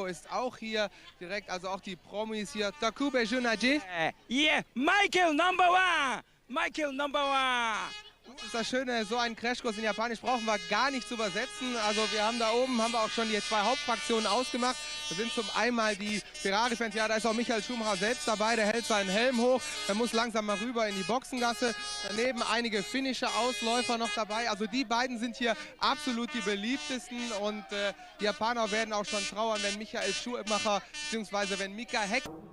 Ist auch hier direkt, also auch die Promis hier. Takube Junaji. Yeah, Michael Number One! Michael Number One! Das ist das Schöne, so einen Crashkurs in Japanisch brauchen wir gar nicht zu übersetzen. Also wir haben da oben, haben wir auch schon die zwei Hauptfraktionen ausgemacht. Da sind zum einen die Ferrari-Fans, ja, da ist auch Michael Schumacher selbst dabei, der hält seinen Helm hoch. Der muss langsam mal rüber in die Boxengasse. Daneben einige finnische Ausläufer noch dabei. Also die beiden sind hier absolut die beliebtesten und die Japaner werden auch schon trauern, wenn Michael Schumacher bzw. wenn Mika Häkkinen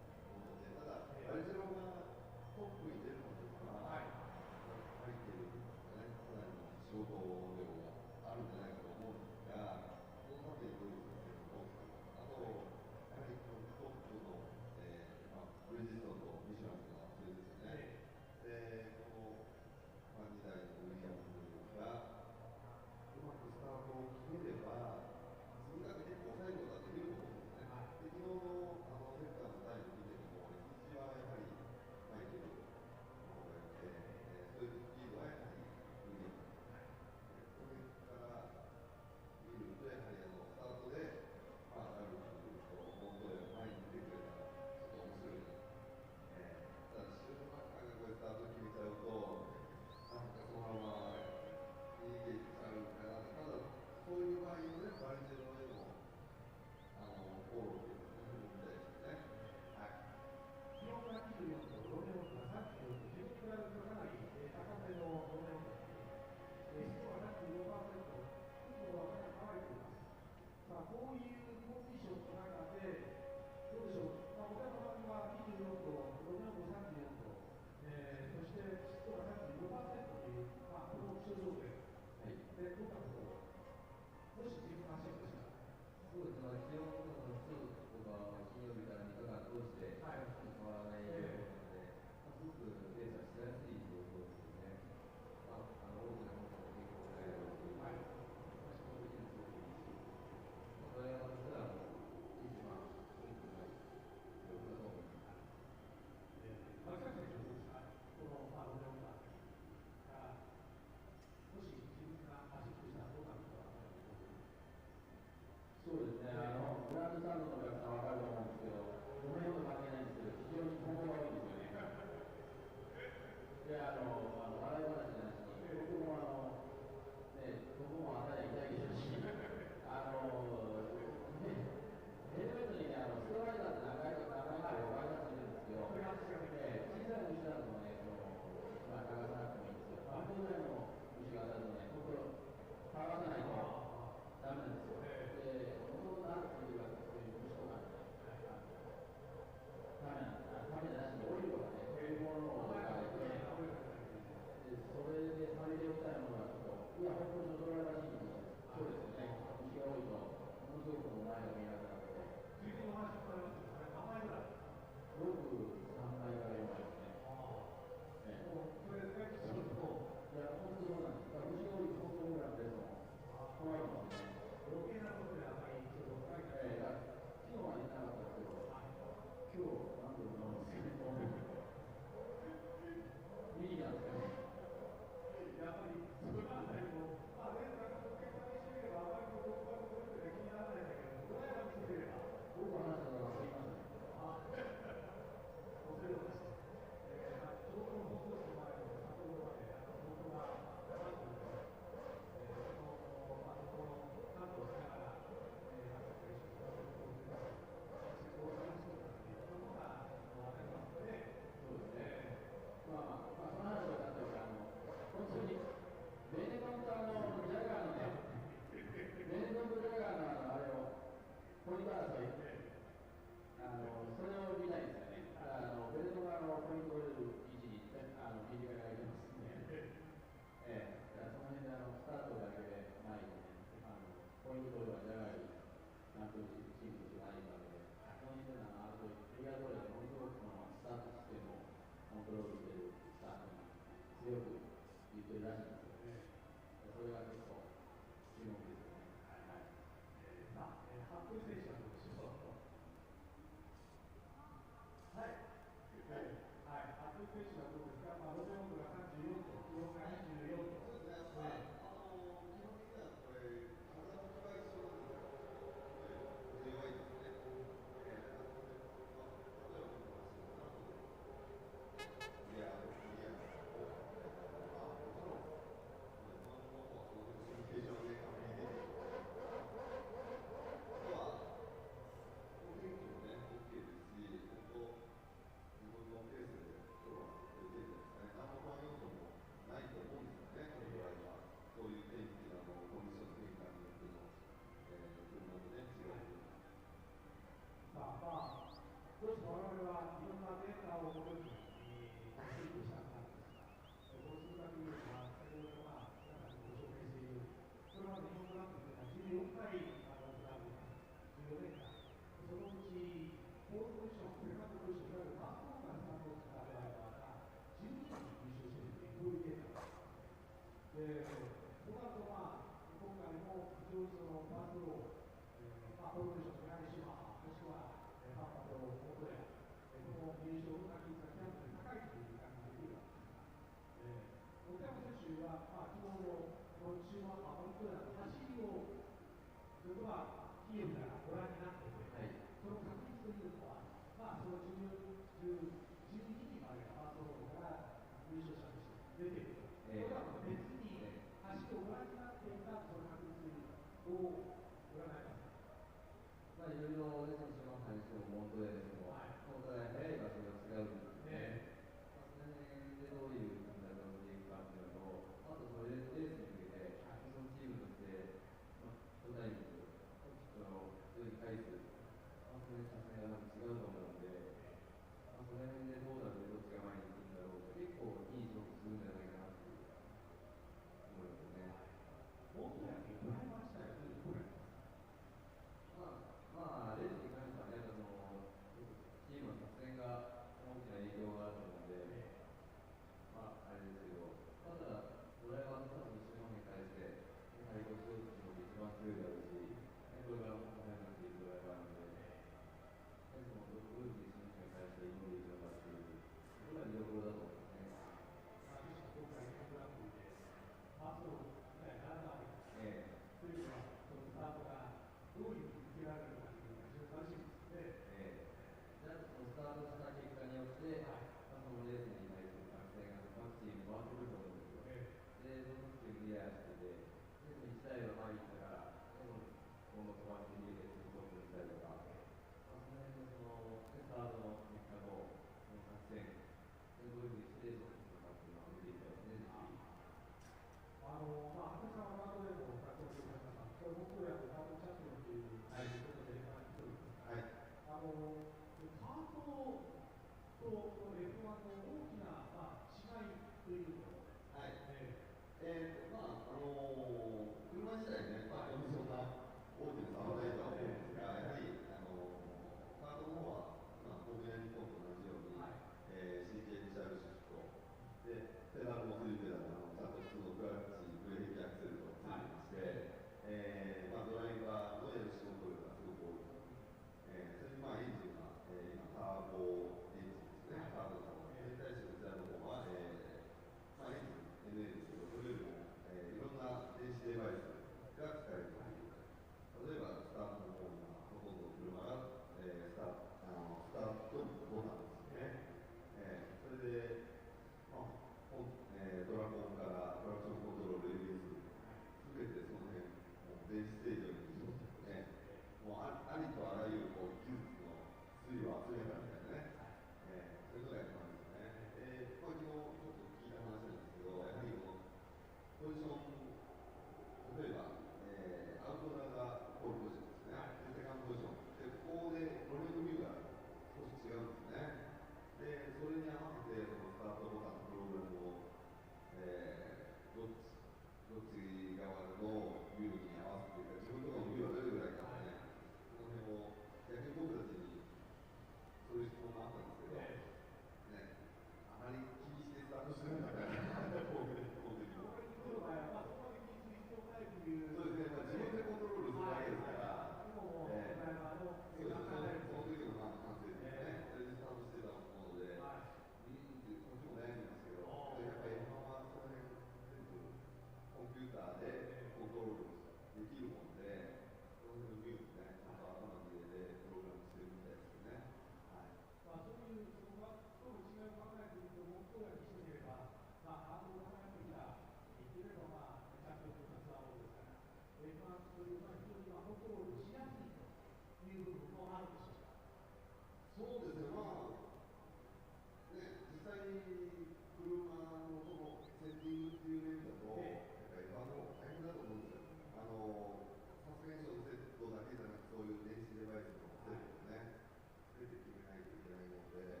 出て決めないといけないので、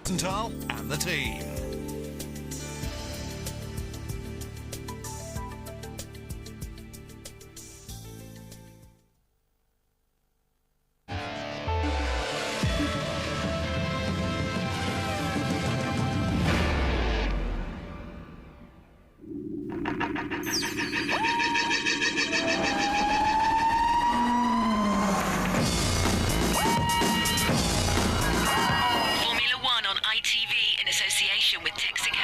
Rosenthal and the team. in association with Texaco.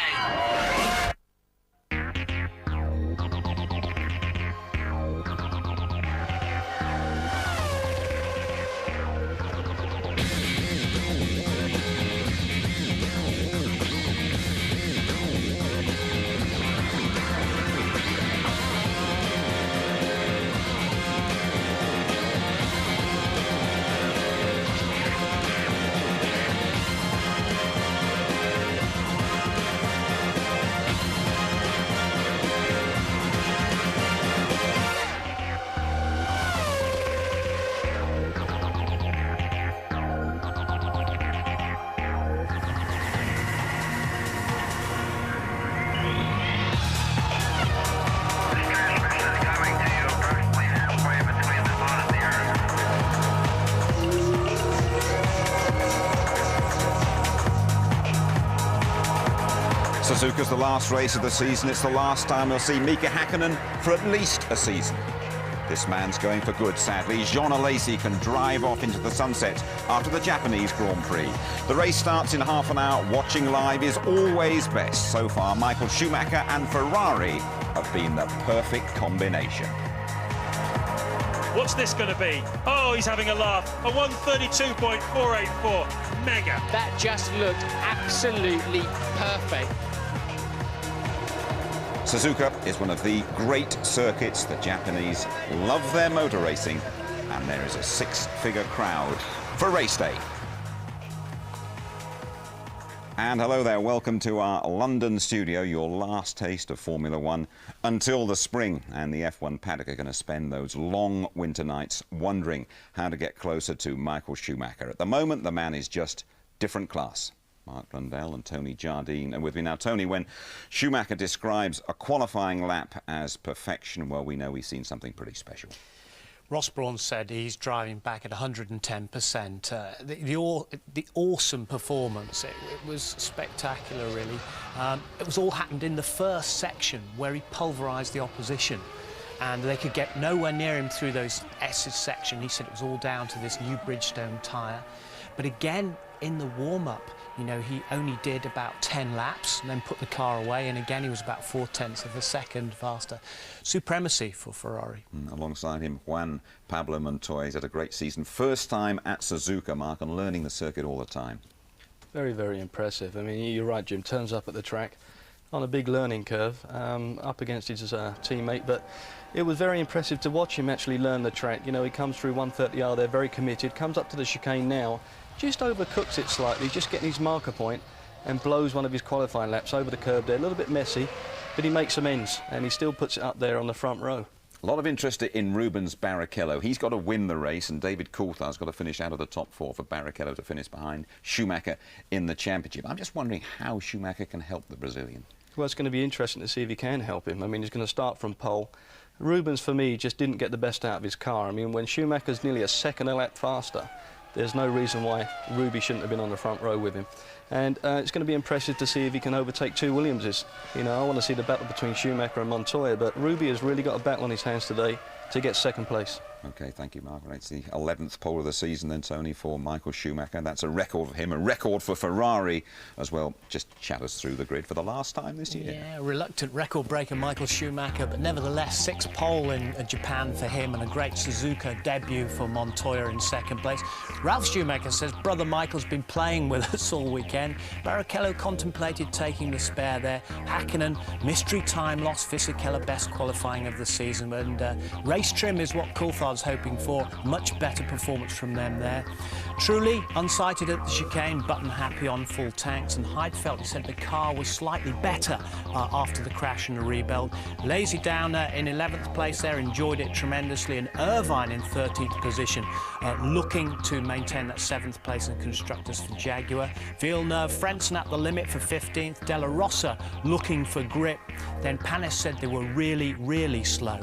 Suzuka's the last race of the season. It's the last time we'll see Mika Häkkinen for at least a season. This man's going for good, sadly. Jean Alesi can drive off into the sunset after the Japanese Grand Prix. The race starts in half an hour. Watching live is always best. So far, Michael Schumacher and Ferrari have been the perfect combination. What's this going to be? Oh, he's having a laugh. A 132.484. Mega. That just looked absolutely perfect. Suzuka is one of the great circuits. The Japanese love their motor racing, and there is a six-figure crowd for race day. And hello there, welcome to our London studio, your last taste of Formula One until the spring. And the F1 paddock are going to spend those long winter nights wondering how to get closer to Michael Schumacher. At the moment, the man is just different class. Mark Blundell and Tony Jardine are with me now. Tony, when Schumacher describes a qualifying lap as perfection, well, we know he's seen something pretty special. Ross Brawn said he's driving back at 110%. The awesome performance, it was spectacular, really. It was all happened in the first section where he pulverised the opposition, and they could get nowhere near him through those S's section. He said it was all down to this new Bridgestone tyre. But again, in the warm-up, you know, he only did about 10 laps and then put the car away, and again he was about 0.4 of a second faster. Supremacy for Ferrari. Alongside him, Juan Pablo Montoya. He's had a great season. First time at Suzuka, Mark, and learning the circuit all the time. Very, very impressive. I mean, you're right, Jim. Turns up at the track on a big learning curve, up against his teammate, but it was very impressive to watch him actually learn the track. You know, he comes through 130R there, very committed, comes up to the chicane now, just overcooks it slightly, just getting his marker point, and blows one of his qualifying laps over the curb there. A little bit messy, but he makes amends, and he still puts it up there on the front row. A lot of interest in Rubens Barrichello. He's got to win the race, and David Coulthard's got to finish out of the top four for Barrichello to finish behind Schumacher in the championship. I'm just wondering how Schumacher can help the Brazilian. Well, it's going to be interesting to see if he can help him. I mean, he's going to start from pole. Rubens, for me, just didn't get the best out of his car. I mean, when Schumacher's nearly a second a lap faster, there's no reason why Ruby shouldn't have been on the front row with him. And it's going to be impressive to see if he can overtake two Williamses. You know, I want to see the battle between Schumacher and Montoya, but Ruby has really got a battle on his hands today to get second place. OK, thank you, Mark. It's the 11th pole of the season then, Tony, for Michael Schumacher. That's a record for him, a record for Ferrari as well. Just shatters through the grid for the last time this year. Yeah, reluctant record breaker Michael Schumacher, but nevertheless, 6th pole in Japan for him and a great Suzuka debut for Montoya in second place. Ralf Schumacher says brother Michael's been playing with us all weekend. Barrichello contemplated taking the spare there. Häkkinen, mystery time loss. Fisichella best qualifying of the season, and race trim is what Coulthard Coulthard's hoping for. Much better performance from them there. Truly unsighted at the chicane, Button happy on full tanks, and Heidfeld, he said the car was slightly better after the crash and the rebuild. Lazy Downer in 11th place there, enjoyed it tremendously, and Irvine in 13th position, looking to maintain that 7th place in constructors for Jaguar. Villeneuve, Frentzen at the limit for 15th, Della Rosa looking for grip. Then Panis said they were really, really slow.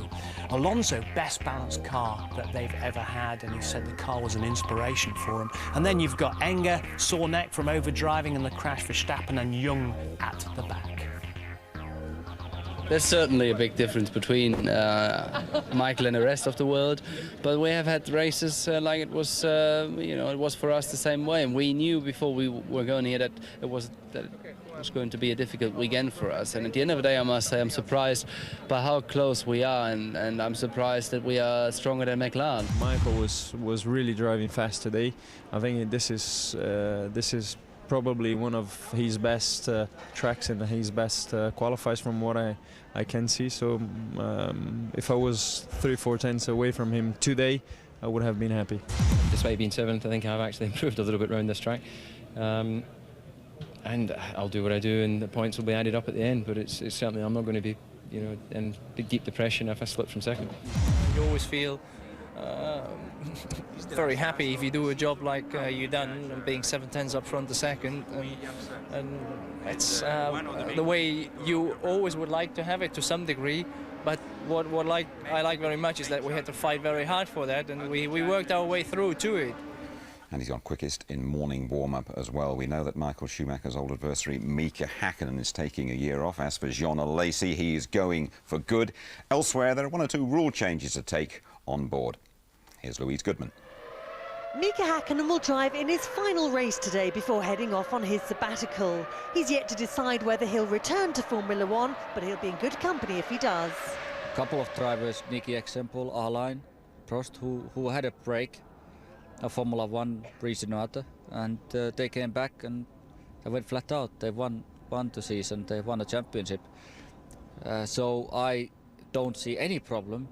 Alonso, best balanced car that they've ever had, and he said the car was an inspiration for him. And then you've got Enger, sore neck from overdriving and the crash for Verstappen, and Young at the back. There's certainly a big difference between Michael and the rest of the world, but we have had races like it was, it was for us the same way, and we knew before we were going here that it was going to be a difficult weekend for us. And at the end of the day, I must say I'm surprised by how close we are, and I'm surprised that we are stronger than McLaren. Michael was really driving fast today. I think this is probably one of his best tracks and his best qualifiers from what I can see. So if I was 3-4 tenths away from him today, I would have been happy. Despite being 7th, I think I've actually improved a little bit around this track. And I'll do what I do, and the points will be added up at the end. But it's certainly, I'm not going to be, in deep depression if I slip from 2nd. You always feel very happy if you do a job like you done, and being 7 tenths up front the 2nd, and it's the way you always would like to have it to some degree. But what I like very much is that we had to fight very hard for that, and we worked our way through to it. And he's gone quickest in morning warm-up as well. We know that Michael Schumacher's old adversary, Mika Häkkinen, is taking a year off. As for Jean Alesi, he is going for good. Elsewhere, there are 1 or 2 rule changes to take on board. Here's Louise Goodman. Mika Häkkinen will drive in his final race today before heading off on his sabbatical. He's yet to decide whether he'll return to Formula One, but he'll be in good company if he does. A couple of drivers, Nicky example, Alain, Prost, who had a break. Formula One Prix, and they came back and they went flat out. They won the season, they won a championship. So I don't see any problem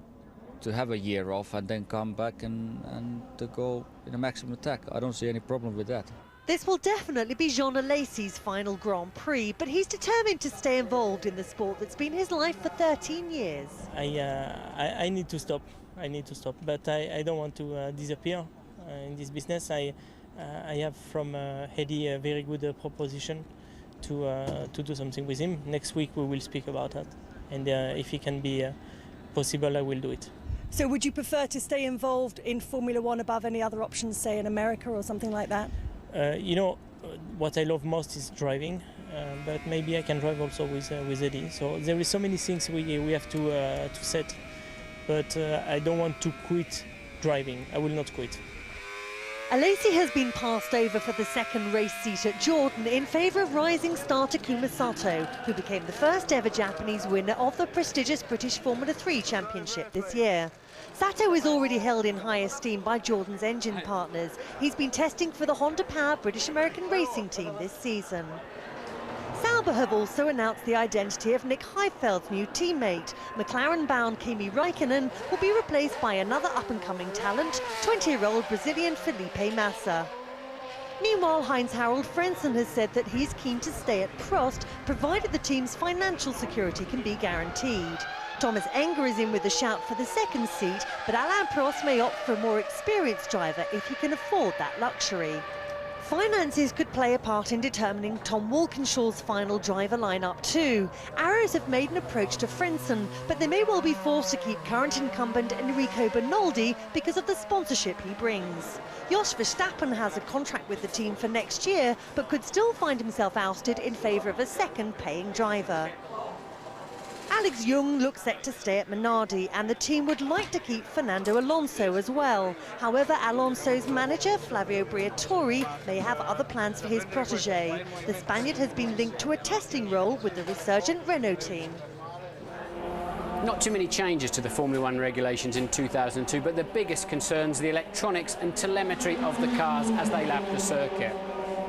to have a year off and then come back and to go in a maximum attack. I don't see any problem with that. This will definitely be Jean Alesi's final Grand Prix, but he's determined to stay involved in the sport that's been his life for 13 years. I need to stop. But I don't want to disappear. In this business, I have from Hedy a very good proposition to do something with him. Next week we will speak about that, and if it can be possible, I will do it. So would you prefer to stay involved in Formula One above any other options, say in America or something like that? What I love most is driving, but maybe I can drive also with Hedy. So there is so many things we have to set, but I don't want to quit driving. I will not quit. Alesi has been passed over for the 2nd race seat at Jordan in favour of rising star Takuma Sato, who became the first ever Japanese winner of the prestigious British Formula 3 Championship this year. Sato is already held in high esteem by Jordan's engine partners. He's been testing for the Honda-powered British-American racing team this season. Sauber have also announced the identity of Nick Heidfeld's new teammate. McLaren-bound Kimi Räikkönen will be replaced by another up-and-coming talent, 20-year-old Brazilian Felipe Massa. Meanwhile, Heinz-Harald Frentzen has said that he's keen to stay at Prost, provided the team's financial security can be guaranteed. Thomas Enger is in with a shout for the 2nd seat, but Alain Prost may opt for a more experienced driver if he can afford that luxury. Finances could play a part in determining Tom Walkinshaw's final driver lineup too. Arrows have made an approach to Frentzen, but they may well be forced to keep current incumbent Enrico Bernoldi because of the sponsorship he brings. Jos Verstappen has a contract with the team for next year, but could still find himself ousted in favour of a 2nd paying driver. Alex Young looks set to stay at Minardi, and the team would like to keep Fernando Alonso as well. However, Alonso's manager, Flavio Briatore, may have other plans for his protégé. The Spaniard has been linked to a testing role with the resurgent Renault team. Not too many changes to the Formula One regulations in 2002, but the biggest concerns the electronics and telemetry of the cars as they lap the circuit.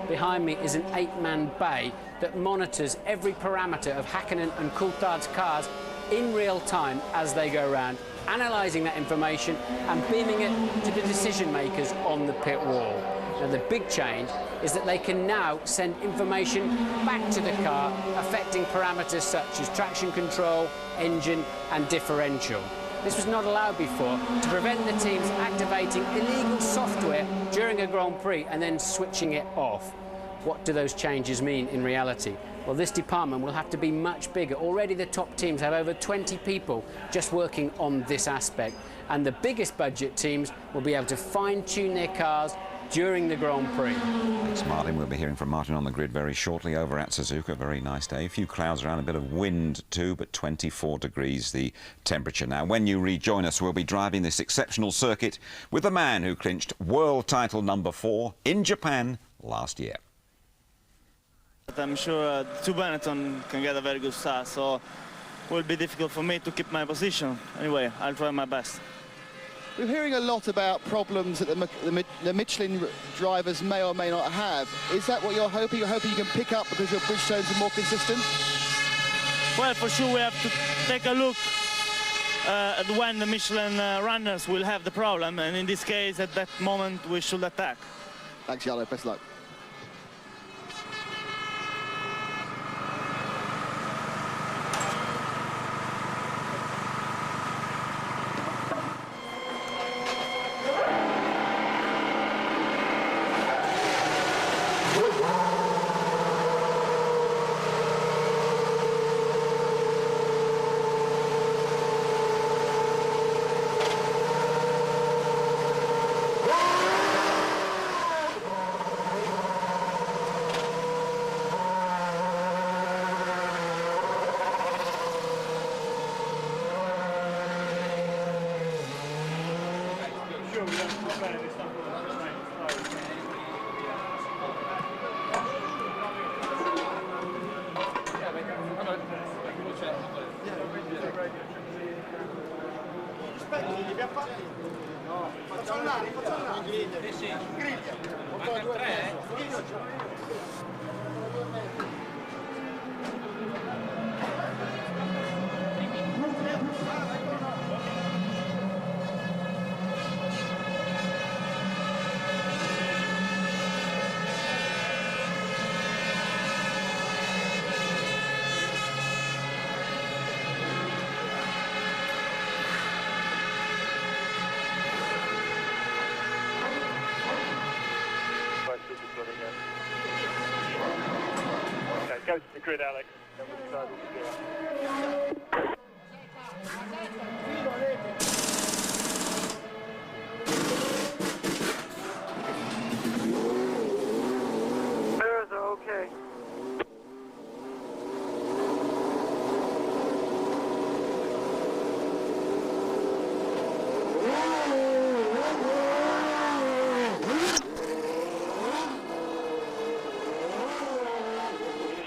Behind me is an 8-man bay that monitors every parameter of Häkkinen and Coulthard's cars in real time as they go around, analysing that information and beaming it to the decision makers on the pit wall. Now the big change is that they can now send information back to the car affecting parameters such as traction control, engine and differential. This was not allowed before to prevent the teams activating illegal software during a Grand Prix and then switching it off. What do those changes mean in reality? Well, this department will have to be much bigger. Already the top teams have over 20 people just working on this aspect, and the biggest budget teams will be able to fine-tune their cars during the Grand Prix. Thanks, Martin. We'll be hearing from Martin on the grid very shortly over at Suzuka. Very nice day. A few clouds around, a bit of wind too, but 24 degrees the temperature. Now, when you rejoin us, we'll be driving this exceptional circuit with the man who clinched world title number 4 in Japan last year. I'm sure 2 Benetton can get a very good start, so it will be difficult for me to keep my position. Anyway, I'll try my best. We're hearing a lot about problems that the Michelin drivers may or may not have. Is that what you're hoping? You're hoping you can pick up because your Bridgestones are more consistent? Well, for sure we have to take a look at when the Michelin runners will have the problem, and in this case, at that moment, we should attack. Thanks, Jarno. Best of luck. Go to the grid, Alex. Then we'll decide what to do. Mirrors are okay.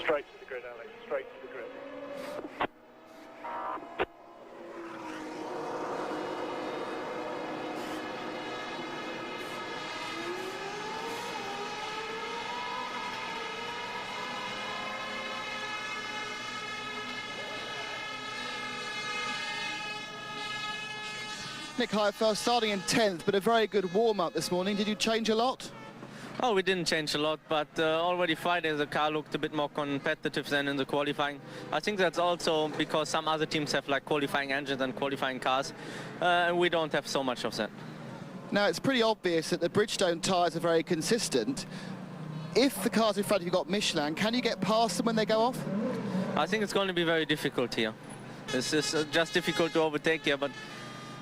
Straight to the grid, Alex. Straight to the grid. Nick Heidfeld starting in 10th, but a very good warm-up this morning. Did you change a lot? Oh, we didn't change a lot, but already Friday the car looked a bit more competitive than in the qualifying. I think that's also because some other teams have like qualifying engines and qualifying cars, and we don't have so much of that. Now, it's pretty obvious that the Bridgestone tyres are very consistent. If the cars in front of you got Michelin, can you get past them when they go off? I think it's going to be very difficult here. This is just difficult to overtake here, but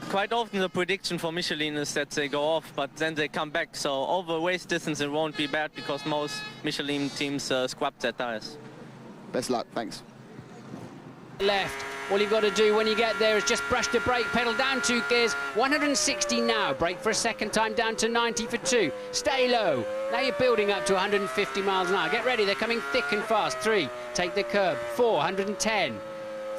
quite often the prediction for Michelin is that they go off, but then they come back. So over race distance it won't be bad because most Michelin teams scrap their tires. Best luck, thanks. Left. All you've got to do when you get there is just brush the brake pedal down 2 gears. 160 now. Brake for a second time down to 90 for 2. Stay low. Now you're building up to 150 miles an hour. Get ready. They're coming thick and fast. 3. Take the curb. 4. 110.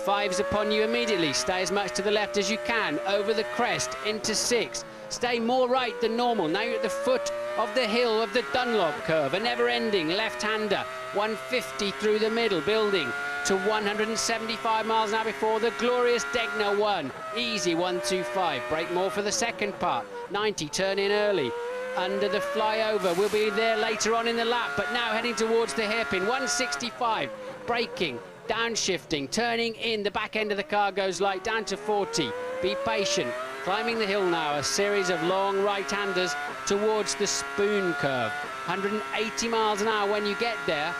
5's upon you immediately. Stay as much to the left as you can. Over the crest. Into 6. Stay more right than normal. Now you're at the foot of the hill of the Dunlop curve. A never-ending left-hander. 150 through the middle. Building. to 175 miles an hour before the glorious Degner won. Easy 125. Brake more for the second part. 90, turn in early. Under the flyover, we'll be there later on in the lap, but now heading towards the hairpin. 165, braking, downshifting, turning in. The back end of the car goes light, down to 40. Be patient. Climbing the hill now, a series of long right-handers towards the spoon curve. 180 miles an hour when you get there.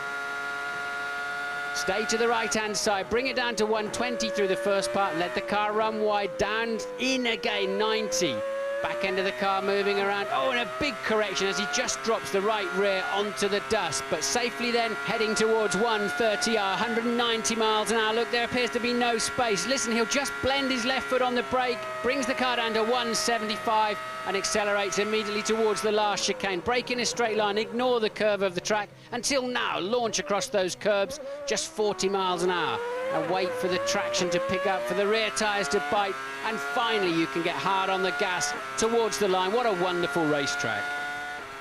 Stay to the right-hand side, bring it down to 120 through the first part, let the car run wide, down in again, 90. Back end of the car moving around. Oh, and a big correction as he just drops the right rear onto the dust, but safely then heading towards 130, 190 miles an hour. Look, there appears to be no space. Listen, he'll just blend his left foot on the brake, brings the car down to 175 and accelerates immediately towards the last chicane. Brake in a straight line, ignore the curve of the track. Until now, launch across those curbs, just 40 miles an hour. And wait for the traction to pick up, for the rear tyres to bite, and finally you can get hard on the gas towards the line. What a wonderful racetrack.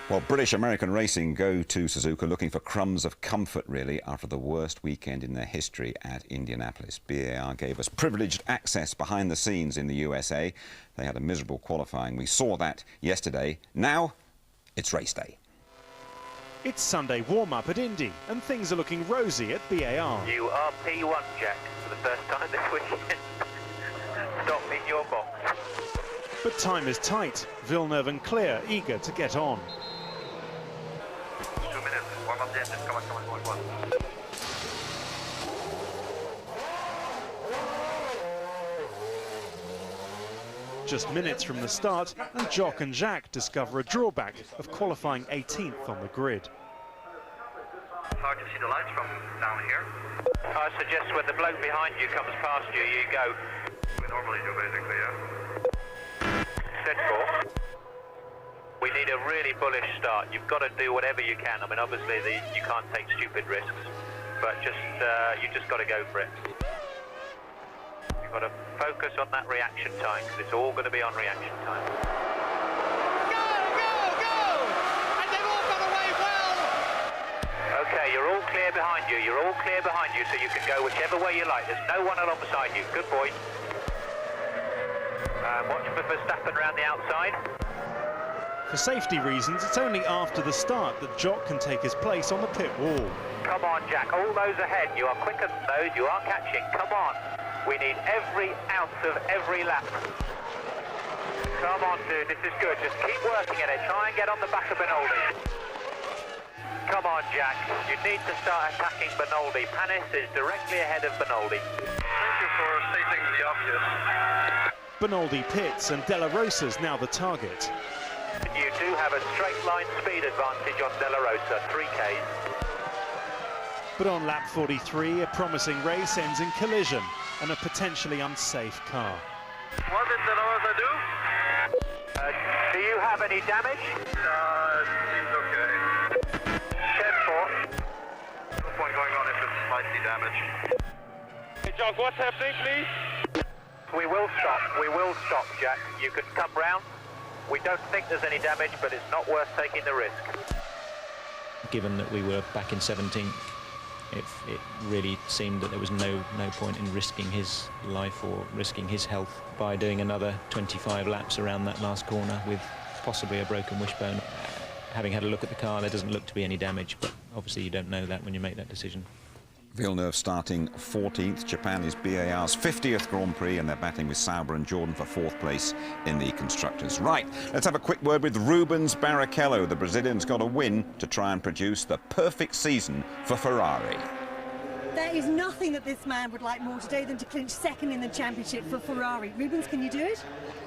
Well, British-American racing go to Suzuka looking for crumbs of comfort, really, after the worst weekend in their history at Indianapolis. BAR gave us privileged access behind the scenes in the USA. They had a miserable qualifying. We saw that yesterday. Now, it's race day. It's Sunday warm-up at Indy, and things are looking rosy at BAR. You are P1, Jack, for the first time this weekend. Stop in your box. But time is tight. Villeneuve and Clear eager to get on. 2 minutes. Warm up the engine. Come on, come on. Just minutes from the start, and Jock and Jacques discover a drawback of qualifying 18th on the grid. Hard to see the lights from down here. I suggest when the bloke behind you comes past you, you go. We normally do, basically, yeah. Set for. We need a really bullish start. You've got to do whatever you can. I mean, obviously, you can't take stupid risks, but you just got to go for it. You've got to focus on that reaction time, because it's all going to be on reaction time. Go! And they've all got away well! Okay, you're all clear behind you. You're all clear behind you, so you can go whichever way you like. There's no one alongside you. Good boy. Watch for Verstappen around the outside. For safety reasons, it's only after the start that Jock can take his place on the pit wall. Come on, Jack. All those ahead. You are quicker than those. You are catching. Come on. We need every ounce of every lap. Come on, dude. This is good. Just keep working at it. Try and get on the back of Benoldi. Come on, Jack. You need to start attacking Benoldi. Panis is directly ahead of Benoldi. Thank you for stating the obvious. Benoldi pits and De La Rosa's now the target. You do have a straight line speed advantage on De La Rosa, 3Ks. But on lap 43, a promising race ends in collision and a potentially unsafe car. What did De La Rosa do? Do you have any damage? It seems okay. 10-4. No point going on if it's slightly damaged. Hey, Jock, what's happening, please? We will stop, Jack. You can come round. We don't think there's any damage, but it's not worth taking the risk. Given that we were back in 17th, it really seemed that there was no point in risking his life or risking his health by doing another 25 laps around that last corner with possibly a broken wishbone. Having had a look at the car, there doesn't look to be any damage, but obviously you don't know that when you make that decision. Villeneuve starting 14th. Japan is BAR's 50th Grand Prix, and they're battling with Sauber and Jordan for 4th place in the Constructors. Right, let's have a quick word with Rubens Barrichello. The Brazilian's got a win to try and produce the perfect season for Ferrari. There is nothing that this man would like more today than to clinch second in the championship for Ferrari. Rubens, can you do it?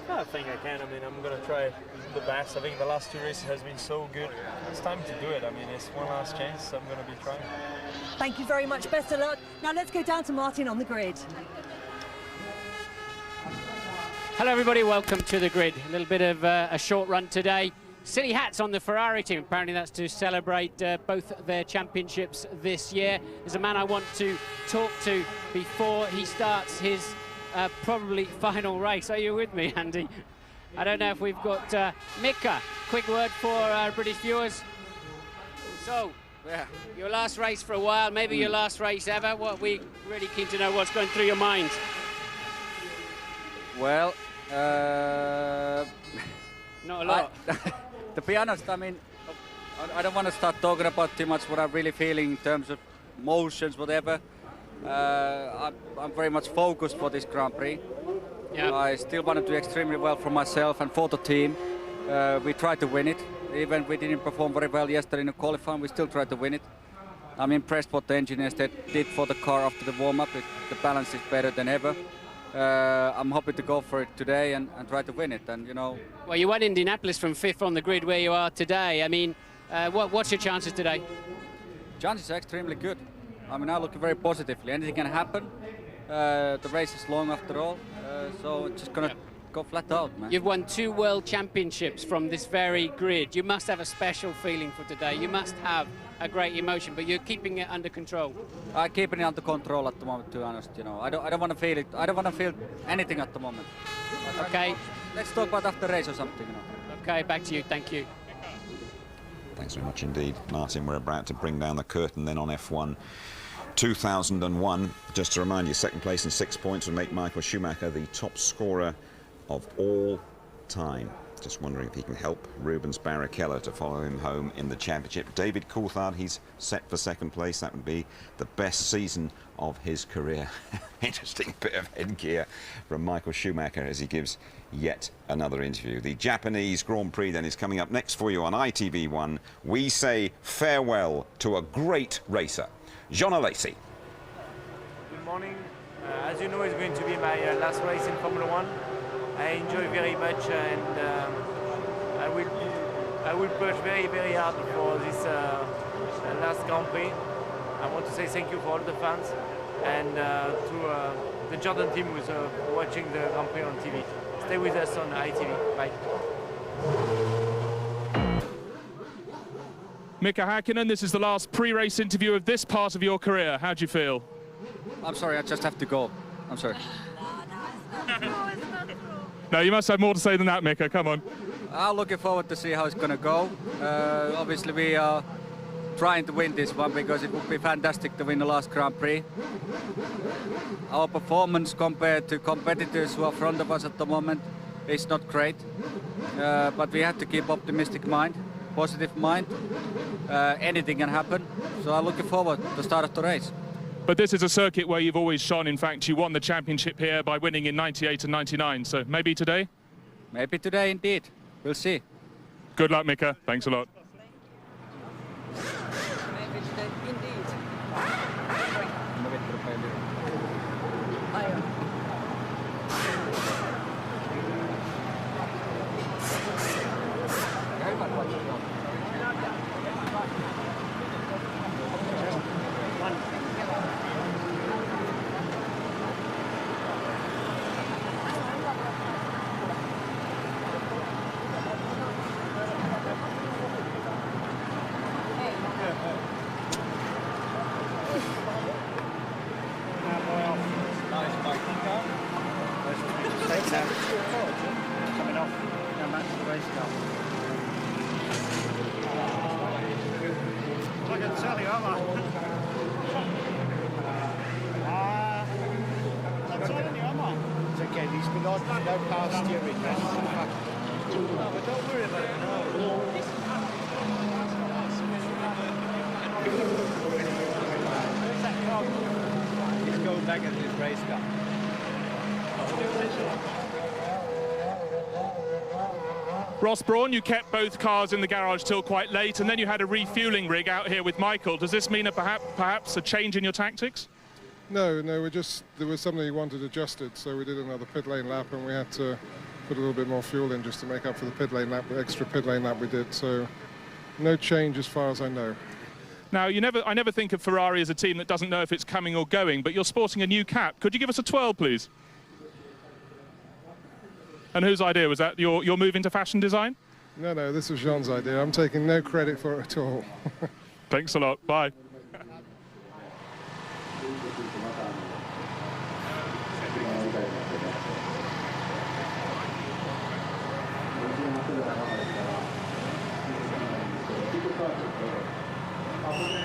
I think I can. I mean, I'm going to try the best. I think the last two races has been so good. It's time to do it. I mean, it's one last chance. I'm going to be trying. Thank you very much. Best of luck. Now let's go down to Martin on the grid. Hello, everybody. Welcome to the grid. A little bit of a short run today. Silly hats on the Ferrari team. Apparently that's to celebrate both their championships this year. There's a man I want to talk to before he starts his probably final race. Are you with me, Andy? I don't know if we've got Mika. Quick word for British viewers. So, Yeah. Your last race for a while, maybe your last race ever. What we really keen to know what's going through your mind. Well, not a lot. To be honest, I mean, I don't want to start talking about too much what I'm really feeling in terms of emotions, whatever. I'm very much focused for this Grand Prix. Yeah. I still want to do extremely well for myself and for the team. We tried to win it. Even we didn't perform very well yesterday in the qualifying, we still tried to win it. I'm impressed what the engineers did for the car after the warm-up. The balance is better than ever. I'm happy to go for it today and try to win it. And you know. Well, you won Indianapolis from 5th on the grid where you are today. I mean, what's your chances today? Chances are extremely good. I mean, I look very positively. Anything can happen. The race is long after all, so it's just gonna go flat out, man. You've won 2 World Championships from this very grid. You must have a special feeling for today. You must have a great emotion, but you're keeping it under control. I'm keeping it under control at the moment, to be honest. You know, I don't want to feel it. I don't want to feel anything at the moment. Okay. Let's talk about after race or something. You know. Okay, back to you. Thank you. Thanks very much indeed, Martin. We're about to bring down the curtain then on F1 2001. Just to remind you, second place and 6 points would make Michael Schumacher the top scorer of all time. Just wondering if he can help Rubens Barrichello to follow him home in the championship. David Coulthard, he's set for second place. That would be the best season of his career. Interesting bit of headgear from Michael Schumacher as he gives yet another interview. The Japanese Grand Prix then is coming up next for you on ITV1. We say farewell to a great racer, Jean Alesi. Good morning. As you know, it's going to be my last race in Formula 1. I enjoy very much, and I will push very, very hard for this last Grand Prix. I want to say thank you for all the fans and to the Jordan team who's watching the Grand Prix on TV. Stay with us on ITV. Bye. Mika Häkkinen, this is the last pre-race interview of this part of your career. How do you feel? I'm sorry, I just have to go. I'm sorry. No, you must have more to say than that, Mika. Come on. I'm looking forward to see how it's going to go. Obviously, we are trying to win this one because it would be fantastic to win the last Grand Prix. Our performance compared to competitors who are in front of us at the moment is not great. But we have to keep optimistic mind, positive mind. Anything can happen. So I'm looking forward to the start of the race. But this is a circuit where you've always shone. In fact, you won the championship here by winning in 98 and 99. So maybe today? Maybe today, indeed. We'll see. Good luck, Mika. Thanks a lot. Maybe today, indeed. Coming off. Now back to the race car. I can tell you, aren't I? I'm telling you, am I? It's okay, these binoculars, no power steering, man. No, but don't worry about it, no. Where's that car? He's going back into his race car. Ross Brawn, you kept both cars in the garage till quite late, and then you had a refueling rig out here with Michael. Does this mean perhaps a change in your tactics? No, there was something he wanted adjusted, so we did another pit lane lap, and we had to put a little bit more fuel in just to make up for the pit lane lap, the extra pit lane lap we did. So no change as far as I know. Now, I never think of Ferrari as a team that doesn't know if it's coming or going, but you're sporting a new cap. Could you give us a twirl, please? And whose idea was that? Your move into fashion design? No, this was Jean's idea. I'm taking no credit for it at all. Thanks a lot. Bye. Thank you.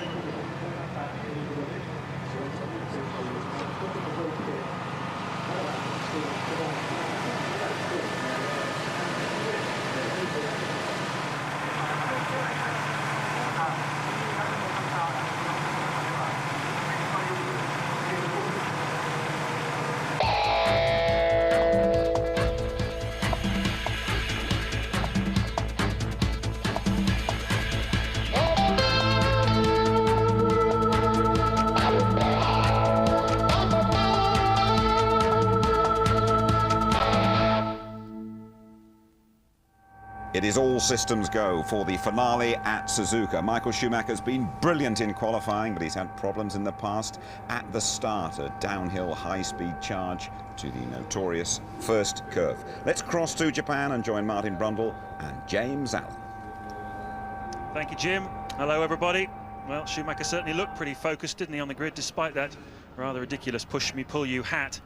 It is all systems go for the finale at Suzuka. Michael Schumacher's been brilliant in qualifying, but he's had problems in the past. At the start, a downhill high-speed charge to the notorious first curve. Let's cross to Japan and join Martin Brundle and James Allen. Thank you, Jim. Hello, everybody. Well, Schumacher certainly looked pretty focused, didn't he, on the grid, despite that rather ridiculous push-me-pull-you hat.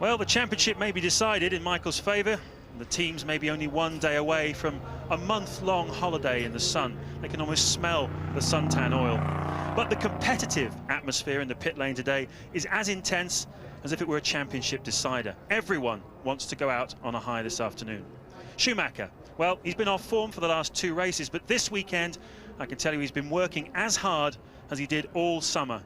Well, the championship may be decided in Michael's favour. The teams may be only one day away from a month-long holiday in the sun. They can almost smell the suntan oil. But the competitive atmosphere in the pit lane today is as intense as if it were a championship decider. Everyone wants to go out on a high this afternoon. Schumacher, well, he's been off form for the last 2 races, but this weekend, I can tell you he's been working as hard as he did all summer.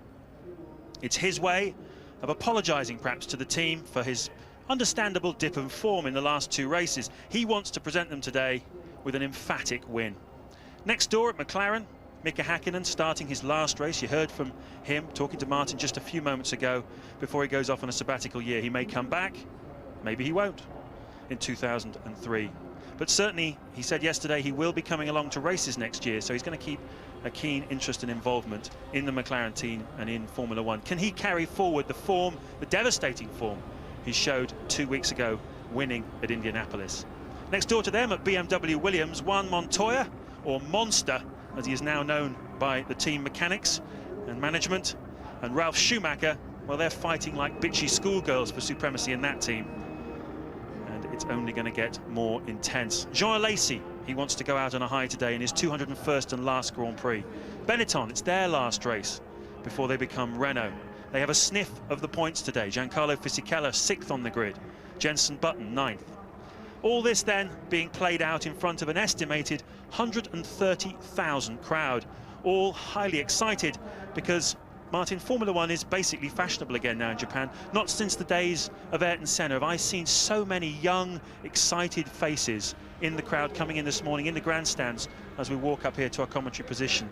It's his way of apologising perhaps to the team for his understandable dip in form in the last 2 races. He wants to present them today with an emphatic win. Next door at McLaren, Mika Hakkinen starting his last race. You heard from him talking to Martin just a few moments ago before he goes off on a sabbatical year. He may come back, maybe he won't in 2003. But certainly, he said yesterday he will be coming along to races next year, so he's going to keep a keen interest and involvement in the McLaren team and in Formula One. Can he carry forward the form, the devastating form he showed 2 weeks ago, winning at Indianapolis? Next door to them at BMW Williams, Juan Montoya, or Monster, as he is now known by the team mechanics and management, and Ralf Schumacher, well, they're fighting like bitchy schoolgirls for supremacy in that team. And it's only going to get more intense. Jean Alesi, he wants to go out on a high today in his 201st and last Grand Prix. Benetton, it's their last race before they become Renault. They have a sniff of the points today. Giancarlo Fisichella 6th on the grid. Jenson Button 9th. All this then being played out in front of an estimated 130,000 crowd, all highly excited because, Martin, Formula One is basically fashionable again now in Japan. Not since the days of Ayrton Senna have I seen so many young, excited faces in the crowd coming in this morning in the grandstands as we walk up here to our commentary position.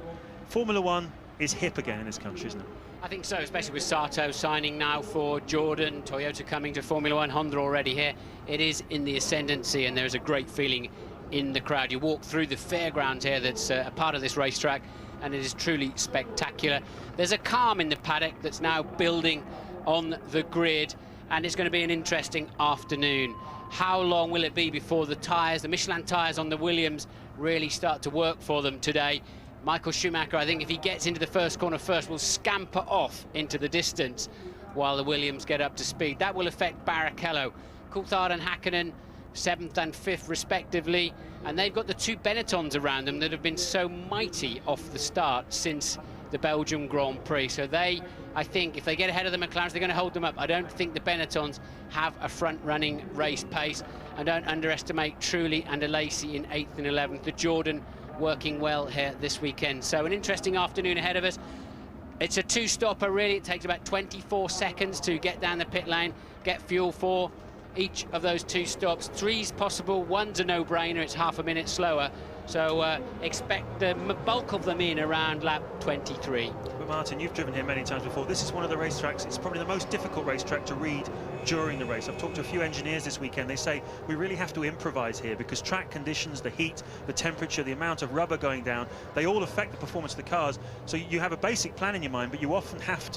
Formula One is hip again in this country, isn't it? I think so, especially with Sato signing now for Jordan, Toyota coming to Formula One, Honda already here. It is in the ascendancy, and there's a great feeling in the crowd. You walk through the fairground here that's a part of this racetrack, and it is truly spectacular. There's a calm in the paddock that's now building on the grid, and it's going to be an interesting afternoon. How long will it be before the tyres, the Michelin tyres on the Williams, really start to work for them today? Michael Schumacher, I think if he gets into the first corner first, will scamper off into the distance while the Williams get up to speed. That will affect Barrichello. Coulthard and Hakkinen, 7th and 5th respectively, and they've got the 2 Benettons around them that have been so mighty off the start since the Belgium Grand Prix. So they, I think, if they get ahead of the McLarens, they're going to hold them up. I don't think the Benettons have a front-running race pace. And don't underestimate Trulli and Alesi in 8th and 11th. The Jordan working well here this weekend. So an interesting afternoon ahead of us. It's a 2-stopper really. It takes about 24 seconds to get down the pit lane, get fuel for each of those 2 stops. 3's possible, 1's a no-brainer. It's half a minute slower. So expect the bulk of them in around lap 23. But Martin, you've driven here many times before. This is one of the racetracks, it's probably the most difficult racetrack to read during the race. I've talked to a few engineers this weekend. They say we really have to improvise here because track conditions, the heat, the temperature, the amount of rubber going down, they all affect the performance of the cars. So you have a basic plan in your mind, but you often have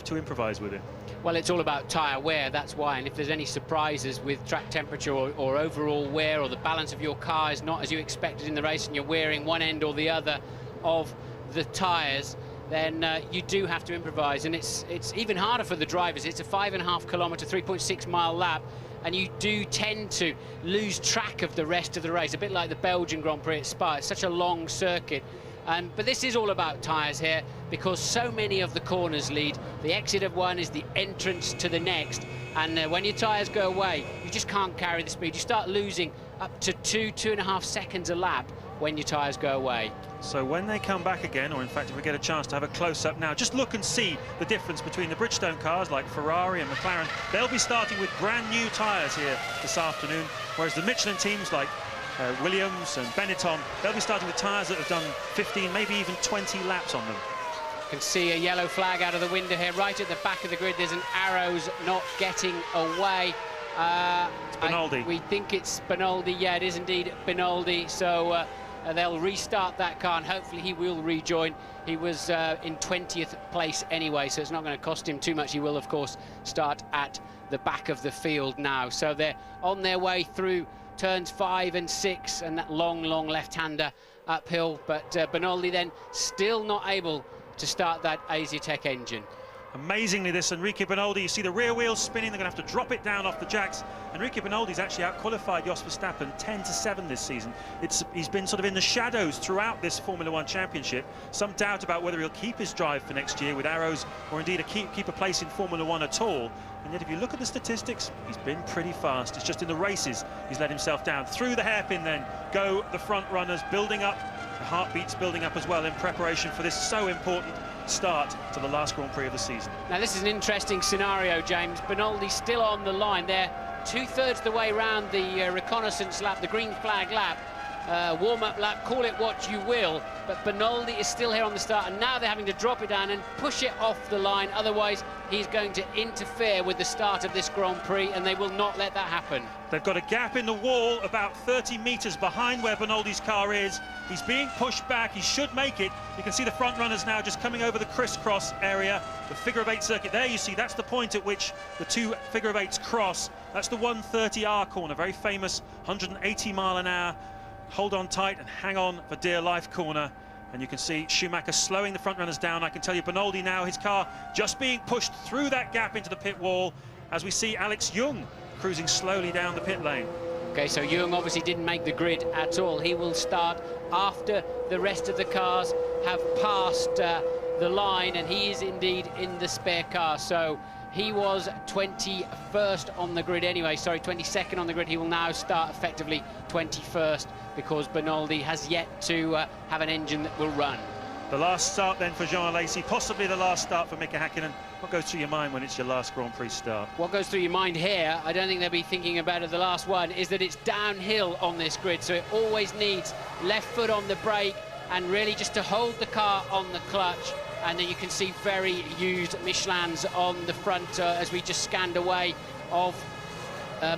to improvise with it. Well, it's all about tyre wear, that's why. And if there's any surprises with track temperature or overall wear, or the balance of your car is not as you expected in the race and you're wearing one end or the other of the tyres, then you do have to improvise. And it's even harder for the drivers. It's a 5.5 kilometre, 3.6 mile lap, and you do tend to lose track of the rest of the race, a bit like the Belgian Grand Prix at Spa. It's such a long circuit. But this is all about tyres here, because so many of the corners lead. The exit of one is the entrance to the next, and when your tyres go away, you just can't carry the speed. You start losing up to 2.5 seconds a lap when your tyres go away. So when they come back again, or in fact if we get a chance to have a close-up now, just look and see the difference between the Bridgestone cars like Ferrari and McLaren. They'll be starting with brand new tyres here this afternoon, whereas the Michelin teams like Williams and Benetton, they'll be starting with tyres that have done 15, maybe even 20 laps on them. You can see a yellow flag out of the window here, right at the back of the grid. There's an arrows not getting away. It's Benoldi. We think it's Benoldi. Yeah, it is indeed Benoldi. So they'll restart that car, and hopefully he will rejoin. He was in 20th place anyway, so it's not going to cost him too much. He will, of course, start at the back of the field now. So they're on their way through turns 5 and 6, and that long left-hander uphill. But Benoldi then still not able to start that Asiatech engine. Amazingly, this Enrique Benoldi, you see the rear wheels spinning, they're going to have to drop it down off the jacks. Enrique Benoldi's actually out-qualified Jos Verstappen 10-7 this season. He's been sort of in the shadows throughout this Formula 1 championship. Some doubt about whether he'll keep his drive for next year with arrows, or indeed keep a place in Formula 1 at all. And yet if you look at the statistics, he's been pretty fast. It's just in the races he's let himself down. Through the hairpin then go the front runners, building up, the heartbeats building up as well in preparation for this so important start to the last Grand Prix of the season. Now this is an interesting scenario, James. Benoldi's still on the line. They're 2/3 the way round the reconnaissance lap, the green flag lap, warm-up lap, call it what you will, but Benoldi is still here on the start, and now they're having to drop it down and push it off the line. Otherwise he's going to interfere with the start of this Grand Prix, and they will not let that happen. They've got a gap in the wall about 30 metres behind where Benoldi's car is. He's being pushed back. He should make it. You can see the front runners now just coming over the crisscross area, the figure-of-8 circuit. There you see, that's the point at which the two figure-of-8s cross. That's the 130R corner, very famous 180 mile an hour. Hold on tight and hang on for dear life corner. And you can see Schumacher slowing the front runners down. I can tell you Benoldi now, his car just being pushed through that gap into the pit wall as we see Alex Young cruising slowly down the pit lane. Okay, so Young obviously didn't make the grid at all. He will start after the rest of the cars have passed the line, and he is indeed in the spare car. So he was 21st on the grid anyway, sorry, 22nd on the grid. He will now start effectively 21st because Benoldi has yet to have an engine that will run. The last start then for Jean Alesi, possibly the last start for Mika Häkkinen. What goes through your mind when it's your last Grand Prix start? What goes through your mind here, I don't think they'll be thinking about it the last one, is that it's downhill on this grid, so it always needs left foot on the brake and really just to hold the car on the clutch. And then you can see very used Michelins on the front as we just scanned away of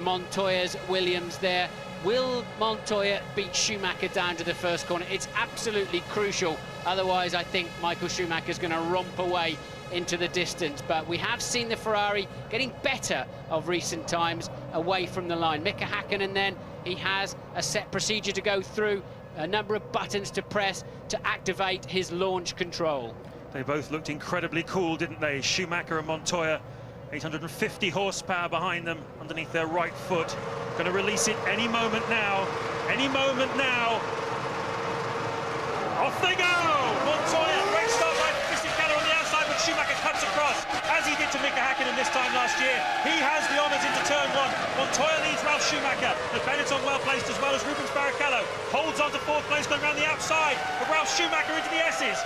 Montoya's Williams there. Will Montoya beat Schumacher down to the first corner? It's absolutely crucial. Otherwise, I think Michael Schumacher's going to romp away into the distance. But we have seen the Ferrari getting better of recent times away from the line. Mika Häkkinen then, he has a set procedure to go through, a number of buttons to press to activate his launch control. They both looked incredibly cool, didn't they? Schumacher and Montoya, 850 horsepower behind them underneath their right foot. Going to release it any moment now. Any moment now. Off they go! Montoya, great start by Fisichella on the outside, but Schumacher cuts across, as he did to Mika Häkkinen this time last year. He has the honours into turn 1. Montoya leads Ralf Schumacher. The Benetton well placed, as well as Rubens Barrichello. Holds on to 4th place, going around the outside. But Ralf Schumacher into the S's.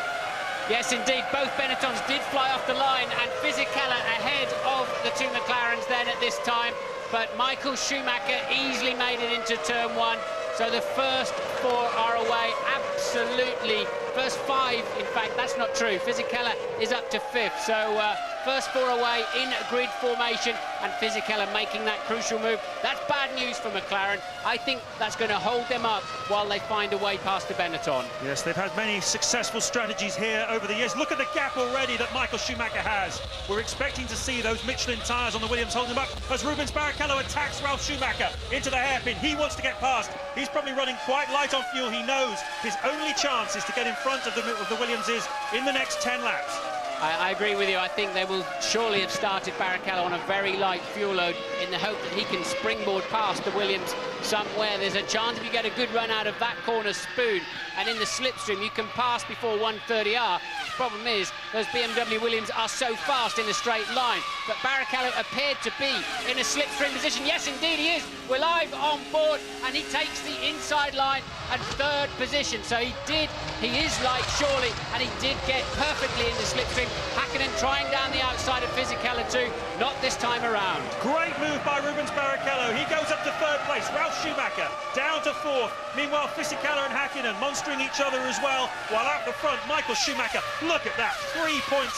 Yes, indeed, both Benettons did fly off the line, and Fisichella ahead of the two McLarens then at this time. But Michael Schumacher easily made it into turn 1. So the first 4 are away, absolutely. First 5, in fact, that's not true. Fisichella is up to 5th. So first 4 away in grid formation, and Fisichella making that crucial move. That's bad news for McLaren. I think that's going to hold them up while they find a way past the Benetton. Yes, they've had many successful strategies here over the years. Look at the gap already that Michael Schumacher has. We're expecting to see those Michelin tyres on the Williams holding them up as Rubens Barrichello attacks Ralf Schumacher into the hairpin. He wants to get past. He's probably running quite light on fuel. He knows his only chance is to get in front of the Williamses in the next 10 laps. I agree with you. I think they will surely have started Barrichello on a very light fuel load in the hope that he can springboard past the Williams somewhere. There's a chance if you get a good run out of that corner spoon, and in the slipstream you can pass before 130R. The problem is those BMW Williams are so fast in a straight line, but Barrichello appeared to be in a slipstream position. Yes, indeed he is. We're live on board, and he takes the inside line and 3rd position. So he is light surely, and he did get perfectly in the slipstream. Häkkinen trying down the outside of Fisichella too, not this time around. Great move by Rubens Barrichello. He goes up to 3rd place. Ralf Schumacher down to 4th. Meanwhile, Fisichella and Häkkinen monstering each other as well, while out the front, Michael Schumacher. Look at that, 3.6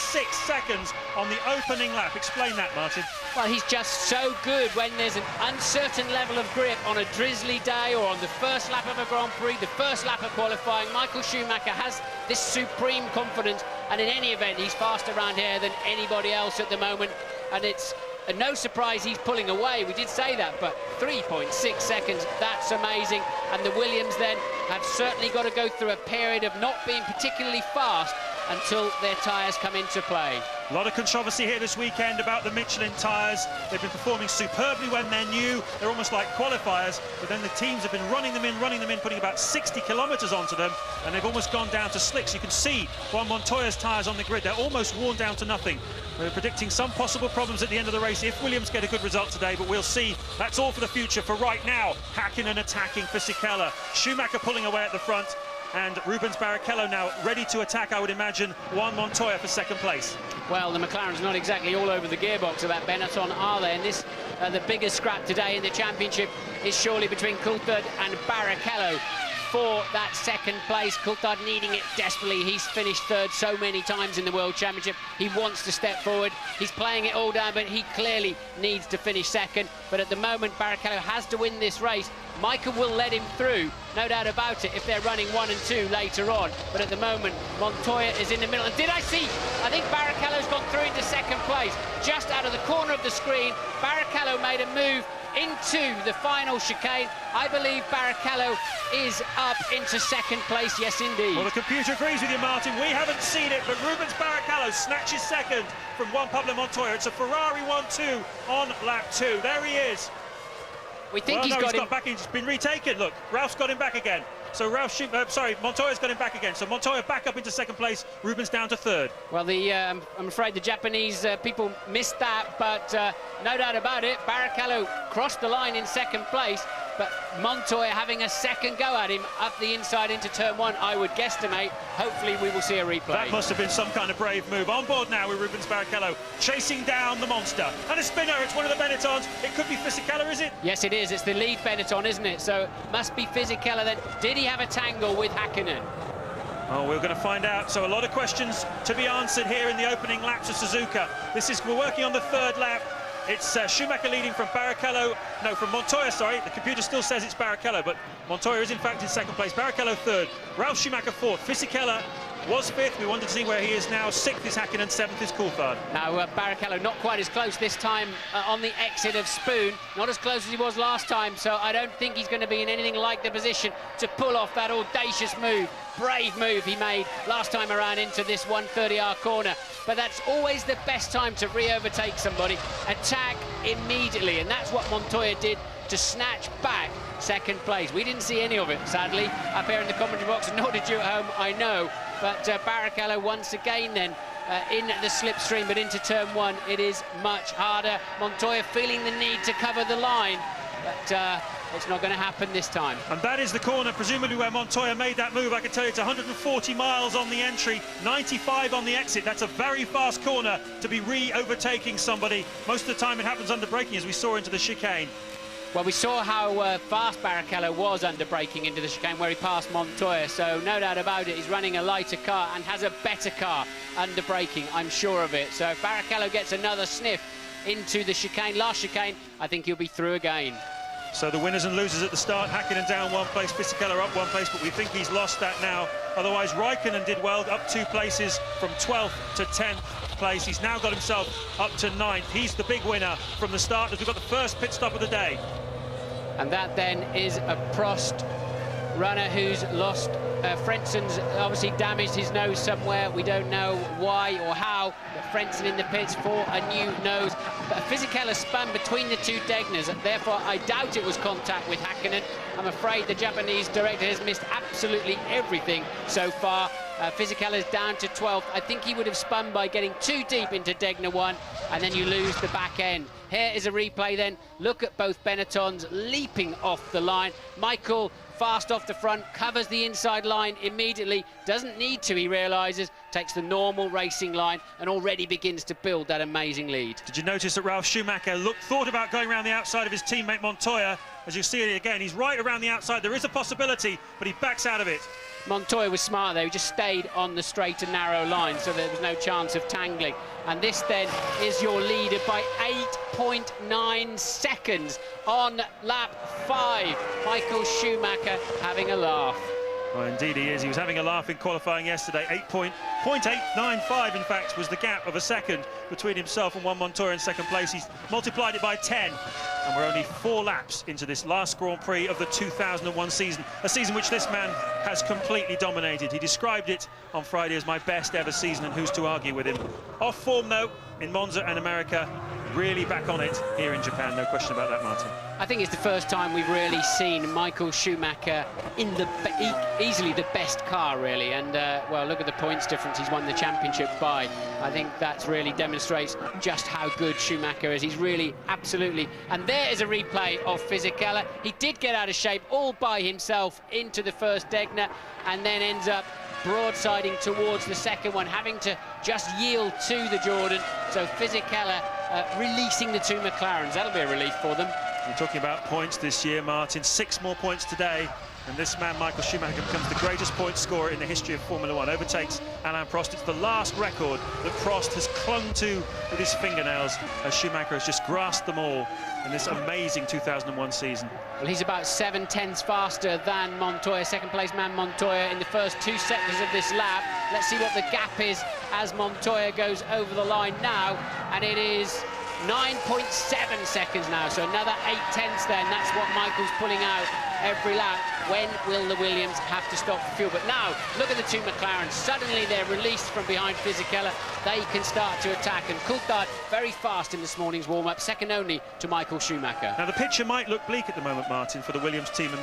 seconds on the opening lap. Explain that, Martin. Well, he's just so good when there's an uncertain level of grip on a drizzly day or on the first lap of a Grand Prix, the first lap of qualifying. Michael Schumacher has this supreme confidence, and in any event, he's faster around here than anybody else at the moment, and it's no surprise he's pulling away. We did say that, but 3.6 seconds, that's amazing. And the Williams then have certainly got to go through a period of not being particularly fast until their tyres come into play. A lot of controversy here this weekend about the Michelin tyres. They've been performing superbly when they're new. They're almost like qualifiers, but then the teams have been running them in, putting about 60 kilometres onto them, and they've almost gone down to slicks. You can see Juan Montoya's tyres on the grid. They're almost worn down to nothing. We're predicting some possible problems at the end of the race if Williams get a good result today, but we'll see. That's all for the future. For right now, Häkkinen attacking Fisichella. Schumacher pulling away at the front, and Rubens Barrichello now ready to attack, I would imagine, Juan Montoya for second place. Well, the McLaren's not exactly all over the gearbox of that Benetton, are they? And this, the biggest scrap today in the championship is surely between Coulthard and Barrichello for that second place. Coulthard needing it desperately. He's finished third so many times in the World Championship. He wants to step forward. He's playing it all down, but he clearly needs to finish second. But at the moment, Barrichello has to win this race. Michael will let him through, no doubt about it, if they're running 1 and 2 later on. But at the moment, Montoya is in the middle. And did I see? I think Barrichello's gone through into second place. Just out of the corner of the screen, Barrichello made a move into the final chicane. I believe Barrichello is up into second place, yes indeed. Well, the computer agrees with you, Martin. We haven't seen it, but Rubens Barrichello snatches second from Juan Pablo Montoya. It's a Ferrari 1-2 on lap 2. There he is. We think he's got back. He's been retaken. Look, Ralph's got him back again. So Montoya's got him back again. So Montoya back up into second place. Rubens down to third. Well, I'm afraid the Japanese people missed that, but no doubt about it, Barrichello crossed the line in second place, but Montoya having a second go at him up the inside into turn 1, I would guesstimate. Hopefully we will see a replay. That must have been some kind of brave move. On board now with Rubens Barrichello, chasing down the monster. And a spinner, it's one of the Benettons. It could be Fisichella, is it? Yes, it is. It's the lead Benetton, isn't it? So must be Fisichella then. Did he have a tangle with Häkkinen? Oh, we're going to find out. So a lot of questions to be answered here in the opening laps of Suzuka. We're working on the third lap. It's Schumacher leading from Montoya, sorry. The computer still says it's Barrichello, but Montoya is in fact in second place. Barrichello third, Ralf Schumacher fourth, Fisichella was fifth. We wanted to see where he is now. Sixth is Häkkinen, seventh is Coulthard. Now, Barrichello not quite as close this time on the exit of Spoon. Not as close as he was last time, so I don't think he's going to be in anything like the position to pull off that audacious move. Brave move he made last time around into this 130R corner. But that's always the best time to re-overtake somebody. Attack immediately, and that's what Montoya did to snatch back second place. We didn't see any of it, sadly, up here in the commentary box, nor did you at home, I know. But Barrichello once again then in the slipstream, but into turn 1 it is much harder. Montoya feeling the need to cover the line, but it's not going to happen this time. And that is the corner, presumably where Montoya made that move. I can tell you it's 140 miles on the entry, 95 on the exit. That's a very fast corner to be re-overtaking somebody. Most of the time it happens under braking, as we saw into the chicane. Well, we saw how fast Barrichello was under braking into the chicane where he passed Montoya, so no doubt about it, he's running a lighter car and has a better car under braking, I'm sure of it. So if Barrichello gets another sniff into the chicane, last chicane, I think he'll be through again. So the winners and losers at the start, Häkkinen down 1 place, Fisichella up 1 place, but we think he's lost that now. Otherwise, Raikkonen did well, up 2 places from 12th to 10th place. He's now got himself up to 9th. He's the big winner from the start as we've got the first pit stop of the day. And that then is a Prost runner who's lost. Frenzen's obviously damaged his nose somewhere. We don't know why or how, but Frenzen in the pits for a new nose. But Fisichella spun between the two Degners, and therefore I doubt it was contact with Häkkinen. I'm afraid the Japanese director has missed absolutely everything so far. Fisichella's down to 12th. I think he would have spun by getting too deep into Degner 1, and then you lose the back end. Here is a replay then. Look at both Benettons leaping off the line. Michael fast off the front, covers the inside line immediately, doesn't need to, he realises, takes the normal racing line and already begins to build that amazing lead. Did you notice that Ralf Schumacher thought about going around the outside of his teammate Montoya? As you see it again, he's right around the outside. There is a possibility, but he backs out of it. Montoya was smart there. He just stayed on the straight and narrow line, so there was no chance of tangling. And this then is your leader by 8.9 seconds on lap 5. Michael Schumacher having a laugh. Well, indeed he is. He was having a laugh in qualifying yesterday. 0.895, in fact, was the gap of a second between himself and Juan Montoya in second place. He's multiplied it by 10, and we're only 4 laps into this last Grand Prix of the 2001 season, a season which this man has completely dominated. He described it on Friday as my best ever season, and who's to argue with him? Off form, though, in Monza and America. Really back on it here in Japan, no question about that, Martin. I think it's the first time we've really seen Michael Schumacher in the easily the best car, really. And, well, look at the points difference he's won the championship by. I think that really demonstrates just how good Schumacher is. He's really, absolutely... And there is a replay of Fisichella. He did get out of shape all by himself into the first Degner, and then ends up broadsiding towards the second one, having to just yield to the Jordan. So Fisichella releasing the 2 McLarens. That'll be a relief for them. We're talking about points this year, Martin. 6 more points today, and this man, Michael Schumacher, becomes the greatest point scorer in the history of Formula 1. Overtakes Alain Prost. It's the last record that Prost has clung to with his fingernails, as Schumacher has just grasped them all in this amazing 2001 season. Well, he's about 7/10 faster than Montoya, second place man Montoya, in the first 2 sectors of this lap. Let's see what the gap is as Montoya goes over the line now, and it is 9.7 seconds now, so another 8/10 then. That's what Michael's pulling out every lap. When will the Williams have to stop for fuel? But now, look at the 2 McLarens. Suddenly they're released from behind Fisichella. They can start to attack, and Coulthard very fast in this morning's warm-up, second only to Michael Schumacher. Now the picture might look bleak at the moment, Martin, for the Williams team and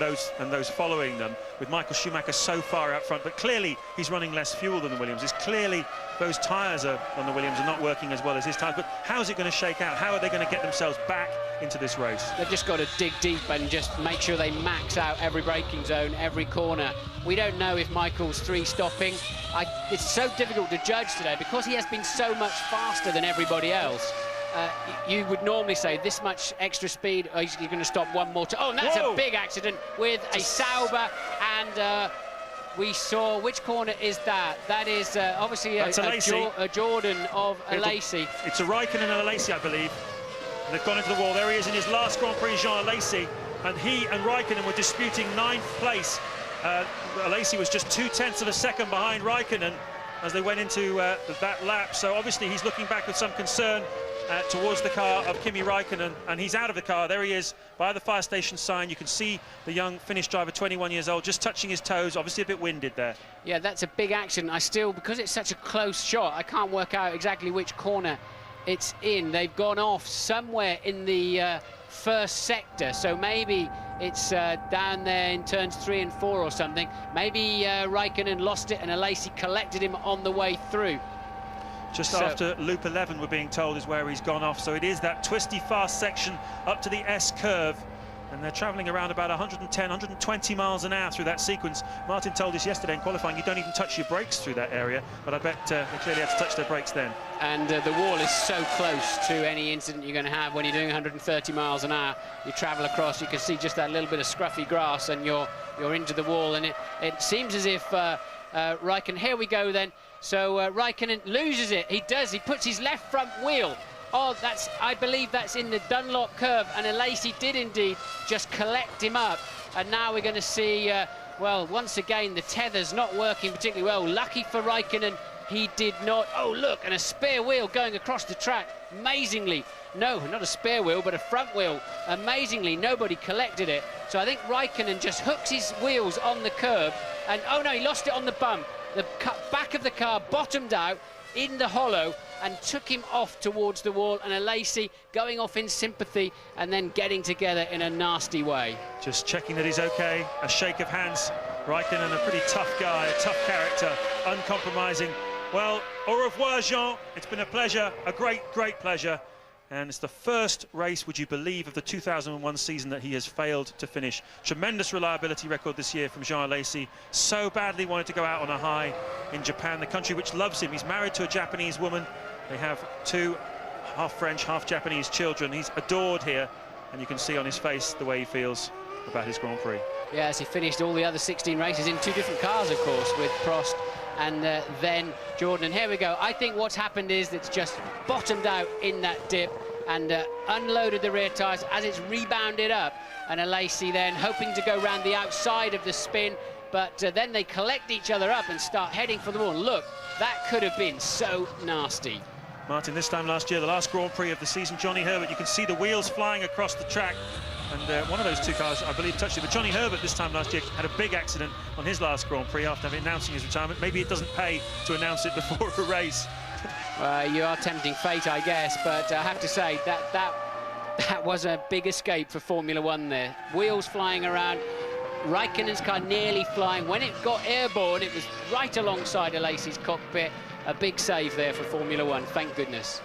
those following them, with Michael Schumacher so far out front, but clearly he's running less fuel than the Williams. It's clearly those tyres on the Williams are not working as well as his tyres, but how's it going to shake out? How are they going to get themselves back into this race? They've just got to dig deep and just make sure they max out every braking zone, every corner. We don't know if Michael's 3-stopping. It's so difficult to judge today because he has been so much faster than everybody else. You would normally say this much extra speed, he's going to stop one more time. Oh, and that's a big accident with a Sauber, and we saw, which corner is that? That is obviously a Jordan of Alesi. It's a Raikkonen and Alesi, I believe. And they've gone into the wall. There he is in his last Grand Prix, Jean Alesi, and he and Raikkonen were disputing 9th place. Alesi was just 0.2 of a second behind Raikkonen as they went into that lap. So obviously he's looking back with some concern towards the car of Kimi Raikkonen, and he's out of the car. There he is by the fire station sign. You can see the young Finnish driver, 21 years old, just touching his toes, obviously a bit winded there. Yeah, that's a big accident. Because it's such a close shot, I can't work out exactly which corner it's in. They've gone off somewhere in the first sector, so maybe it's down there in turns 3 and 4 or something. Maybe Raikkonen lost it and Alesi collected him on the way through. Just after loop 11, we're being told, is where he's gone off. So it is that twisty fast section up to the S curve, and they're travelling around about 110, 120 miles an hour through that sequence. Martin told us yesterday in qualifying you don't even touch your brakes through that area, but I bet they clearly had to touch their brakes then. And the wall is so close to any incident you're going to have when you're doing 130 miles an hour. You travel across, you can see just that little bit of scruffy grass, and you're into the wall, and it seems as if Raikkonen, here we go then. So Raikkonen loses it. He does. He puts his left front wheel. Oh, I believe that's in the Dunlop curve, and Alesi did indeed just collect him up. And now we're going to see, well, once again, the tether's not working particularly well. Lucky for Raikkonen, he did not. Oh, look, and a spare wheel going across the track. Amazingly, no, not a spare wheel, but a front wheel. Amazingly, nobody collected it. So I think Raikkonen just hooks his wheels on the curb, and oh no, he lost it on the bump. The back of the car bottomed out in the hollow and took him off towards the wall, and Alesi going off in sympathy and then getting together in a nasty way. Just checking that he's okay. A shake of hands. Raikkonen, a pretty tough guy, a tough character, uncompromising. Well, au revoir, Jean. It's been a pleasure, a great, great pleasure. And it's the first race, would you believe, of the 2001 season that he has failed to finish. Tremendous reliability record this year from Jean Alesi. So badly wanted to go out on a high in Japan, the country which loves him. He's married to a Japanese woman. They have 2 half French, half Japanese children. He's adored here, and you can see on his face the way he feels about his Grand Prix. Yes, he finished all the other 16 races in 2 different cars, of course, with Prost and then Jordan. And here we go. I think what's happened is it's just bottomed out in that dip and unloaded the rear tyres as it's rebounded up. And Alesi then hoping to go round the outside of the spin, but then they collect each other up and start heading for the wall. Look, that could have been so nasty. Martin, this time last year, the last Grand Prix of the season, Johnny Herbert, you can see the wheels flying across the track. And one of those 2 cars, I believe, touched it. But Johnny Herbert this time last year had a big accident on his last Grand Prix after announcing his retirement. Maybe it doesn't pay to announce it before a race. You are tempting fate, I guess, but I have to say that was a big escape for Formula One there. Wheels flying around, Raikkonen's car nearly flying. When it got airborne, it was right alongside Alesi's cockpit. A big save there for Formula One, thank goodness.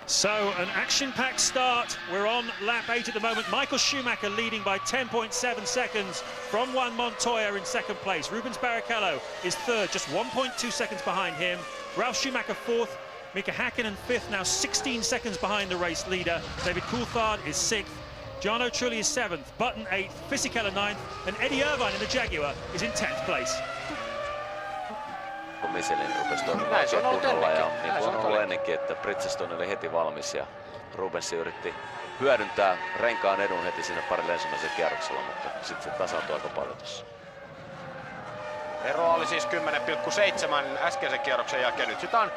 So, an action-packed start. We're on lap 8 at the moment. Michael Schumacher leading by 10.7 seconds from Juan Montoya in 2nd place. Rubens Barrichello is 3rd, just 1.2 seconds behind him. Ralf Schumacher 4th. Mika Häkkinen 5th, now 16 seconds behind the race leader. David Coulthard is 6th. Jarno Trulli is 7th. Button 8th. Fisichella 9th. And Eddie Irvine in the Jaguar is in 10th place. Michelin rupesi toimimaan kunnolla ja niin kuin on ollut ennenkin, että Bridgestone oli heti valmis ja Rubens yritti hyödyntää renkaan edun heti sinne parille ensimmäisellä kierroksella, mutta sitten se tasaantui aika paljon tuossa. Eroa oli siis 10,7 äskeisen kierroksen jälkeen, nyt sitä on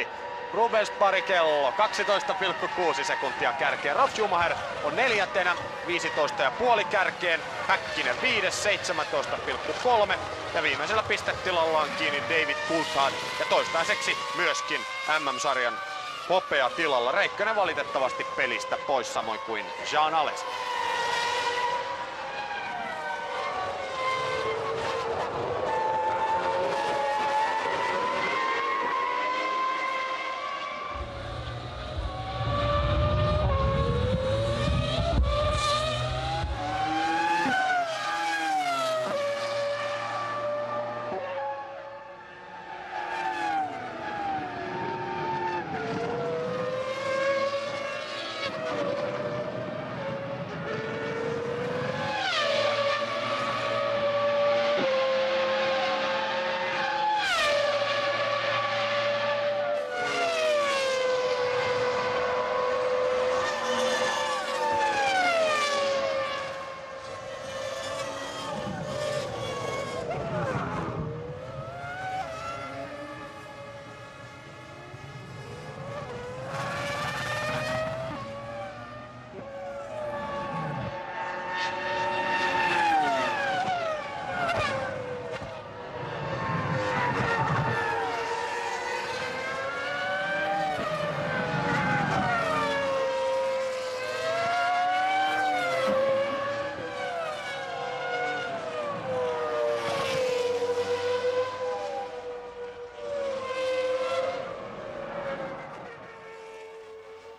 11,5. Rubens Barrichello 12,6 sekuntia kärkeen. Ralf Schumacher on 4. 15,5 kärkeen. Häkkinen 5. 17,3. Ja viimeisellä pistetilalla on kiinni David Coulthard. Ja toistaiseksi myöskin MM-sarjan hopeatilalla. Räikkönen valitettavasti pelistä pois, samoin kuin Jean Alesi.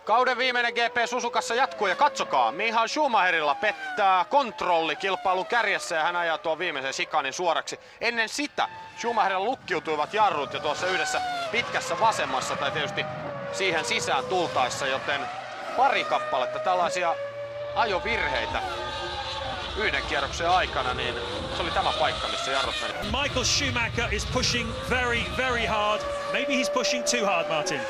Kauden viimeinen GP Suzukassa jatkuu ja katsokaa, Michael Schumacherilla pettää kontrolli kilpailun kärjessä ja hän ajaa tuon viimeisen chikanin suoraksi. Ennen sitä Schumacherilla lukkiutuivat jarrut jo tuossa yhdessä pitkässä vasemmassa tai tietysti siihen sisään tultaessa, joten pari kappaletta tällaisia ajovirheitä yhden kierroksen aikana, niin se oli tämä paikka, missä jarrut meni. Michael Schumacher is pushing very hard. Maybe he's pushing too hard, Martin.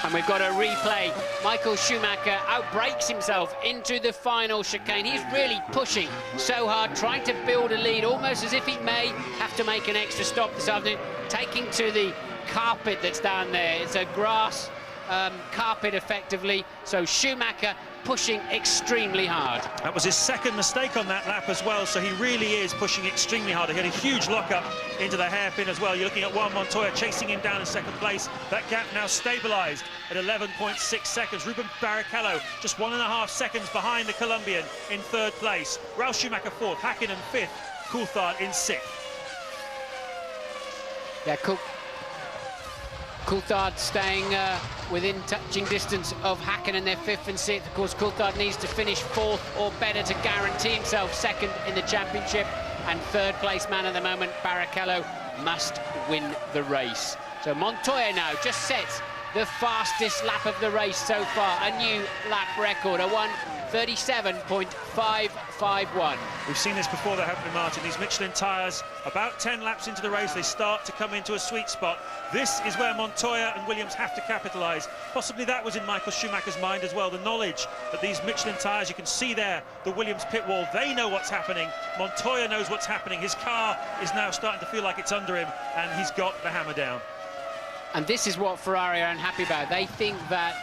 And we've got a replay. Michael Schumacher outbrakes himself into the final chicane. He's really pushing so hard, trying to build a lead, almost as if he may have to make an extra stop this afternoon, taking to the carpet that's down there. It's a grass carpet, effectively. So Schumacher pushing extremely hard. That was his second mistake on that lap as well, so he really is pushing extremely hard. He had a huge lock-up into the hairpin as well. You're looking at Juan Montoya chasing him down in second place. That gap now stabilised at 11.6 seconds. Rubens Barrichello just 1.5 seconds behind the Colombian in third place. Ralf Schumacher fourth, Häkkinen fifth, Coulthard in sixth. Yeah, Coulthard staying within touching distance of Häkkinen, their fifth and sixth. Of course, Coulthard needs to finish fourth or better to guarantee himself second in the championship. And third place man at the moment, Barrichello, must win the race. So Montoya now just sets the fastest lap of the race so far. A new lap record, a 37.551. We've seen this before, though, haven't we, Martin? These Michelin tyres, about 10 laps into the race, they start to come into a sweet spot. This is where Montoya and Williams have to capitalise. Possibly that was in Michael Schumacher's mind as well, the knowledge that these Michelin tyres, you can see there, the Williams pit wall, they know what's happening. Montoya knows what's happening. His car is now starting to feel like it's under him, and he's got the hammer down. And this is what Ferrari are unhappy about. They think that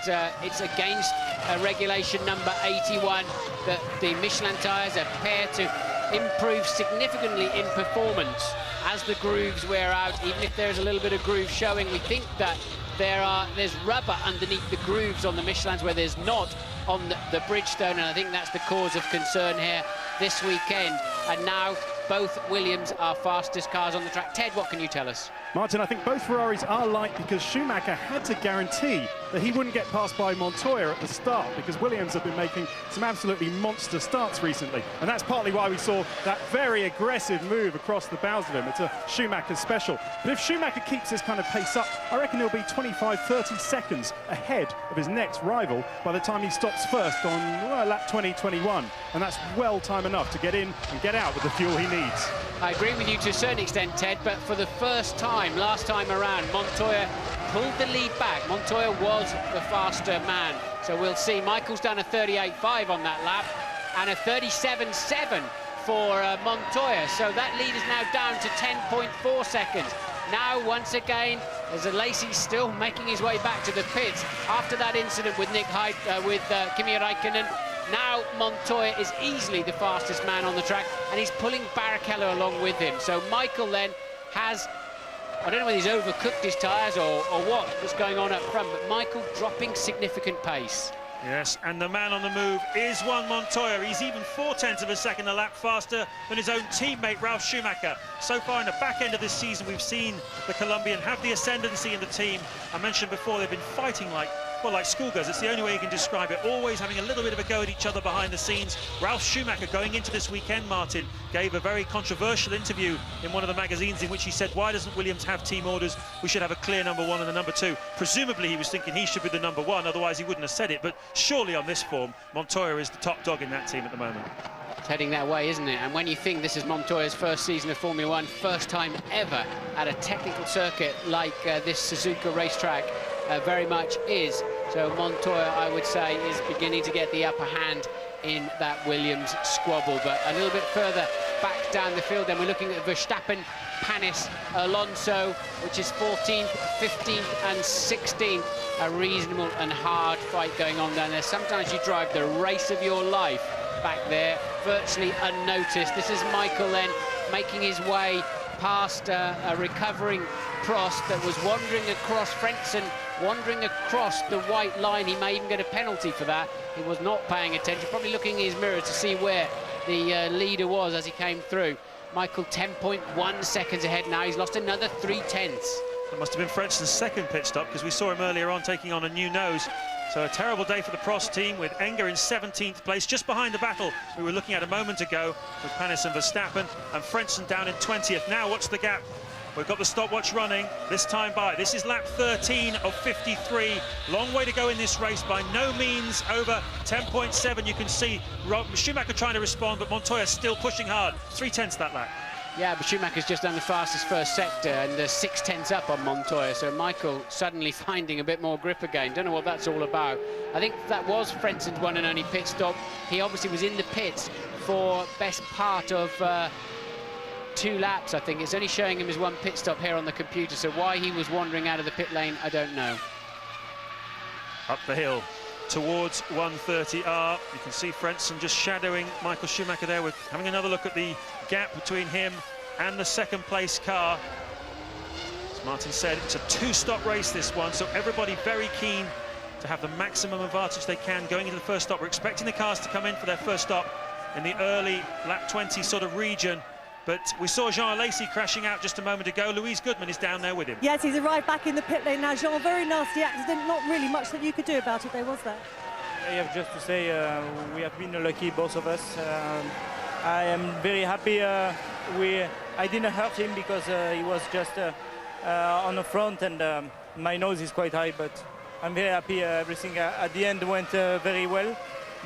it's against regulation number 81 that the Michelin tyres appear to improve significantly in performance as the grooves wear out. Even if there's a little bit of groove showing, we think that there's rubber underneath the grooves on the Michelins where there's not on the Bridgestone, and I think that's the cause of concern here this weekend. And now both Williams are fastest cars on the track. Ted, what can you tell us? Martin, I think both Ferraris are light because Schumacher had to guarantee that he wouldn't get passed by Montoya at the start, because Williams have been making some absolutely monster starts recently, and that's partly why we saw that very aggressive move across the bows of him. It's a Schumacher special. But if Schumacher keeps this kind of pace up, I reckon he'll be 25-30 seconds ahead of his next rival by the time he stops first on lap 20-21, and that's well time enough to get in and get out with the fuel he needs. I agree with you to a certain extent, Ted, but for the first time, last time around, Montoya pulled the lead back. Montoya was the faster man. So we'll see. Michael's done a 38.5 on that lap and a 37.7 for Montoya. So that lead is now down to 10.4 seconds. Now, once again, there's a Lacey still making his way back to the pits after that incident with Kimi Räikkönen. Now Montoya is easily the fastest man on the track, and he's pulling Barrichello along with him. So Michael then has, I don't know whether he's overcooked his tyres or what's going on up front, but Michael dropping significant pace. Yes, and the man on the move is Juan Montoya. He's even 0.4 of a second a lap faster than his own teammate, Ralf Schumacher. So far in the back end of this season, we've seen the Colombian have the ascendancy in the team. I mentioned before, they've been fighting like schoolgirls. It's the only way you can describe it. Always having a little bit of a go at each other behind the scenes. Ralf Schumacher, going into this weekend, Martin, gave a very controversial interview in one of the magazines in which he said, why doesn't Williams have team orders? We should have a clear number one and a number two. Presumably he was thinking he should be the number one, otherwise he wouldn't have said it. But surely on this form, Montoya is the top dog in that team at the moment. It's heading that way, isn't it? And when you think this is Montoya's first season of Formula One, first time ever at a technical circuit like this Suzuka racetrack, very much is. So Montoya, I would say, is beginning to get the upper hand in that Williams squabble. But a little bit further back down the field, then we're looking at Verstappen, Panis, Alonso, which is 14th, 15th and 16th. A reasonable and hard fight going on down there. Sometimes you drive the race of your life back there, virtually unnoticed. This is Michael then making his way past a recovering Prost that was wandering across Frentzen, wandering across the white line. He may even get a penalty for that. He was not paying attention, probably looking in his mirror to see where the leader was as he came through. Michael 10.1 seconds ahead now. He's lost another 0.3. That must have been Frentzen's second pit stop, because we saw him earlier on taking on a new nose. So a terrible day for the Prost team, with Enger in 17th place, just behind the battle we were looking at a moment ago with Panis and Verstappen, and Frentzen down in 20th. Now what's the gap? We've got the stopwatch running this time by. This is lap 13 of 53. Long way to go in this race, by no means over 10.7. You can see Schumacher trying to respond, but Montoya still pushing hard. 0.3 that lap. Yeah, but Schumacher's just done the fastest first sector and 0.6 up on Montoya, so Michael suddenly finding a bit more grip again. Don't know what that's all about. I think that was Frentzen's one and only pit stop. He obviously was in the pits for best part of 2 laps, I think. It's only showing him his one pit stop here on the computer, so why he was wandering out of the pit lane, I don't know. Up the hill towards 130R. You can see Frentzen just shadowing Michael Schumacher there, with having another look at the gap between him and the second place car. As Martin said, it's a 2-stop race, this one, so everybody very keen to have the maximum advantage they can going into the first stop. We're expecting the cars to come in for their first stop in the early lap 20 sort of region. But we saw Jean Alesi crashing out just a moment ago. Louise Goodman is down there with him. Yes, he's arrived back in the pit lane now. Jean, very nasty accident. Not really much that you could do about it, though, was there? I have just to say we have been lucky, both of us. I am very happy. I didn't hurt him because he was just on the front, and my nose is quite high. But I'm very happy. Everything at the end went very well.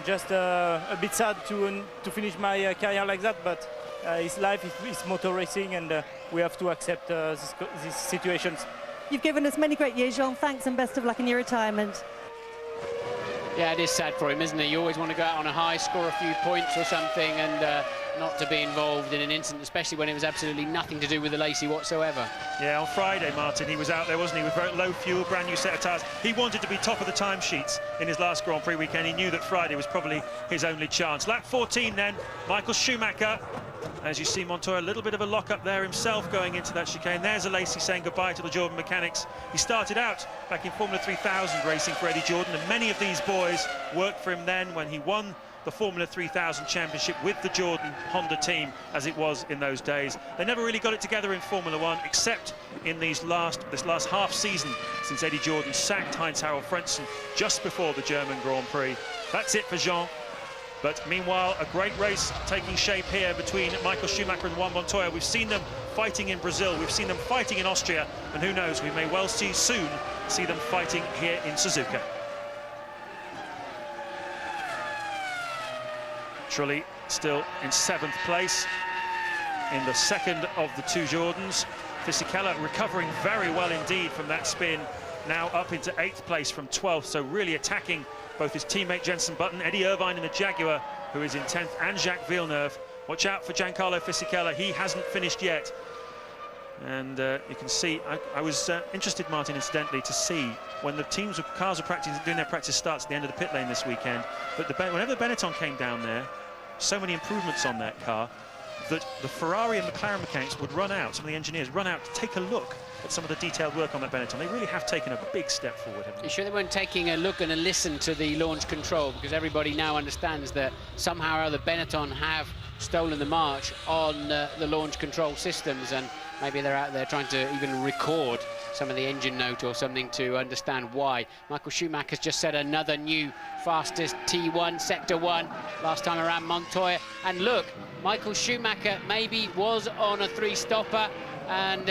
just a bit sad to finish my career like that, but his life is motor racing, and we have to accept these situations. You've given us many great years, Jean. Thanks and best of luck in your retirement. Yeah, it is sad for him, isn't it? You always want to go out on a high, score a few points or something, and not to be involved in an incident, especially when it was absolutely nothing to do with the Lacey whatsoever. Yeah, on Friday, Martin, he was out there, wasn't he, with very low fuel, brand new set of tyres. He wanted to be top of the timesheets in his last Grand Prix weekend. He knew that Friday was probably his only chance. Lap 14 then, Michael Schumacher. As you see, Montoya, a little bit of a lock-up there himself going into that chicane. There's a Lacey saying goodbye to the Jordan mechanics. He started out back in Formula 3000 racing for Eddie Jordan, and many of these boys worked for him then when he won the Formula 3000 championship with the Jordan Honda team, as it was in those days. They never really got it together in Formula 1, except in this last half season since Eddie Jordan sacked Heinz-Harald Frentzen just before the German Grand Prix. That's it for Jean. But meanwhile, a great race taking shape here between Michael Schumacher and Juan Montoya. We've seen them fighting in Brazil, we've seen them fighting in Austria, and who knows, we may well soon see them fighting here in Suzuka. Trulli still in 7th place in the second of the two Jordans. Fisichella recovering very well indeed from that spin, now up into 8th place from 12th, so really attacking both his teammate Jenson Button, Eddie Irvine in the Jaguar, who is in 10th, and Jacques Villeneuve. Watch out for Giancarlo Fisichella, he hasn't finished yet. And you can see, I was interested, Martin, incidentally, to see when the cars were practicing, doing their practice starts at the end of the pit lane this weekend, but whenever the Benetton came down there, so many improvements on that car, that the Ferrari and McLaren mechanics would run out, some of the engineers run out to take a look at some of the detailed work on that Benetton. They really have taken a big step forward, haven't they? You sure they weren't taking a look and a listen to the launch control? Because everybody now understands that somehow or other Benetton have stolen the march on the launch control systems, and maybe they're out there trying to even record some of the engine note or something to understand why. Michael Schumacher's just set another new fastest T1, Sector 1, last time around Montoya. And look, Michael Schumacher maybe was on a 3-stopper, and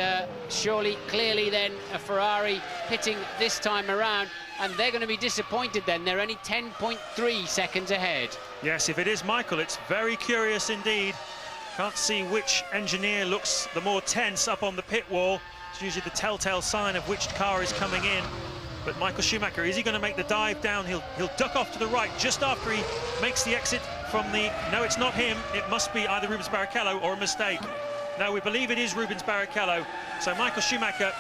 clearly then a Ferrari pitting this time around, and they're going to be disappointed then. They're only 10.3 seconds ahead. Yes, if it is Michael, it's very curious indeed. Can't see which engineer looks the more tense up on the pit wall. It's usually the telltale sign of which car is coming in. But Michael Schumacher, is he going to make the dive down? He'll duck off to the right just after he makes the exit from the... No, it's not him. It must be either Rubens Barrichello or a mistake. No, we believe it is Rubens Barrichello. So Michael Schumacher,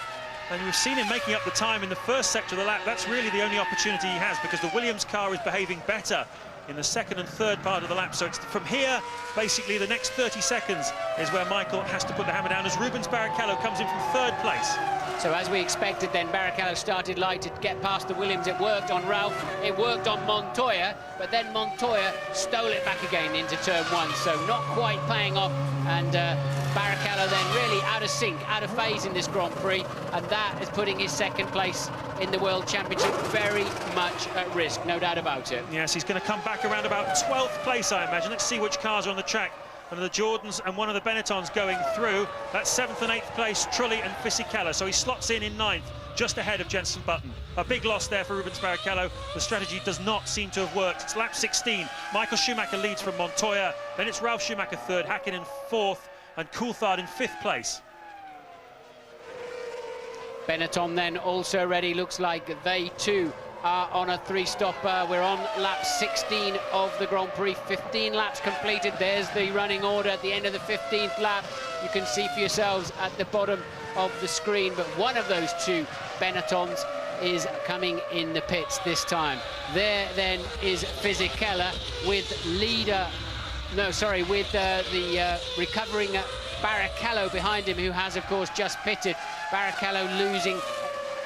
and we've seen him making up the time in the first sector of the lap. That's really the only opportunity he has, because the Williams car is behaving better in the second and third part of the lap. So it's from here, basically, the next 30 seconds is where Michael has to put the hammer down as Rubens Barrichello comes in from 3rd place. So as we expected then, Barrichello started light to get past the Williams. It worked on Ralph, it worked on Montoya, but then Montoya stole it back again into turn 1, so not quite paying off, and Barrichello then really out of sync, out of phase in this Grand Prix, and that is putting his 2nd place in the World Championship very much at risk, no doubt about it. Yes, he's going to come back around about 12th place, I imagine. Let's see which cars are on the track. One of the Jordans and one of the Benettons going through. That's 7th and 8th place, Trulli and Fisichella. So he slots in 9th, just ahead of Jenson Button. A big loss there for Rubens Barrichello. The strategy does not seem to have worked. It's lap 16. Michael Schumacher leads from Montoya. Then it's Ralf Schumacher 3rd, Häkkinen 4th, and Coulthard in 5th place. Benetton then also ready. Looks like they too are on a 3-stopper. We're on lap 16 of the Grand Prix. 15 laps completed. There's the running order at the end of the 15th lap. You can see for yourselves at the bottom of the screen, but one of those two Benettons is coming in the pits this time. There then is Fisichella with the recovering Barrichello behind him, who has of course just pitted. Barrichello losing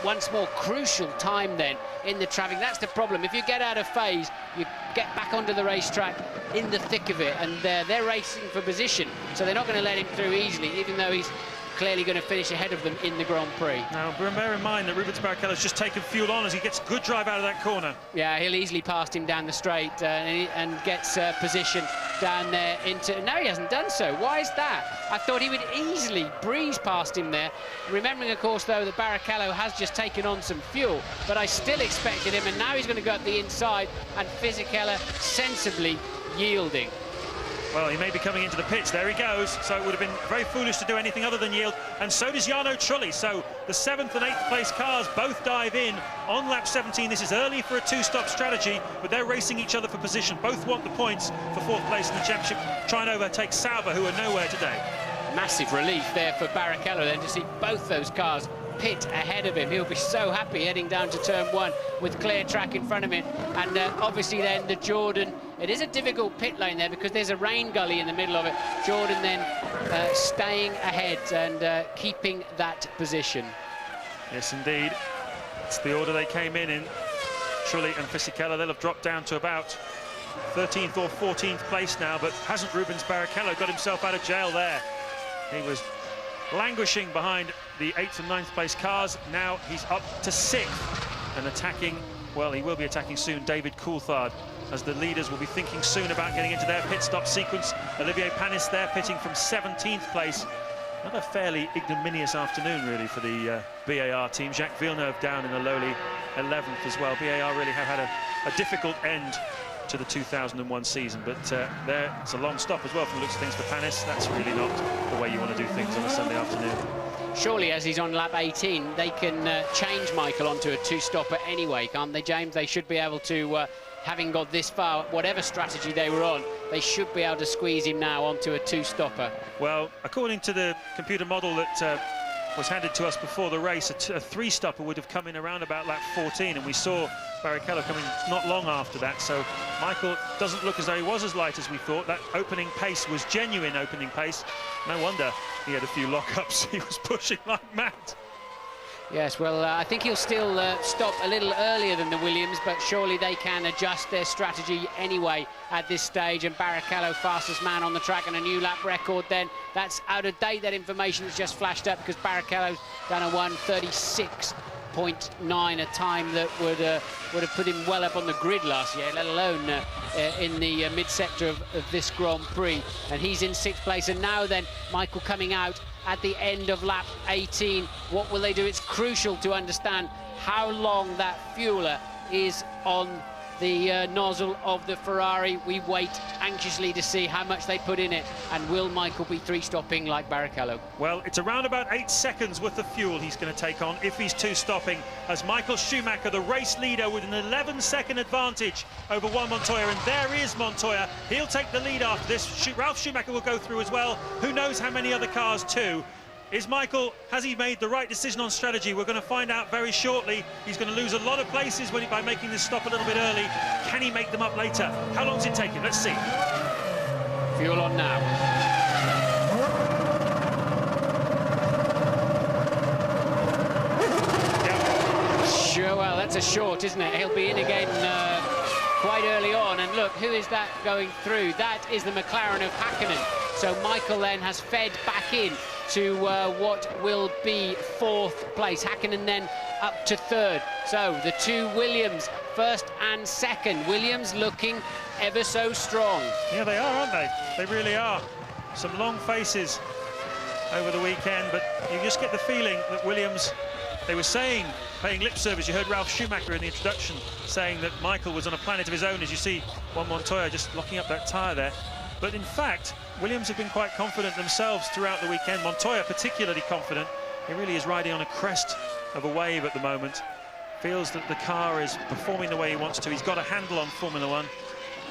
once more crucial time then in the traffic. That's the problem. If you get out of phase, you get back onto the racetrack in the thick of it, and they're racing for position, so they're not going to let him through easily, even though he's clearly going to finish ahead of them in the Grand Prix. Now, bear in mind that Rubens Barrichello's just taken fuel on as he gets a good drive out of that corner. Yeah, he'll easily pass him down the straight and gets position down there into... No, he hasn't done so. Why is that? I thought he would easily breeze past him there. Remembering, of course, though, that Barrichello has just taken on some fuel, but I still expected him, and now he's going to go up the inside, and Fisichella sensibly yielding. Well, he may be coming into the pits. There he goes. So it would have been very foolish to do anything other than yield. And so does Jarno Trulli. So the 7th and 8th place cars both dive in on lap 17. This is early for a two-stop strategy, but they're racing each other for position. Both want the points for 4th place in the championship. Trying to overtake Sauber, who are nowhere today. Massive Relief there for Barrichello then to see both those cars pit ahead of him. He'll be so happy heading down to turn 1 with clear track in front of him. And obviously then the Jordan, it is a difficult pit lane there because there's a rain gully in the middle of it. Jordan then staying ahead and keeping that position. Yes, indeed. It's the order they came in. Trulli and Fisichella, they'll have dropped down to about 13th or 14th place now, but hasn't Rubens Barrichello got himself out of jail there? He was languishing behind the 8th and 9th place cars. Now he's up to 6th and attacking, well, he will be attacking soon, David Coulthard, as the leaders will be thinking soon about getting into their pit stop sequence. Olivier Panis there pitting from 17th place. Another fairly ignominious afternoon, really, for the BAR team. Jacques Villeneuve down in the lowly 11th as well. BAR really have had a difficult end to the 2001 season, but there it's a long stop as well from the looks of things for Panis. That's really not the way you want to do things on a Sunday afternoon. Surely, as he's on lap 18, they can change Michael onto a two-stopper anyway, can't they, James? They should be able to, having got this far, whatever strategy they were on, they should be able to squeeze him now onto a two-stopper. Well, according to the computer model that was handed to us before the race, a three-stopper would have come in around about lap 14, and we saw Barrichello coming not long after that, so Michael doesn't look as though he was as light as we thought. That opening pace was genuine opening pace. No wonder he had a few lockups. He was pushing like mad. Yes, well, I think he'll still stop a little earlier than the Williams, but surely they can adjust their strategy anyway at this stage. And Barrichello, fastest man on the track, and a new lap record then. That's out of date, that information that's just flashed up, because Barrichello's done a 1:36.9, a time that would have put him well up on the grid last year, let alone in the mid-sector of this Grand Prix. And he's in 6th place, and now then Michael coming out at the end of lap 18. What will they do? It's crucial to understand how long that fueler is on the nozzle of the Ferrari. We wait anxiously to see how much they put in it, and will Michael be three-stopping like Barrichello? Well, it's around about 8 seconds worth of fuel he's going to take on if he's two-stopping, as Michael Schumacher, the race leader, with an 11-second advantage over Juan Montoya. And there is Montoya. He'll take the lead after this. Ralf Schumacher will go through as well. Who knows how many other cars too. Is Michael, has he made the right decision on strategy? We're going to find out very shortly. He's going to lose a lot of places by making this stop a little bit early. Can he make them up later? How long does it take him? Let's see. Fuel on now. Sure, well, that's a short, isn't it? He'll be in again quite early on. And look, who is that going through? That is the McLaren of Hakkinen. So Michael then has fed back in to what will be 4th place. Hakkinen then up to 3rd. So the two Williams, 1st and 2nd. Williams looking ever so strong. Yeah, they are, aren't they? They really are. Some long faces over the weekend, but you just get the feeling that Williams, they were saying, paying lip service. You heard Ralf Schumacher in the introduction saying that Michael was on a planet of his own, as you see Juan Montoya just locking up that tyre there. But in fact, Williams have been quite confident themselves throughout the weekend. Montoya particularly confident. He really is riding on a crest of a wave at the moment. Feels that the car is performing the way he wants to. He's got a handle on Formula One.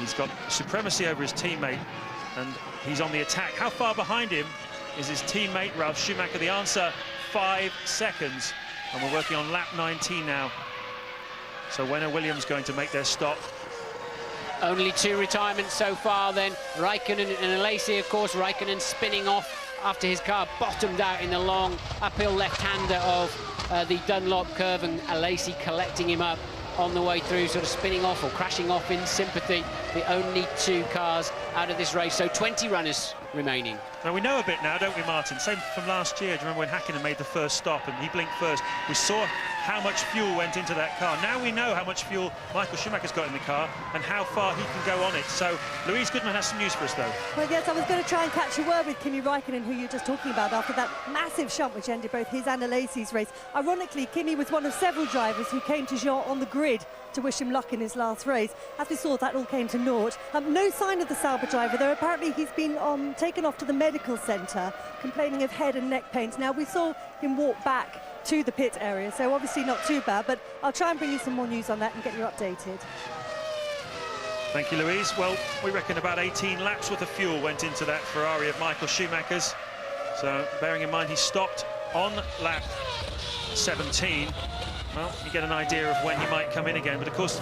He's got supremacy over his teammate, and he's on the attack. How far behind him is his teammate, Ralf Schumacher? The answer, 5 seconds. And we're working on lap 19 now. So when are Williams going to make their stop? Only 2 retirements so far then. Raikkonen and Alesi, of course. Raikkonen spinning off after his car bottomed out in the long uphill left-hander of the Dunlop curve, and Alesi collecting him up on the way through, sort of spinning off or crashing off in sympathy. The only 2 cars out of this race. So 20 runners remaining. Now we know a bit now, don't we, Martin? Same from last year. Do you remember when Häkkinen made the first stop and he blinked first? We saw how much fuel went into that car. Now we know how much fuel Michael Schumacher's got in the car and how far he can go on it. So Louise Goodman has some news for us, though. Well, yes, I was going to try and catch a word with Kimi Räikkönen, who you were just talking about, after that massive shunt which ended both his and Alesi's race. Ironically, Kimi was one of several drivers who came to Jean on the grid to wish him luck in his last race. As we saw, that all came to naught. No sign of the Sauber driver, though apparently he's been taken off to the medical centre, complaining of head and neck pains. Now, we saw him walk back to the pit area, so obviously not too bad, but I'll try and bring you some more news on that and get you updated. Thank you, Louise. Well, we reckon about 18 laps worth of fuel went into that Ferrari of Michael Schumacher's. So, bearing in mind he stopped on lap 17, well, you get an idea of when he might come in again. But, of course,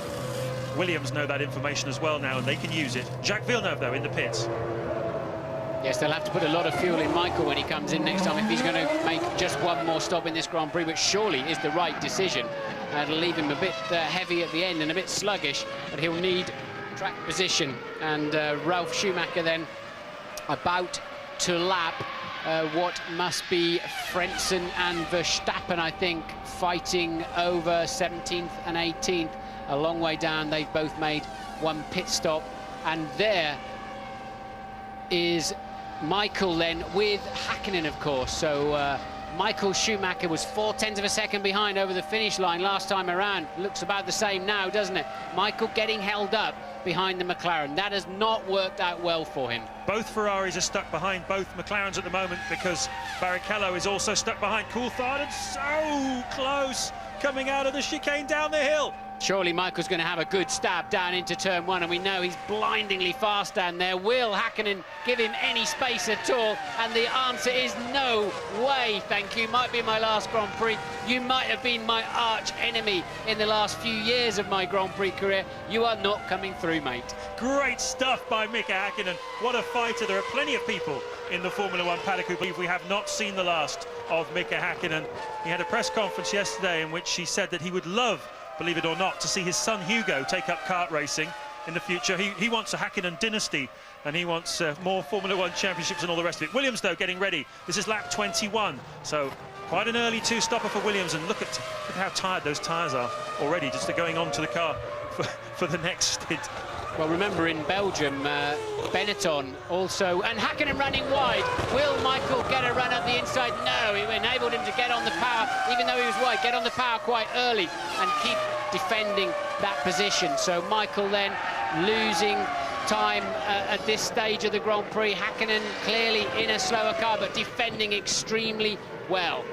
Williams know that information as well now, and they can use it. Jacques Villeneuve, though, in the pits. Yes, they'll have to put a lot of fuel in Michael when he comes in next time if he's going to make just one more stop in this Grand Prix, which surely is the right decision. It'll leave him a bit heavy at the end and a bit sluggish, but he'll need track position. And Ralf Schumacher then about to lap what must be Frentzen and Verstappen, I think, fighting over 17th and 18th. A long way down, they've both made one pit stop, and there is Michael then with Häkkinen, of course. So Michael Schumacher was 0.4 of a second behind over the finish line last time around. Looks about the same now, doesn't it? Michael getting held up behind the McLaren. That has not worked out well for him. Both Ferraris are stuck behind both McLarens at the moment because Barrichello is also stuck behind Coulthard, and so close coming out of the chicane down the hill. Surely Michael's going to have a good stab down into turn one, and we know he's blindingly fast down there. Will Häkkinen give him any space at all? And the answer is no way, thank you. Might be my last Grand Prix. You might have been my arch enemy in the last few years of my Grand Prix career. You are not coming through, mate. Great stuff by Mika Häkkinen. What a fighter. There are plenty of people in the Formula One paddock who believe we have not seen the last of Mika Häkkinen. He had a press conference yesterday in which he said that he would love, believe it or not, to see his son Hugo take up kart racing in the future. He wants a Häkkinen dynasty, and he wants more Formula One championships and all the rest of it. Williams, though, getting ready. This is lap 21, so quite an early two-stopper for Williams, and look at how tired those tyres are already, just going on to the car for the next stint. Well, remember in Belgium, Benetton also, and Häkkinen running wide. Will Michael get a run up the inside? No, it enabled him to get on the power, even though he was wide, get on the power quite early and keep defending that position. So Michael then losing time at this stage of the Grand Prix. Häkkinen clearly in a slower car, but defending extremely well.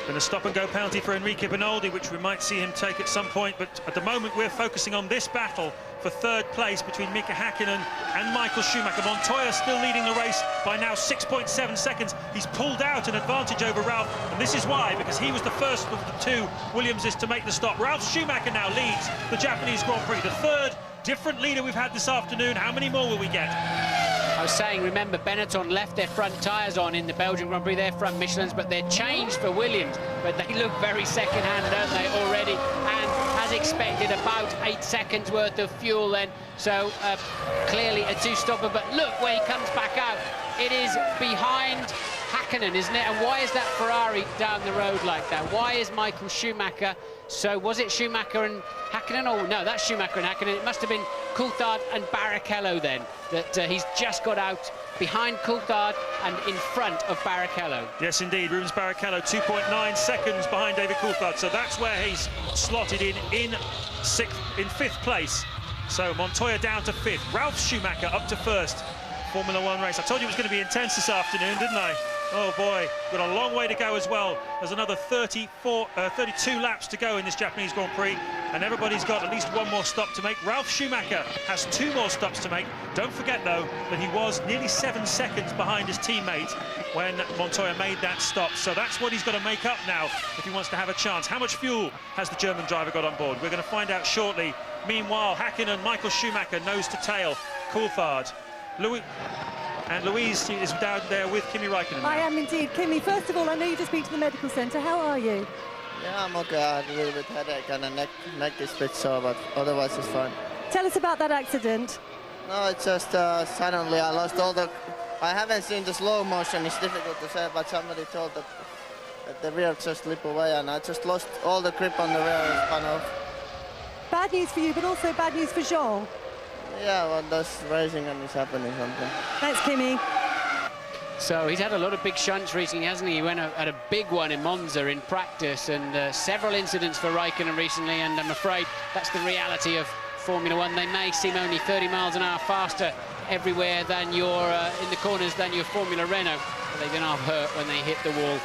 And a stop-and-go penalty for Enrique Benoldi, which we might see him take at some point, but at the moment we're focusing on this battle for third place between Mika Häkkinen and Michael Schumacher. Montoya still leading the race by now 6.7 seconds. He's pulled out an advantage over Ralf, and this is why, because he was the first of the two Williamses to make the stop. Ralf Schumacher now leads the Japanese Grand Prix, the third different leader we've had this afternoon. How many more will we get? I was saying, remember, Benetton left their front tyres on in the Belgian Grand Prix, their front Michelins, but they're changed for Williams. But they look very second-hand, don't they, already? And as expected, about 8 seconds worth of fuel then. So clearly a two-stopper, but look where he comes back out. It is behind Häkkinen, isn't it? And why is that Ferrari down the road like that? Why is Michael Schumacher? So was it Schumacher and Häkkinen? Oh, no, that's Schumacher and Häkkinen. It must have been Coulthard and Barrichello then, that he's just got out behind Coulthard and in front of Barrichello. Yes, indeed. Rubens Barrichello, 2.9 seconds behind David Coulthard. So that's where he's slotted in fifth place. So Montoya down to fifth. Ralf Schumacher up to first. Formula One race. I told you it was going to be intense this afternoon, didn't I? Oh boy, got a long way to go as well. There's another 32 laps to go in this Japanese Grand Prix, and everybody's got at least one more stop to make. Ralf Schumacher has 2 more stops to make. Don't forget, though, that he was nearly 7 seconds behind his teammate when Montoya made that stop. So that's what he's got to make up now if he wants to have a chance. How much fuel has the German driver got on board? We're going to find out shortly. Meanwhile, Häkkinen and Michael Schumacher nose to tail. Coulthard. Louise is down there with Kimi Räikkönen now. I am indeed. Kimi, first of all, I know you just been to the medical centre. How are you? Yeah, I'm okay. I had a little bit headache and a neck is a bit sore, but otherwise it's fine. Tell us about that accident. No, it's just suddenly I lost all the I haven't seen the slow motion, it's difficult to say, but somebody told that the rear just slipped away and I just lost all the grip on the rear and spun off. Bad news for you, but also bad news for Jean. Yeah, well, that's racing and it's happening something. Thanks, Kimi. So he's had a lot of big shunts recently, hasn't he? He went at a big one in Monza in practice, and several incidents for Raikkonen recently, and I'm afraid that's the reality of Formula One. They may seem only 30 miles an hour faster everywhere than your in the corners than your Formula Renault, but they've been hurt when they hit the wall.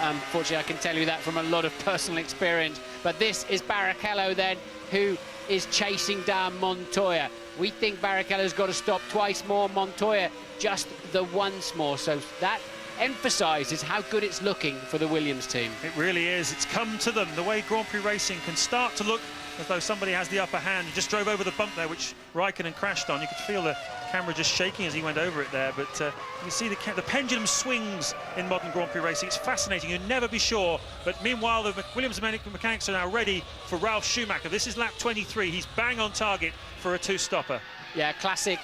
Unfortunately, I can tell you that from a lot of personal experience. But this is Barrichello then, who is chasing down Montoya. We think Barrichello's got to stop twice more, Montoya just the once more. So that emphasises how good it's looking for the Williams team. It really is. It's come to them. The way Grand Prix racing can start to look as though somebody has the upper hand. He just drove over the bump there, which Raikkonen crashed on. You could feel the camera just shaking as he went over it there. But you can see the pendulum swings in modern Grand Prix racing. It's fascinating. You'll never be sure. But meanwhile, the Williams mechanics are now ready for Ralf Schumacher. This is lap 23. He's bang on target for a two-stopper. Yeah, classic,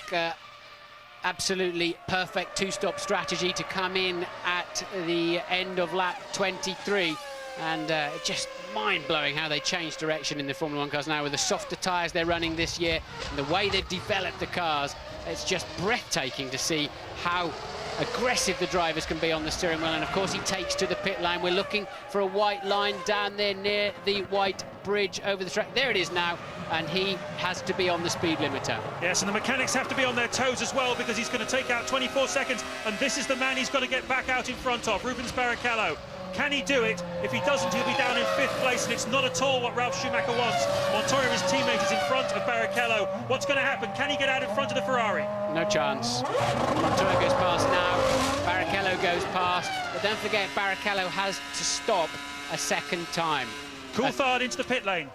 absolutely perfect two-stop strategy to come in at the end of lap 23. And just mind-blowing how they changed direction in the Formula 1 cars now with the softer tyres they're running this year and the way they've developed the cars. It's just breathtaking to see how aggressive the drivers can be on the steering wheel. And of course he takes to the pit lane. We're looking for a white line down there near the white bridge over the track. There it is now, and he has to be on the speed limiter. Yes, and the mechanics have to be on their toes as well, because he's going to take out 24 seconds, and this is the man he's got to get back out in front of, Rubens Barrichello. Can he do it? If he doesn't, he'll be down in 5th place, and it's not at all what Ralf Schumacher wants. Montoya, his teammate, is in front of Barrichello. What's going to happen? Can he get out in front of the Ferrari? No chance. Montoya goes past now, Barrichello goes past, but don't forget Barrichello has to stop a second time. Coulthard into the pit lane.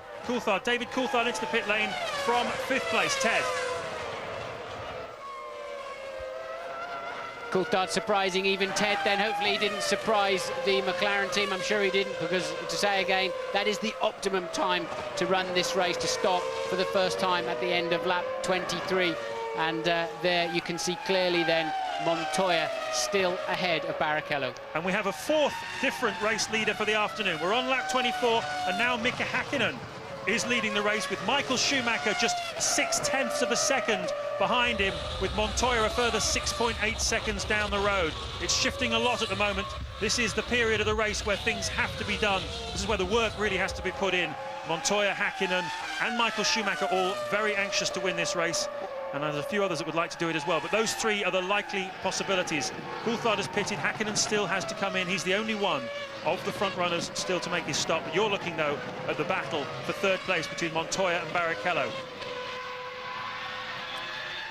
David Coulthard into the pit lane from 5th place. Ted. Coulthard surprising even Ted, then hopefully he didn't surprise the McLaren team. I'm sure he didn't, because to say again, that is the optimum time to run this race, to stop for the first time at the end of lap 23. And there you can see clearly then Montoya still ahead of Barrichello. And we have a 4th different race leader for the afternoon. We're on lap 24, and now Mika Häkkinen is leading the race with Michael Schumacher just 0.6 of a second behind him, with Montoya a further 6.8 seconds down the road. It's shifting a lot at the moment. This is the period of the race where things have to be done. This is where the work really has to be put in. Montoya, Häkkinen and Michael Schumacher all very anxious to win this race. And there's a few others that would like to do it as well. But those three are the likely possibilities. Coulthard has pitted. Häkkinen still has to come in. He's the only one of the front runners still to make his stop. But you're looking, though, at the battle for 3rd place between Montoya and Barrichello.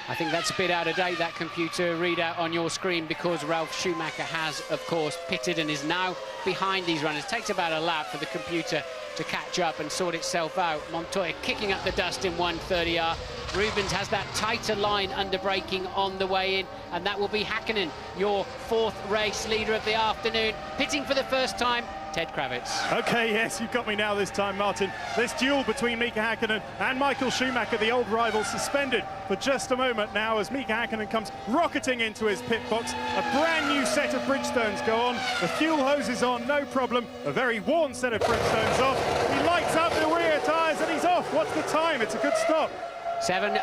I think that's a bit out of date, that computer readout on your screen, because Ralf Schumacher has, of course, pitted and is now behind these runners. It takes about a lap for the computer to catch up and sort itself out. Montoya kicking up the dust in 130R. Rubens has that tighter line under braking on the way in, and that will be Häkkinen, your 4th race leader of the afternoon, pitting for the first time. Ted Kravitz. OK, yes, you've got me now this time, Martin. This duel between Mika Häkkinen and Michael Schumacher, the old rival, suspended for just a moment now as Mika Häkkinen comes rocketing into his pit box. A brand new set of Bridgestones go on. The fuel hose is on, no problem. A very worn set of Bridgestones off. He lights up the rear tyres and he's off. What's the time? It's a good stop. 7.6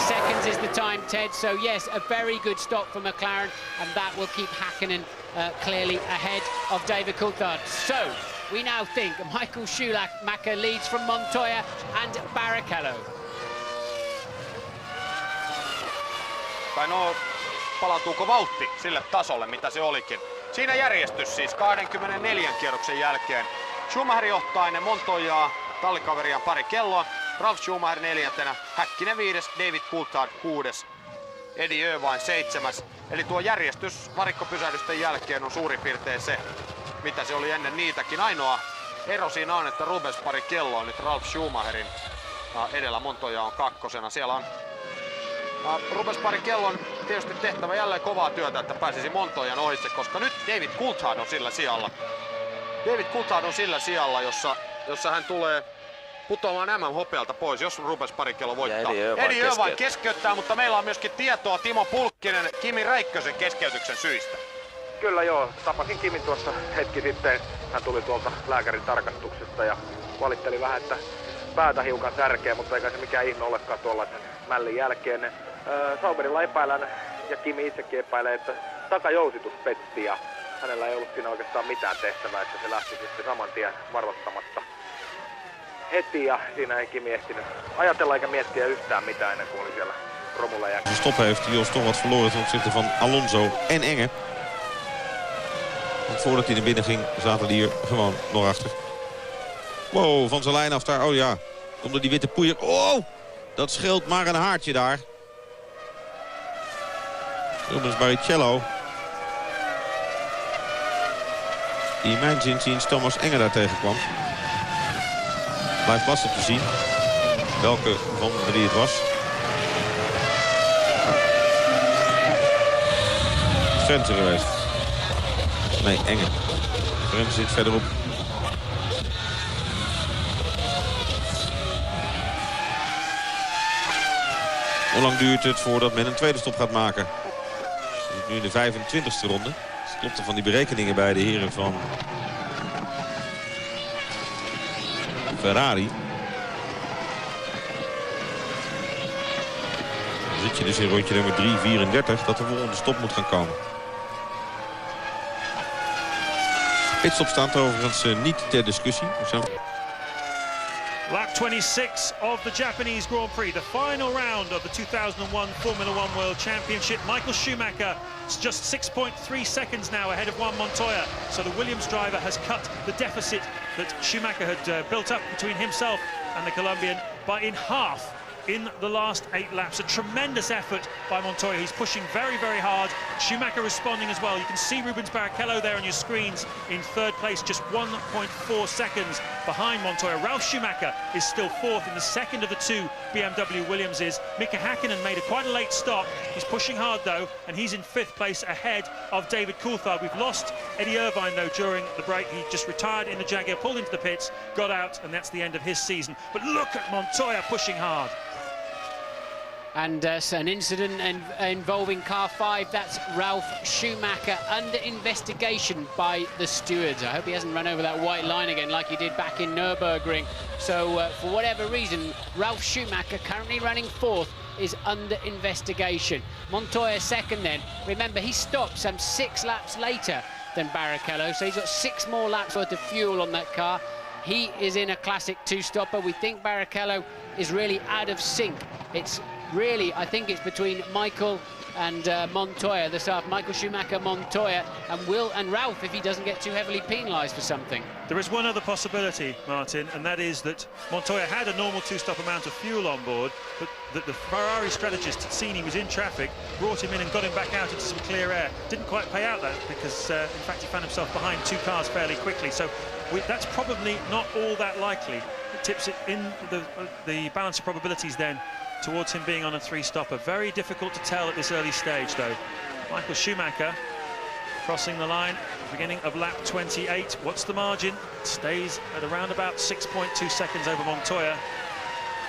seconds is the time, Ted. So, yes, a very good stop for McLaren, and that will keep Häkkinen clearly ahead of David Coulthard. So, we now think Michael Schumacher leads from Montoya and Barrichello. Tai no, palautuuko vauhti sille tasolle, mitä se olikin? Siinä järjestys siis 24 kierroksen jälkeen. Schumacher johtaa ennen Montoyaa, tallikaveriaan pari kelloa. Ralf Schumacher 4., Häkkinen 5., David Coulthard 6., Eddie Irvine 7. Eli tuo järjestys varikkopysähdysten jälkeen on suurin piirtein se, mitä se oli ennen niitäkin. Ainoa ero siinä on, että Rubens Barrichello on nyt Ralf Schumacherin edellä, Montoya on 2. Siellä on Rubens Barricellon tietysti tehtävä jälleen kovaa työtä, että pääsisi Montoyan ohitse, koska nyt David Coulthard on sillä sijalla. David Coulthard on sillä sijalla, jossa hän tulee putoamaan MM-hopealta pois, jos Rubens Barrichello voittaa. Eddie Irvine keskeyttää, mutta meillä on myöskin tietoa Timo Pulkkinen Kimi Räikkösen keskeytyksen syistä. Kyllä joo, tapasin Kimin tuossa hetki sitten. Hän tuli tuolta lääkärin tarkastuksesta ja valitteli vähän, että päätä hiukan särkee, mutta eikä se mikään ihme olekaan tuollaisen mällin jälkeen. Sauberilla epäillään ja Kimi itsekin epäilee, että takajousitus petti ja hänellä ei ollut siinä oikeastaan mitään tehtävää, että se lähti sitten saman tien varoittamatta heti ja siinä ei Kimi ehtinyt ajatella eikä miettiä yhtään mitään ennen kuin oli siellä romulla jäänyt. De stop heeft Jos toch wat verloren ten opzichte van Alonso en Enge. Want voordat hij naar binnen ging zaten die hier gewoon nog achter. Wow, van zijn lijn af daar. Oh ja, komt er die witte poeier. Oh, dat scheelt maar een haartje daar. Rubens Barrichello. Die mijn zinziens Thomas Enge daar tegenkwam. Blijft lastig te zien welke van de drie het was. Venter geweest. Nee, Enge. Venter zit verderop. Hoe lang duurt het voordat men een tweede stop gaat maken? We zitten nu in de 25e ronde. Het klopte van die berekeningen bij de heren van Ferrari. Dan zit je dus in rondje nummer 3:34 dat de volgende stop moet gaan komen. Pitstop staat overigens niet ter discussie. Lap 26 of the Japanese Grand Prix, the final round of the 2001 Formula One World Championship. Michael Schumacher is just 6.3 seconds now ahead of Juan Montoya. So the Williams driver has cut the deficit that Schumacher had built up between himself and the Colombian in half in the last 8 laps. A tremendous effort by Montoya. He's pushing very, very hard. Schumacher responding as well. You can see Rubens Barrichello there on your screens in 3rd place, just 1.4 seconds behind Montoya. Ralf Schumacher is still 4th in the second of the 2 BMW Williamses. Mika Häkkinen made quite a late stop. He's pushing hard though, and he's in 5th place ahead of David Coulthard. We've lost Eddie Irvine though during the break. He just retired in the Jaguar, pulled into the pits, got out, and that's the end of his season. But look at Montoya pushing hard. And an incident involving car 5, that's Ralf Schumacher, under investigation by the stewards. I hope he hasn't run over that white line again like he did back in Nürburgring. So for whatever reason, Ralf Schumacher, currently running 4th, is under investigation. Montoya 2nd then. Remember, he stopped some 6 laps later than Barrichello, so he's got 6 more laps worth of fuel on that car. He is in a classic 2-stopper. We think Barrichello is really out of sync. It's really, I think it's between Michael and Montoya, the start. Michael Schumacher, Montoya, and Ralf if he doesn't get too heavily penalised for something. There is one other possibility, Martin, and that is that Montoya had a normal 2-stop amount of fuel on board, but that the Ferrari strategist had seen he was in traffic, brought him in and got him back out into some clear air. Didn't quite pay out that because, in fact, he found himself behind 2 cars fairly quickly. So that's probably not all that likely. It tips it in the balance of probabilities then towards him being on a 3-stopper. Very difficult to tell at this early stage, though. Michael Schumacher crossing the line, beginning of lap 28. What's the margin? It stays at around about 6.2 seconds over Montoya.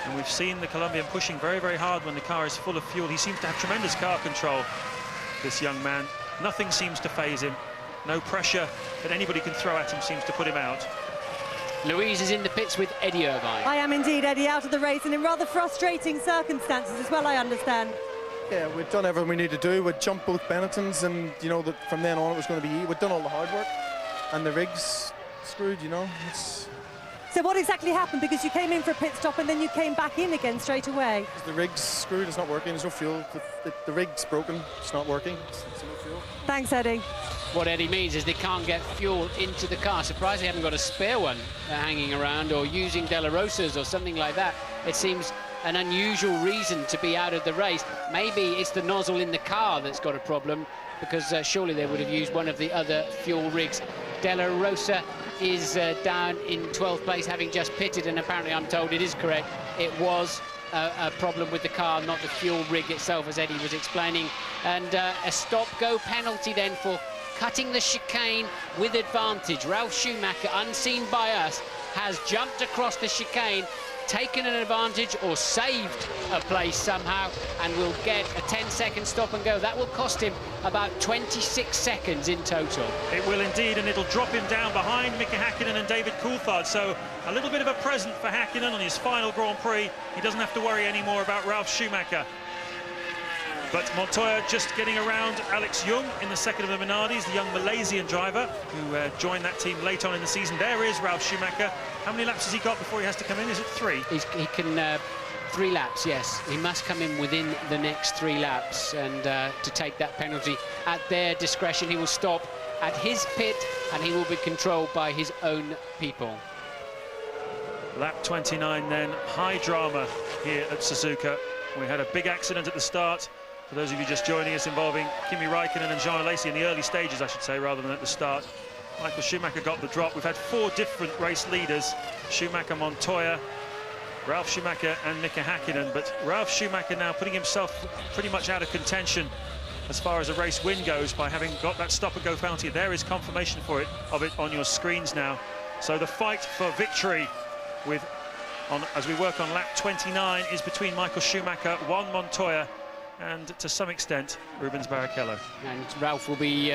And we've seen the Colombian pushing very, very hard when the car is full of fuel. He seems to have tremendous car control, this young man. Nothing seems to faze him. No pressure that anybody can throw at him seems to put him out. Louise is in the pits with Eddie Irvine. I am indeed, Eddie, out of the race and in rather frustrating circumstances as well, I understand. Yeah, we've done everything we need to do. We'd jumped both Benettons and, you know, that from then on it was going to be... We'd done all the hard work and the rig's screwed, you know. So what exactly happened? Because you came in for a pit stop and then you came back in again straight away. The rig's screwed, it's not working, there's no fuel. The rig's broken, it's not working, it's no fuel. Thanks, Eddie. What Eddie means is they can't get fuel into the car. Surprised they haven't got a spare one hanging around or using De La Rosa's or something like that. It seems an unusual reason to be out of the race. Maybe it's the nozzle in the car that's got a problem, because surely they would have used one of the other fuel rigs. De La Rosa is down in 12th place, having just pitted, and apparently I'm told it is correct. It was a problem with the car, not the fuel rig itself, as Eddie was explaining. And a stop-go penalty then for cutting the chicane with advantage. Ralf Schumacher, unseen by us, has jumped across the chicane, taken an advantage or saved a place somehow, and will get a 10-second stop and go. That will cost him about 26 seconds in total. It will indeed, and it'll drop him down behind Mika Häkkinen and David Coulthard. So a little bit of a present for Häkkinen on his final Grand Prix. He doesn't have to worry anymore about Ralf Schumacher. But Montoya just getting around Alex Jung in the second of the Minardis, the young Malaysian driver who joined that team late on in the season. There is Ralf Schumacher. How many laps has he got before he has to come in? Is it 3? He can 3 laps, yes. He must come in within the next 3 laps, and to take that penalty at their discretion. He will stop at his pit, and he will be controlled by his own people. Lap 29 then, high drama here at Suzuka. We had a big accident at the start. For those of you just joining us, involving Kimi Räikkönen and Jean Alesi in the early stages, I should say, rather than at the start. Michael Schumacher got the drop. We've had 4 different race leaders: Schumacher, Montoya, Ralf Schumacher and Mika Häkkinen. But Ralf Schumacher now putting himself pretty much out of contention as far as a race win goes by having got that stop-and-go penalty. There is confirmation of it on your screens now. So the fight for victory as we work on lap 29 is between Michael Schumacher, Juan Montoya, and to some extent Rubens Barrichello. And Ralf will be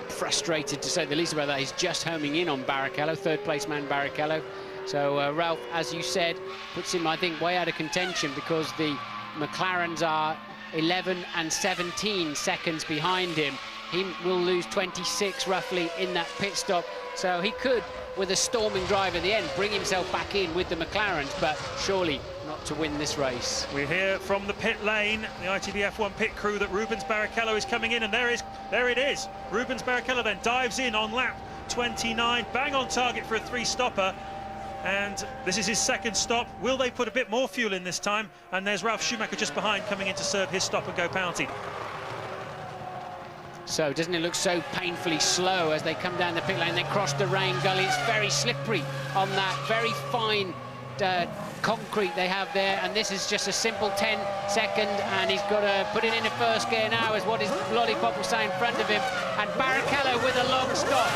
frustrated, to say the least, about that. He's just homing in on Barrichello, third place man Barrichello. So Ralf, as you said, puts him, I think, way out of contention, because the McLarens are 11 and 17 seconds behind him. He will lose 26 roughly in that pit stop, so he could, with a storming drive at the end, bring himself back in with the McLarens, but surely not to win this race. We hear from the pit lane, the ITB F1 pit crew, that Rubens Barrichello is coming in, and there it is. Rubens Barrichello then dives in on lap 29, bang on target for a 3-stopper. And this is his second stop. Will they put a bit more fuel in this time? And there's Ralf Schumacher just behind, coming in to serve his stop-and-go penalty. So doesn't it look so painfully slow as they come down the pit lane, they cross the rain gully? It's very slippery on that very fine concrete they have there, and this is just a simple 10-second, and he's got to put it into first gear now, is what his lollipop will say in front of him. And Barrichello with a long stop.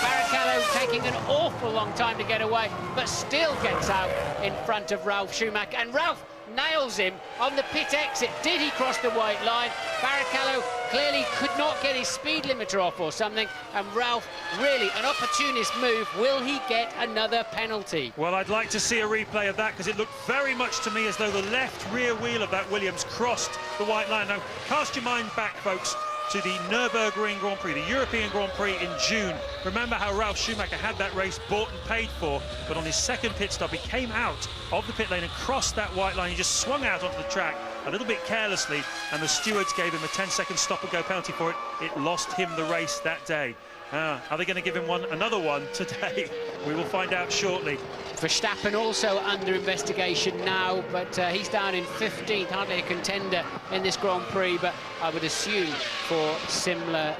Barrichello taking an awful long time to get away, but still gets out in front of Ralf Schumacher, and Ralf nails him on the pit exit. Did he cross the white line? Barrichello clearly could not get his speed limiter off or something, and Ralf, really an opportunist move. Will he get another penalty? Well, I'd like to see a replay of that, because it looked very much to me as though the left rear wheel of that Williams crossed the white line. Now, cast your mind back, folks, to the Nürburgring Grand Prix, the European Grand Prix in June. Remember how Ralf Schumacher had that race bought and paid for, but on his second pit stop, he came out of the pit lane and crossed that white line. He just swung out onto the track a little bit carelessly, and the stewards gave him a 10-second stop-and-go penalty for it. It lost him the race that day. Are they going to give him another one today? We will find out shortly. Verstappen also under investigation now, but he's down in 15th, hardly a contender in this Grand Prix, but I would assume for similar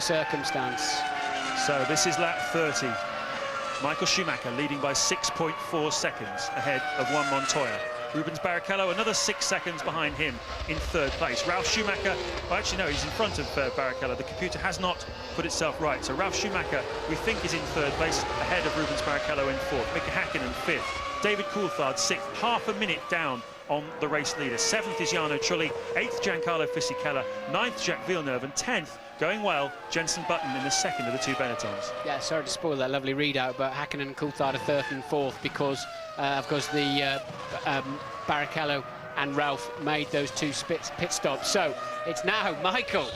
circumstance. So this is lap 30. Michael Schumacher leading by 6.4 seconds ahead of Juan Montoya. Rubens Barrichello another 6 seconds behind him in third place. Ralf Schumacher, well, actually no, he's in front of Barrichello. The computer has not put itself right. So Ralf Schumacher, we think, is in third place, ahead of Rubens Barrichello in fourth. Mika Häkkinen fifth. David Coulthard sixth, half a minute down on the race leader. Seventh is Jarno Trulli, eighth Giancarlo Fisichella, ninth Jacques Villeneuve, and 10th, going well, Jenson Button in the second of the two Benettons. Yeah, sorry to spoil that lovely readout, but Häkkinen and Coulthard are third and fourth because, of course, the Barrichello and Ralf made those two pit stops. So it's now Michael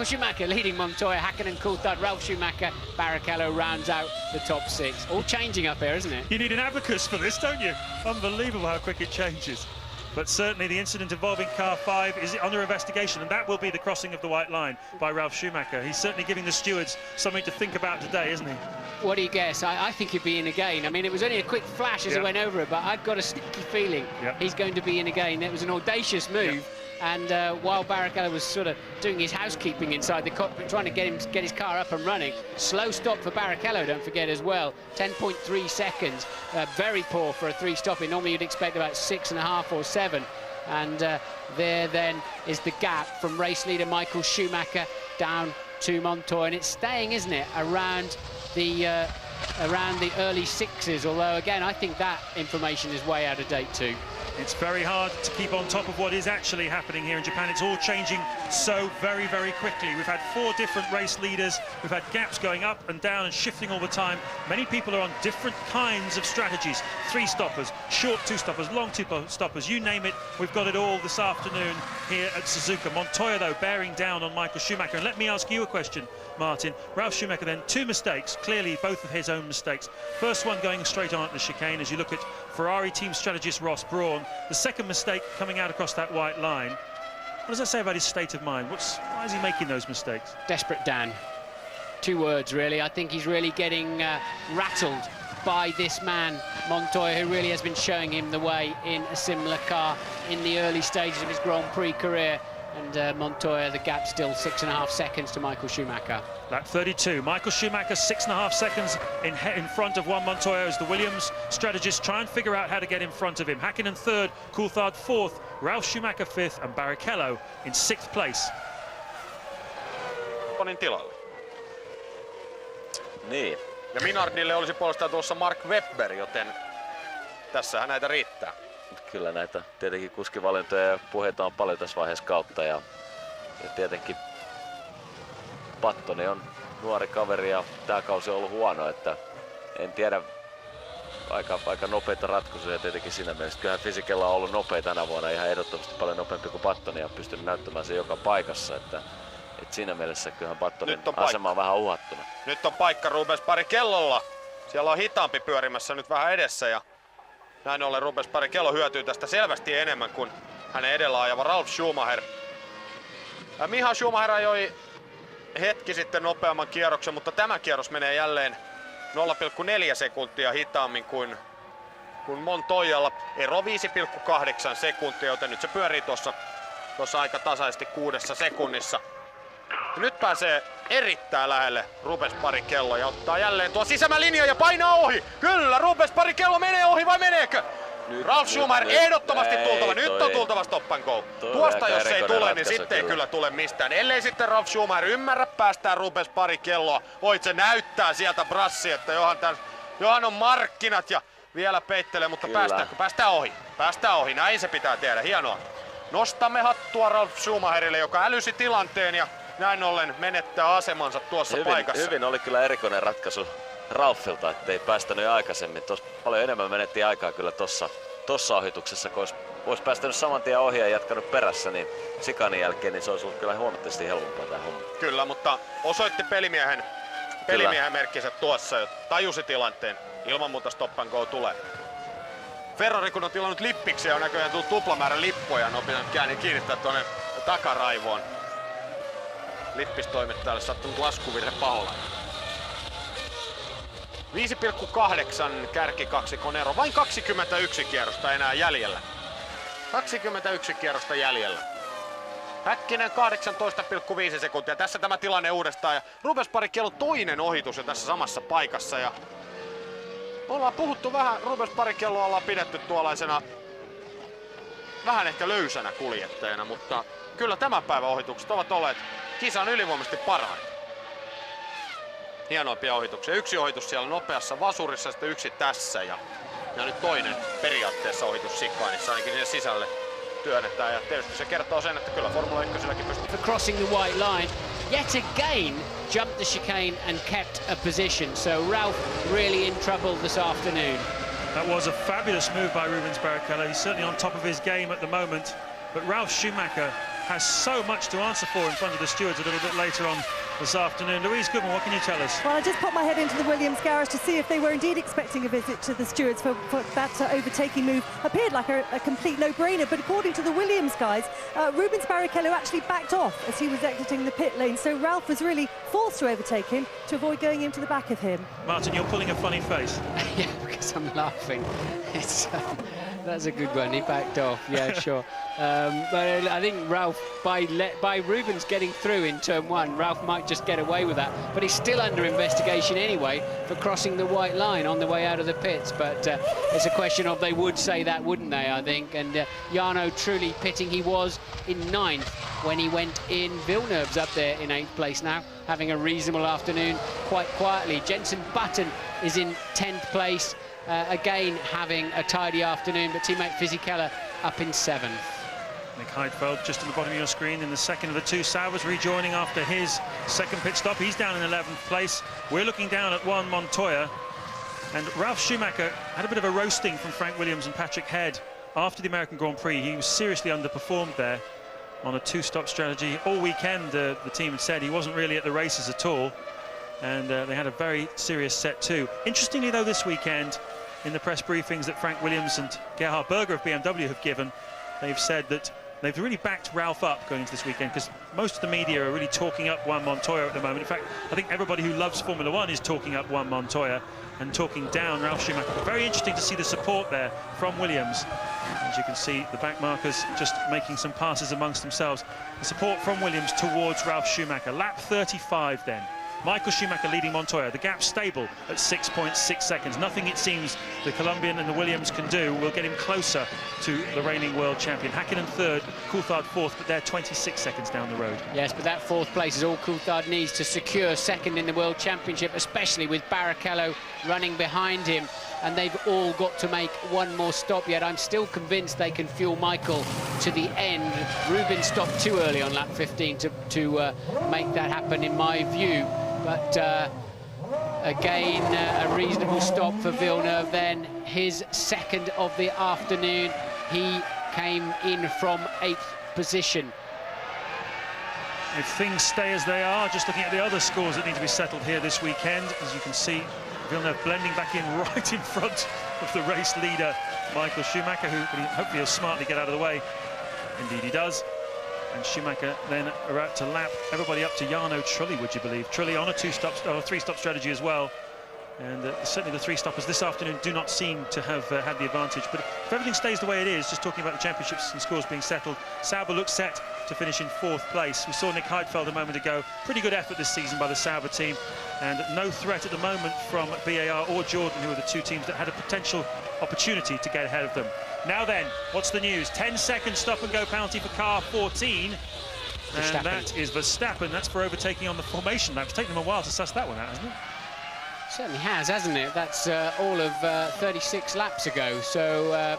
Schumacher leading Montoya, Häkkinen, Coulthard, Ralf Schumacher, Barrichello rounds out the top 6. All changing up here, isn't it? You need an abacus for this, don't you? Unbelievable how quick it changes. But certainly the incident involving car 5 is under investigation, and that will be the crossing of the white line by Ralf Schumacher. He's certainly giving the stewards something to think about today, isn't he? What do you guess? I think he'd be in again. I mean, it was only a quick flash as he went over it, but I've got a sneaky feeling he's going to be in again. It was an audacious move. And while Barrichello was sort of doing his housekeeping inside the cockpit, trying to get his car up and running, slow stop for Barrichello, don't forget, as well. 10.3 seconds, very poor for a 3-stopper. Normally you'd expect about 6.5 or 7. And there then is the gap from race leader Michael Schumacher down to Montoya, and it's staying, isn't it, around the around the early 6s, although again I think that information is way out of date too. It's very hard to keep on top of what is actually happening here in Japan. It's all changing so very, very quickly. We've had 4 different race leaders. We've had gaps going up and down and shifting all the time. Many people are on different kinds of strategies. 3-stoppers, short 2-stoppers, long 2-stoppers, you name it. We've got it all this afternoon here at Suzuka. Montoya, though, bearing down on Michael Schumacher. And let me ask you a question, Martin. Ralf Schumacher then, 2 mistakes, clearly both of his own mistakes. First one going straight on at the chicane as you look at Ferrari team strategist Ross Brawn. The second mistake coming out across that white line. What does that say about his state of mind? Why is he making those mistakes? Desperate Dan. 2 words, really. I think he's really getting rattled by this man, Montoya, who really has been showing him the way in a similar car in the early stages of his Grand Prix career. And Montoya, the gap still 6.5 seconds to Michael Schumacher. Lap 32. Michael Schumacher 6.5 seconds in front of Juan Montoya as the Williams strategists try and figure out how to get in front of him. Häkkinen 3rd, Coulthard 4th, Ralf Schumacher 5th and Barrichello in 6th place. Ponin tilalle. Niin. Ja Minardille olisi puolestaan tuossa Mark Webber, joten tässähän näitä riittää. Kyllä näitä tietenkin kuskivalintoja ja puheita on paljon tässä vaiheessa kautta ja tietenkin Pattoni on nuori kaveri ja tämä kausi on ollut huono, että en tiedä, aika nopeita ratkaisuja tietenkin siinä mielessä. Kyllähän Fisichella on ollut nopea tänä vuonna ihan ehdottomasti paljon nopeampi kuin Pattoni ja pystynyt näyttämään se joka paikassa, että siinä mielessä kyllähän Pattonin asema on vähän uhattuna. Nyt on paikka Rubens Barrichellolla. Siellä on hitaampi pyörimässä nyt vähän edessä ja näin ollen Rubens Barrichello hyötyy tästä selvästi enemmän kuin hänen edellä ajava Ralf Schumacher. Miha Schumacher ajoi hetki sitten nopeamman kierroksen, mutta tämä kierros menee jälleen 0,4 sekuntia hitaammin kuin Montoyalla. Ero 5,8 sekuntia, joten nyt se pyörii tuossa aika tasaisesti 6 sekunnissa. Ja nyt pääsee erittäin lähelle Rubens Barrichello ja ottaa jälleen tuo sisämälinja ja painaa ohi. Kyllä, Rubens Barrichello menee ohi vai meneekö? Ralf Schumacher ehdottomasti tultava. Nyt on tultava stop and go. Tuosta jos ei tule, niin sitten ei kyllä tule mistään. Ellei sitten Ralf Schumacher ymmärrä päästään Rubens Barrichelloa. Voit se näyttää sieltä brassi, että johan on markkinat ja vielä peittelee, mutta päästään ohi. Päästään ohi, näin se pitää tehdä, hienoa. Nostamme hattua Ralf Schumacherille, joka älysi tilanteen ja näin ollen menettää asemansa tuossa paikassa. Hyvin oli kyllä erikoinen ratkaisu Ralfilta, ettei päästänyt aikaisemmin. Tuossa paljon enemmän menettiin aikaa kyllä tossa ohituksessa, kun olisi päästänyt saman tien ohi ja jatkanut perässä, niin sikanin jälkeen niin se olisi ollut kyllä huomattavasti helpompaa tämä homma. Kyllä, mutta osoitti pelimiehen merkkinsä tuossa ja tajusi tilanteen. Ilman muuta stop and go tulee. Ferrari kun on tilannut lippiksi ja on näköjään tullut tuplamäärä lippuja, on pitänyt kiinnittää tuonne takaraivoon. Lippistoimittajalle sattunut laskuvirhe paholla. 5,8 kärkikaksikon ero. Vain 21 kierrosta enää jäljellä. 21 kierrosta jäljellä. Häkkinen 18,5 sekuntia. Tässä tämä tilanne uudestaan. Ja Rubens Barricellon toinen ohitus jo tässä samassa paikassa. Ja ollaan puhuttu vähän, Rubens Barrichelloa ollaan pidetty tuollaisena vähän ehkä löysänä kuljettajana, mutta kyllä tämän päivän ohitukset ovat olleet kisan ylivoimaisesti parhaita. Hienoimpia ohituksia. Yksi ohitus siellä nopeassa vasurissa, sitten yksi tässä ja nyt toinen periaatteessa ohitus Chikaanissa, ainakin sinne sisälle työnnetään. Ja tietysti se kertoo sen, että kyllä Formula 1:lläkin pystyy. For crossing the white line, yet again jumped the chicane and kept a position. So Ralf really in trouble this afternoon. That was a fabulous move by Rubens Barrichello. He's certainly on top of his game at the moment. But Ralf Schumacher has so much to answer for in front of the stewards a little bit later on this afternoon. Louise Goodman, what can you tell us? Well, I just popped my head into the Williams garage to see if they were indeed expecting a visit to the stewards for that overtaking move. Appeared like a complete no-brainer, but according to the Williams guys, Rubens Barrichello actually backed off as he was exiting the pit lane, so Ralf was really forced to overtake him to avoid going into the back of him. Martin, you're pulling a funny face. Yeah, because I'm laughing. It's that's a good one. He backed off. Yeah, sure. But I think Ralf, by Rubens getting through in turn 1, Ralf might just get away with that. But he's still under investigation anyway for crossing the white line on the way out of the pits. But it's a question of they would say that, wouldn't they, I think. And Jarno truly pitting. He was in 9th when he went in. Villeneuve's up there in 8th place now, having a reasonable afternoon quite quietly. Jenson Button is in 10th place, again having a tidy afternoon, but teammate Fisichella up in 7th. Nick Heidfeld just on the bottom of your screen in the second of the two. Sauber's rejoining after his second pit stop. He's down in 11th place. We're looking down at Juan Montoya. And Ralf Schumacher had a bit of a roasting from Frank Williams and Patrick Head after the American Grand Prix. He was seriously underperformed there on a two-stop strategy. All weekend, the team had said he wasn't really at the races at all. And they had a very serious set too. Interestingly, though, this weekend, in the press briefings that Frank Williams and Gerhard Berger of BMW have given, they've said that they've really backed Ralf up going into this weekend, because most of the media are really talking up Juan Montoya at the moment. In fact, I think everybody who loves Formula One is talking up Juan Montoya and talking down Ralf Schumacher. Very interesting to see the support there from Williams. As you can see, the back markers just making some passes amongst themselves. The support from Williams towards Ralf Schumacher. Lap 35 then. Michael Schumacher leading Montoya. The gap stable at 6.6 seconds. Nothing, it seems, the Colombian and the Williams can do will get him closer to the reigning world champion. Hakkinen third, Coulthard fourth, but they're 26 seconds down the road. Yes, but that fourth place is all Coulthard needs to secure second in the world championship, especially with Barrichello running behind him. And they've all got to make one more stop yet. I'm still convinced they can fuel Michael to the end. Rubin stopped too early on lap 15 to make that happen, in my view. But again, a reasonable stop for Villeneuve then. His second of the afternoon. He came in from 8th position. If things stay as they are, just looking at the other scores that need to be settled here this weekend, as you can see, Villeneuve blending back in right in front of the race leader, Michael Schumacher, who hopefully will smartly get out of the way. Indeed he does. And Schumacher then about to lap everybody up to Jarno Trulli, would you believe? Trulli on a three-stop strategy as well. And certainly the three stoppers this afternoon do not seem to have had the advantage. But if everything stays the way it is, just talking about the championships and scores being settled, Sauber looks set to finish in 4th place. We saw Nick Heidfeld a moment ago. Pretty good effort this season by the Sauber team. And no threat at the moment from BAR or Jordan, who are the two teams that had a potential opportunity to get ahead of them. Now then, what's the news? 10-second stop-and-go penalty for car 14. And that is Verstappen. That's for overtaking on the formation lap. It's taken them a while to suss that one out, hasn't it? Certainly has, hasn't it? That's all of 36 laps ago. So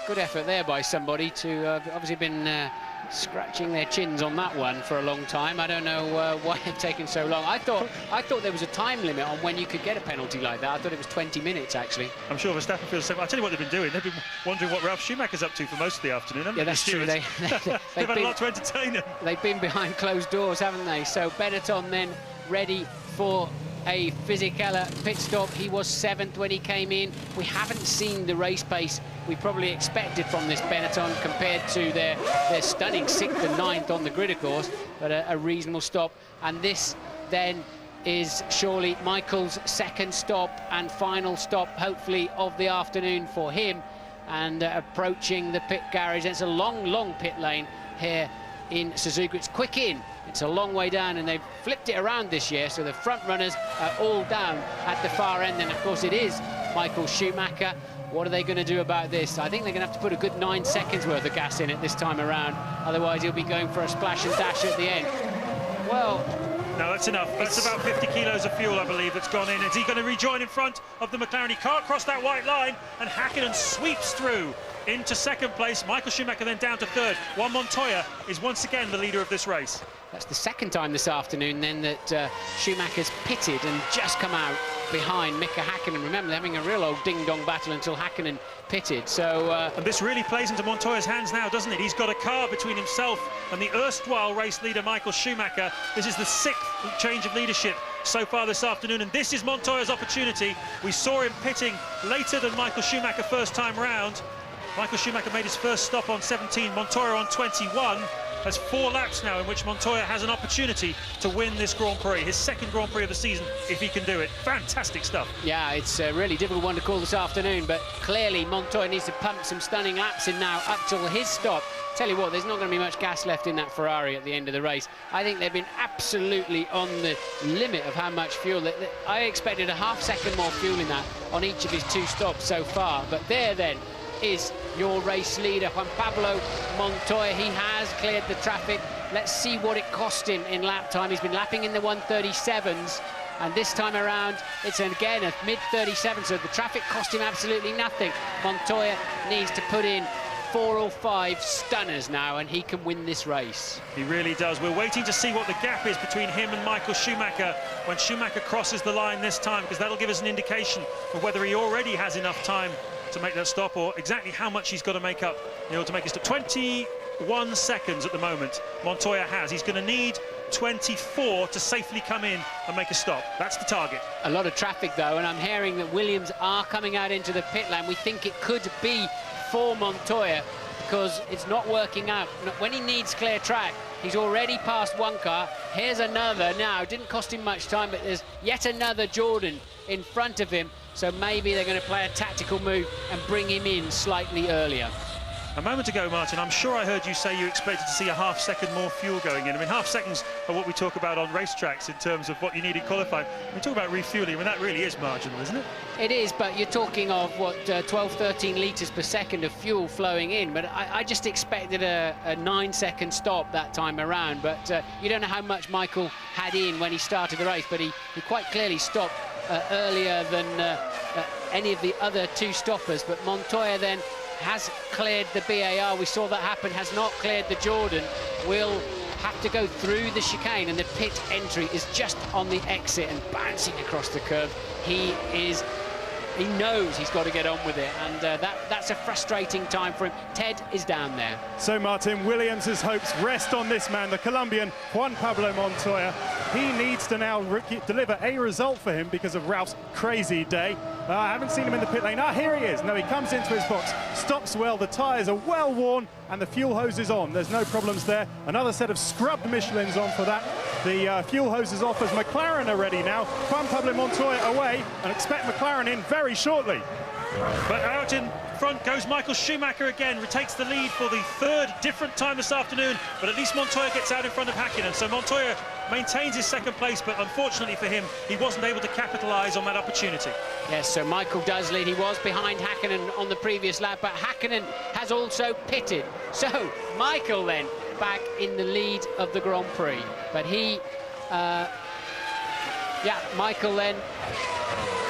good effort there by somebody to obviously been scratching their chins on that one for a long time. I don't know why it's taken so long. I thought there was a time limit on when you could get a penalty like that. I thought it was 20 minutes, actually. I'm sure Verstappen feels the same. I'll tell you what they've been doing. They've been wondering what Ralf Schumacher's up to for most of the afternoon, haven't they? Yeah, that's true. They've had a lot to entertain them. They've been behind closed doors, haven't they? So Benetton then ready for a Fisichella pit stop. He was 7th when he came in. We haven't seen the race pace we probably expected from this Benetton compared to their stunning 6th and 9th on the grid, of course, but a reasonable stop. And this then is surely Michael's second stop and final stop, hopefully, of the afternoon for him. And approaching the pit garage. It's a long pit lane here in Suzuka. It's quick in. It's a long way down, and they've flipped it around this year, so the front runners are all down at the far end. And of course it is Michael Schumacher. What are they going to do about this? I think they're going to have to put a good 9 seconds worth of gas in it this time around. Otherwise he'll be going for a splash and dash at the end. Well, no, that's enough. That's about 50 kilos of fuel, I believe, that's gone in. Is he going to rejoin in front of the McLaren? He can't cross that white line, and Hakkinen sweeps through into 2nd place. Michael Schumacher then down to 3rd. Juan Montoya is once again the leader of this race. That's the second time this afternoon then that Schumacher's pitted and just come out behind Mika Hakkinen. Remember, they're having a real old ding-dong battle until Hakkinen pitted. So and this really plays into Montoya's hands now, doesn't it? He's got a car between himself and the erstwhile race leader Michael Schumacher. This is the 6th change of leadership so far this afternoon, and this is Montoya's opportunity. We saw him pitting later than Michael Schumacher first time round. Michael Schumacher made his first stop on 17, Montoya on 21. Has 4 laps now in which Montoya has an opportunity to win this Grand Prix, his 2nd Grand Prix of the season, if he can do it. Fantastic stuff. Yeah, it's a really difficult one to call this afternoon, but clearly Montoya needs to pump some stunning laps in now up till his stop. Tell you what, there's not going to be much gas left in that Ferrari at the end of the race. I think they've been absolutely on the limit of how much fuel. I expected a ½ second more fuel in that on each of his 2 stops so far, but there then is your race leader, Juan Pablo Montoya. He has cleared the traffic. Let's see what it cost him in lap time. He's been lapping in the 1:37s, And this time around, it's again a mid-37, so the traffic cost him absolutely nothing. Montoya needs to put in 4 or 5 stunners now, and he can win this race. He really does. We're waiting to see what the gap is between him and Michael Schumacher when Schumacher crosses the line this time, because that'll give us an indication of whether he already has enough time to make that stop, or exactly how much he's got to make up in order to make it stop. 21 seconds at the moment Montoya has. He's going to need 24 to safely come in and make a stop. That's the target. A lot of traffic though, and I'm hearing that Williams are coming out into the pit lane. We think it could be for Montoya because it's not working out. When he needs clear track, he's already passed one car. Here's another now. It didn't cost him much time, but there's yet another Jordan in front of him. So maybe they're going to play a tactical move and bring him in slightly earlier. A moment ago, Martin, I'm sure I heard you say you expected to see a half-second more fuel going in. I mean, half seconds are what we talk about on racetracks in terms of what you need in qualifying. We talk about refueling, I mean, that really is marginal, isn't it? It is, but you're talking of, what, 12, 13 litres per second of fuel flowing in. But I just expected a 9-second stop that time around. But you don't know how much Michael had in when he started the race, but he quite clearly stopped earlier than any of the other 2 stoppers. But Montoya then has cleared the BAR. We saw that happen, has not cleared the Jordan. Will have to go through the chicane, and the pit entry is just on the exit and bouncing across the curb. He knows he's got to get on with it, and that's a frustrating time for him. Ted is down there. So, Martin, Williams' hopes rest on this man, the Colombian Juan Pablo Montoya. He needs to now deliver a result for him because of Ralph's crazy day. I haven't seen him in the pit lane. Here he is. No, he comes into his box, stops well, the tyres are well worn, and the fuel hose is on. There's no problems there. Another set of scrubbed Michelins on for that. The fuel hose is off as McLaren are ready now. Juan Pablo Montoya away, and expect McLaren in very shortly. But out in front goes Michael Schumacher again, retakes the lead for the 3rd different time this afternoon, but at least Montoya gets out in front of Häkkinen. So Montoya maintains his 2nd place, but unfortunately for him, he wasn't able to capitalise on that opportunity. Yes, so Michael does lead. He was behind Häkkinen on the previous lap, but Häkkinen has also pitted. So Michael then back in the lead of the Grand Prix. But he, Michael then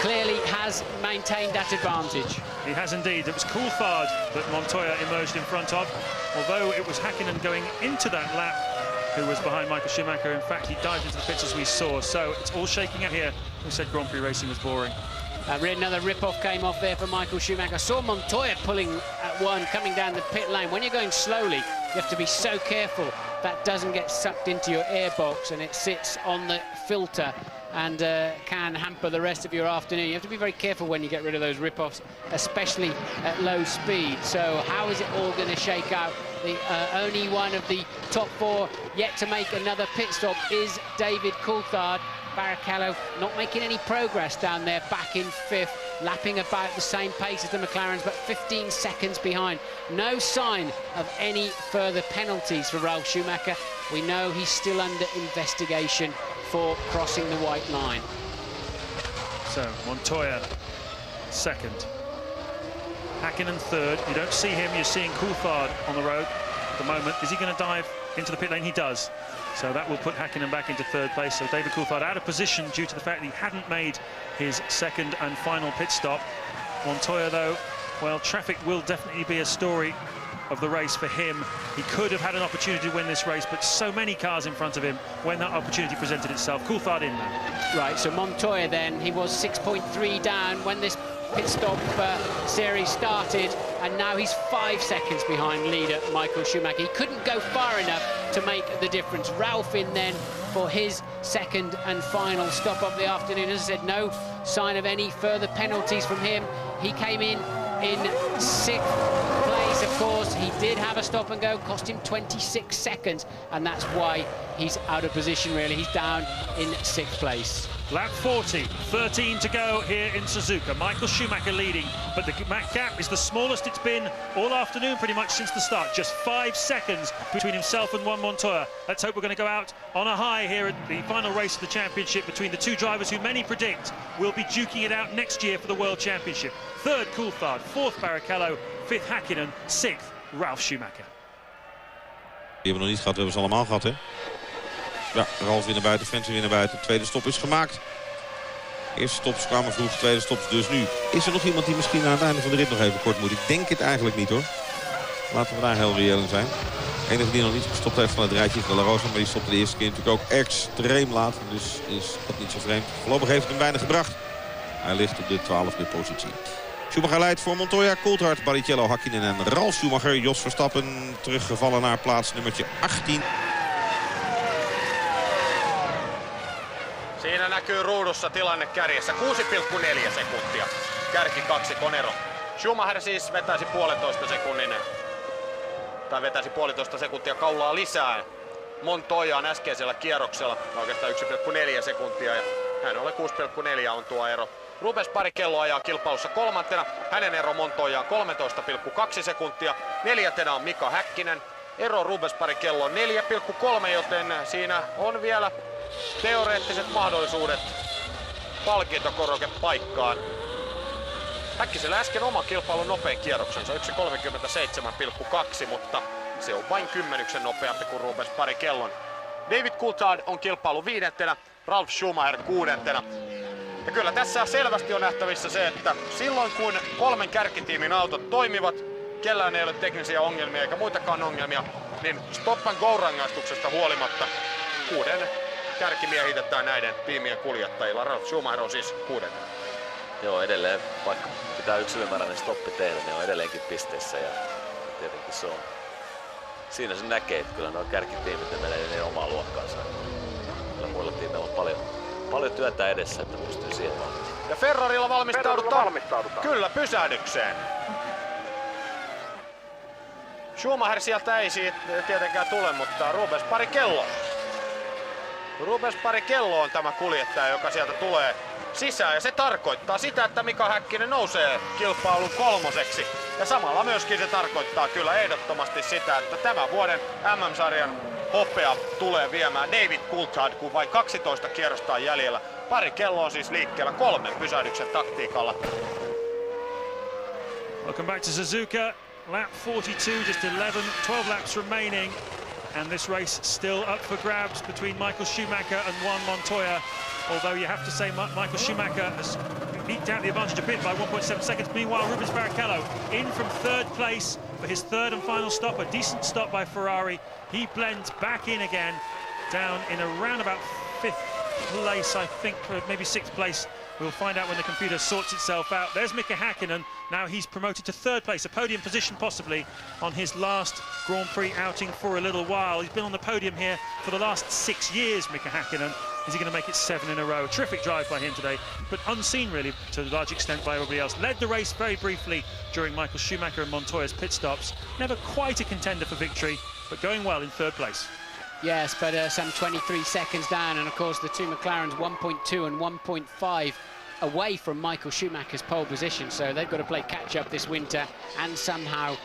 clearly has maintained that advantage. He has indeed. It was Coulthard that Montoya emerged in front of, although it was Häkkinen going into that lap who was behind Michael Schumacher. In fact, he dived into the pits as we saw, so it's all shaking out here. We said Grand Prix racing was boring. Another rip-off came off there for Michael Schumacher. I saw Montoya pulling at one, coming down the pit lane. When you're going slowly, you have to be so careful that doesn't get sucked into your airbox and it sits on the filter and can hamper the rest of your afternoon. You have to be very careful when you get rid of those rip-offs, especially at low speed. So how is it all going to shake out? The only one of the top 4 yet to make another pit stop is David Coulthard. Barrichello not making any progress down there, back in 5th, lapping about the same pace as the McLarens, but 15 seconds behind. No sign of any further penalties for Ralf Schumacher. We know he's still under investigation for crossing the white line. So Montoya 2nd, Häkkinen 3rd. You don't see him, you're seeing Coulthard on the road at the moment. Is he going to dive into the pit lane? He does. So that will put Häkkinen back into 3rd place. So David Coulthard out of position due to the fact that he hadn't made his 2nd and final pit stop. Montoya, though, well, traffic will definitely be a story of the race for him. He could have had an opportunity to win this race, but so many cars in front of him when that opportunity presented itself. Coulthard in there. Right, so Montoya then, he was 6.3 down when this pit stop series started, and now he's 5 seconds behind leader Michael Schumacher. He couldn't go far enough to make the difference. Ralph in then for his 2nd and final stop of the afternoon. As I said, no sign of any further penalties from him. He came in 6th place, of course. He did have a stop and go, cost him 26 seconds, and that's why he's out of position, really. He's down in 6th place. Lap 40, 13 to go here in Suzuka. Michael Schumacher leading, but the gap is the smallest it's been all afternoon, pretty much since the start. Just 5 seconds between himself and Juan Montoya. Let's hope we're going to go out on a high here at the final race of the championship between the 2 drivers who many predict will be duking it out next year for the World Championship. 3rd, Coulthard. 4th, Barrichello. 5th, Häkkinen. 6th, Ralf Schumacher. Die hebben we nog niet gehad, we hebben ze allemaal gehad, hè? Ja, Ralf weer naar buiten, Frentzen weer naar buiten. De tweede stop is gemaakt. Eerste stops kwamen vroeg, tweede stops dus nu. Is er nog iemand die misschien aan het einde van de rit nog even kort moet? Ik denk het eigenlijk niet, hoor. Laten we daar heel reëel in zijn. De enige die nog niet gestopt heeft van het rijtje is de La Rosa. Maar die stopte de eerste keer natuurlijk ook extreem laat. Dus is dat niet zo vreemd. Voorlopig heeft het hem weinig gebracht. Hij ligt op de 12e positie. Schumacher leidt voor Montoya, Coulthard, Barrichello, Hakkinen en Ralf Schumacher. Jos Verstappen teruggevallen naar plaats nummertje 18. Siinä näkyy ruudussa tilanne kärjessä. 6,4 sekuntia. Kärkikaksikon ero. Schumacher siis vetäisi 1,5 sekunnin. Tai vetäisi 1,5 sekuntia kaulaa lisää Montoyaan äskeisellä kierroksella. Oikeastaan 1,4 sekuntia. Ja hän ole 6,4 on tuo ero. Rubens Barrichello ajaa kilpailussa kolmantena. Hänen ero Montoyaan 13,2 sekuntia. Neljäntenä on Mika Häkkinen. Ero Rubens Barrichello 4,3, joten siinä on vielä teoreettiset mahdollisuudet palkintokorokepaikkaan. Häkkisellä äsken oma kilpailun nopein kierroksensa 1.37,2, mutta se on vain 10 nopeampi kuin Rubens Barricellon. David Coulthard on kilpailu viidentenä, Ralf Schumacher kuudentena. Ja kyllä tässä selvästi on nähtävissä se, että silloin kun kolmen kärkitiimin autot toimivat, kellään ei ole teknisiä ongelmia eikä muitakaan ongelmia, niin stop and go -rangaistuksesta huolimatta 6 kärki miehitetään näiden tiimien kuljettajilla. Ralf Schumacher on siis 6. Joo, edelleen, vaikka pitää yksilömääräinen stoppi tehdä, niin on edelleenkin pisteissä ja tietenkin se on. Siinä se näkee, että kyllä nuo kärkitiimit ne menee niin omaa luokkaansa. Kyllä muilla tiimeillä on paljon työtä edessä, että pystyy siihen onnistumaan. Ja Ferrarilla valmistaudutaan. Kyllä pysähdykseen. Schumacher sieltä ei siitä tietenkään tule, mutta Rubens Barrichello. Rubens Barrichello on tämä kuljettaja, joka sieltä tulee sisään. Ja se tarkoittaa sitä, että Mika Häkkinen nousee kilpailun kolmoseksi. Ja samalla myöskin se tarkoittaa kyllä ehdottomasti sitä, että tämän vuoden MM-sarjan hopea tulee viemään David Coulthard, kun vain 12 kierrosta on jäljellä. Barrichello on siis liikkeellä 3 pysähdyksen taktiikalla. Welcome back to Suzuka. Lap 42, just 12 laps remaining. And this race still up for grabs between Michael Schumacher and Juan Montoya. Although you have to say Michael Schumacher has eked out the advantage a bit by 1.7 seconds. Meanwhile, Rubens Barrichello in from third place for his third and final stop. A decent stop by Ferrari. He blends back in again, down in around about 5th place, I think, maybe 6th place. We'll find out when the computer sorts itself out. There's Mika Häkkinen. Now he's promoted to third place, a podium position possibly on his last Grand Prix outing for a little while. He's been on the podium here for the last 6 years, Mika Häkkinen. Is he going to make it 7 in a row? A terrific drive by him today, but unseen really to a large extent by everybody else. Led the race very briefly during Michael Schumacher and Montoya's pit stops. Never quite a contender for victory, but going well in third place. Yes, but some 23 seconds down, and of course the two McLarens 1.2 and 1.5 away from Michael Schumacher's pole position, so they've got to play catch-up this winter, and somehow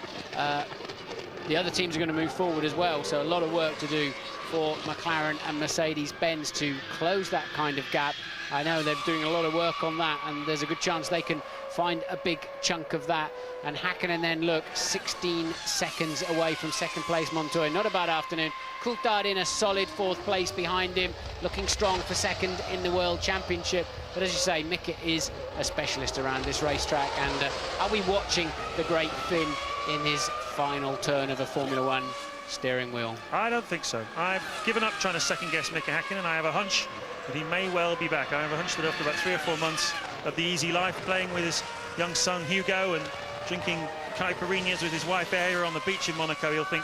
the other teams are going to move forward as well, so a lot of work to do for McLaren and Mercedes-Benz to close that kind of gap. I know they're doing a lot of work on that, and there's a good chance they can find a big chunk of that. And Häkkinen then, look, 16 seconds away from second place Montoya. Not a bad afternoon. Coulthard in a solid 4th place behind him, looking strong for second in the World Championship. But as you say, Mika is a specialist around this racetrack. And are we watching the great Finn in his final turn of a Formula One steering wheel? I don't think so. I've given up trying to second-guess Mika Häkkinen. I have a hunch that he may well be back. I have a hunch that after about 3 or 4 months of the easy life, playing with his young son Hugo and drinking caipirinhas with his wife Aya on the beach in Monaco, he'll think,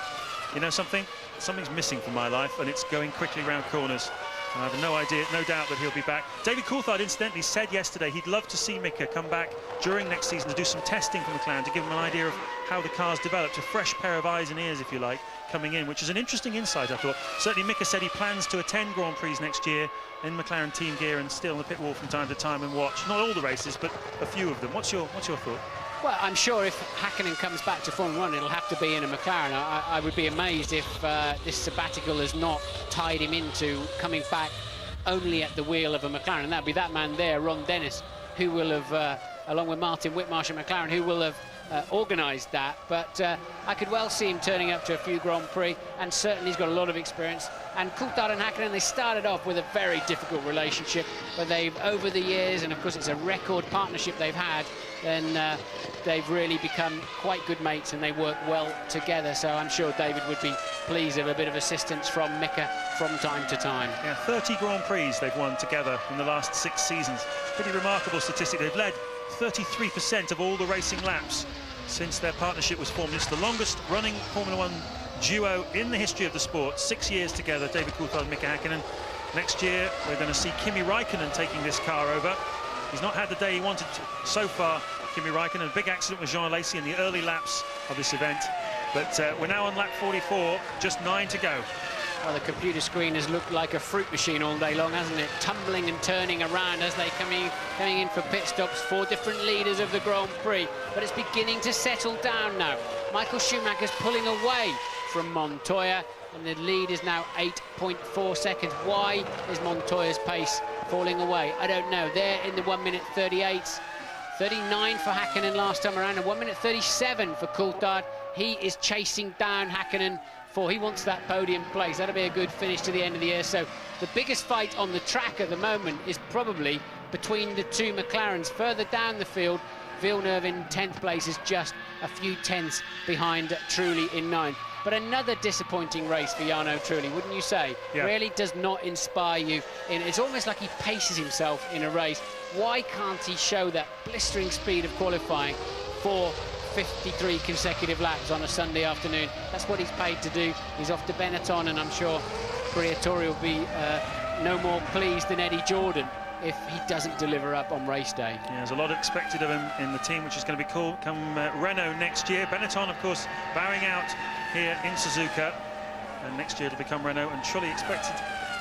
you know something? Something's missing from my life, and it's going quickly round corners. And I have no doubt that he'll be back. David Coulthard, incidentally, said yesterday he'd love to see Mika come back during next season to do some testing for McLaren, to give him an idea of how the car's developed, a fresh pair of eyes and ears, if you like, coming in, which is an interesting insight, I thought. Certainly Mika said he plans to attend Grand Prix next year in McLaren team gear and still on the pit wall from time to time and watch, not all the races, but a few of them. What's your thought? Well, I'm sure if Häkkinen comes back to Formula One, it'll have to be in a McLaren. I would be amazed if this sabbatical has not tied him into coming back only at the wheel of a McLaren. And that'd be that man there, Ron Dennis, who will have, along with Martin Whitmarsh and McLaren, who will have organised that, but I could well see him turning up to a few Grand Prix, and certainly he's got a lot of experience. And Coulthard and Häkkinen, they started off with a very difficult relationship, but they've, over the years, and of course it's a record partnership they've had, then they've really become quite good mates and they work well together. So I'm sure David would be pleased with a bit of assistance from Mika from time to time. Yeah, 30 Grand Prix they've won together in the last 6 seasons. Pretty remarkable statistic. They've led 33% of all the racing laps since their partnership was formed. It's the longest running Formula One duo in the history of the sport. 6 years together, David Coulthard and Mika Häkkinen. Next year, we're going to see Kimi Räikkönen taking this car over. He's not had the day he wanted so far, Kimi Räikkönen. A big accident with Jean Alesi in the early laps of this event. But we're now on lap 44, just 9 to go. Well, the computer screen has looked like a fruit machine all day long, hasn't it? Tumbling and turning around as they coming in for pit stops. 4 different leaders of the Grand Prix, but it's beginning to settle down now. Michael Schumacher's pulling away from Montoya, and the lead is now 8.4 seconds. Why is Montoya's pace falling away? I don't know. They're in the 1:38. 39 for Häkkinen last time around, and 1:37 for Coulthard. He is chasing down Häkkinen. He wants that podium place. That'll be a good finish to the end of the year. So the biggest fight on the track at the moment is probably between the 2 McLarens. Further down the field, Villeneuve in 10th place is just a few tenths behind Trulli in 9th. But another disappointing race for Jarno Trulli, wouldn't you say? Yeah. Really does not inspire you. It's almost like he paces himself in a race. Why can't he show that blistering speed of qualifying for 53 consecutive laps on a Sunday afternoon? That's what he's paid to do. He's off to Benetton, and I'm sure Briatore will be no more pleased than Eddie Jordan if he doesn't deliver up on race day. Yeah, there's a lot expected of him in the team, which is going to be cool come Renault next year. Benetton, of course, bowing out here in Suzuka, and next year it'll become Renault, and Trulli expected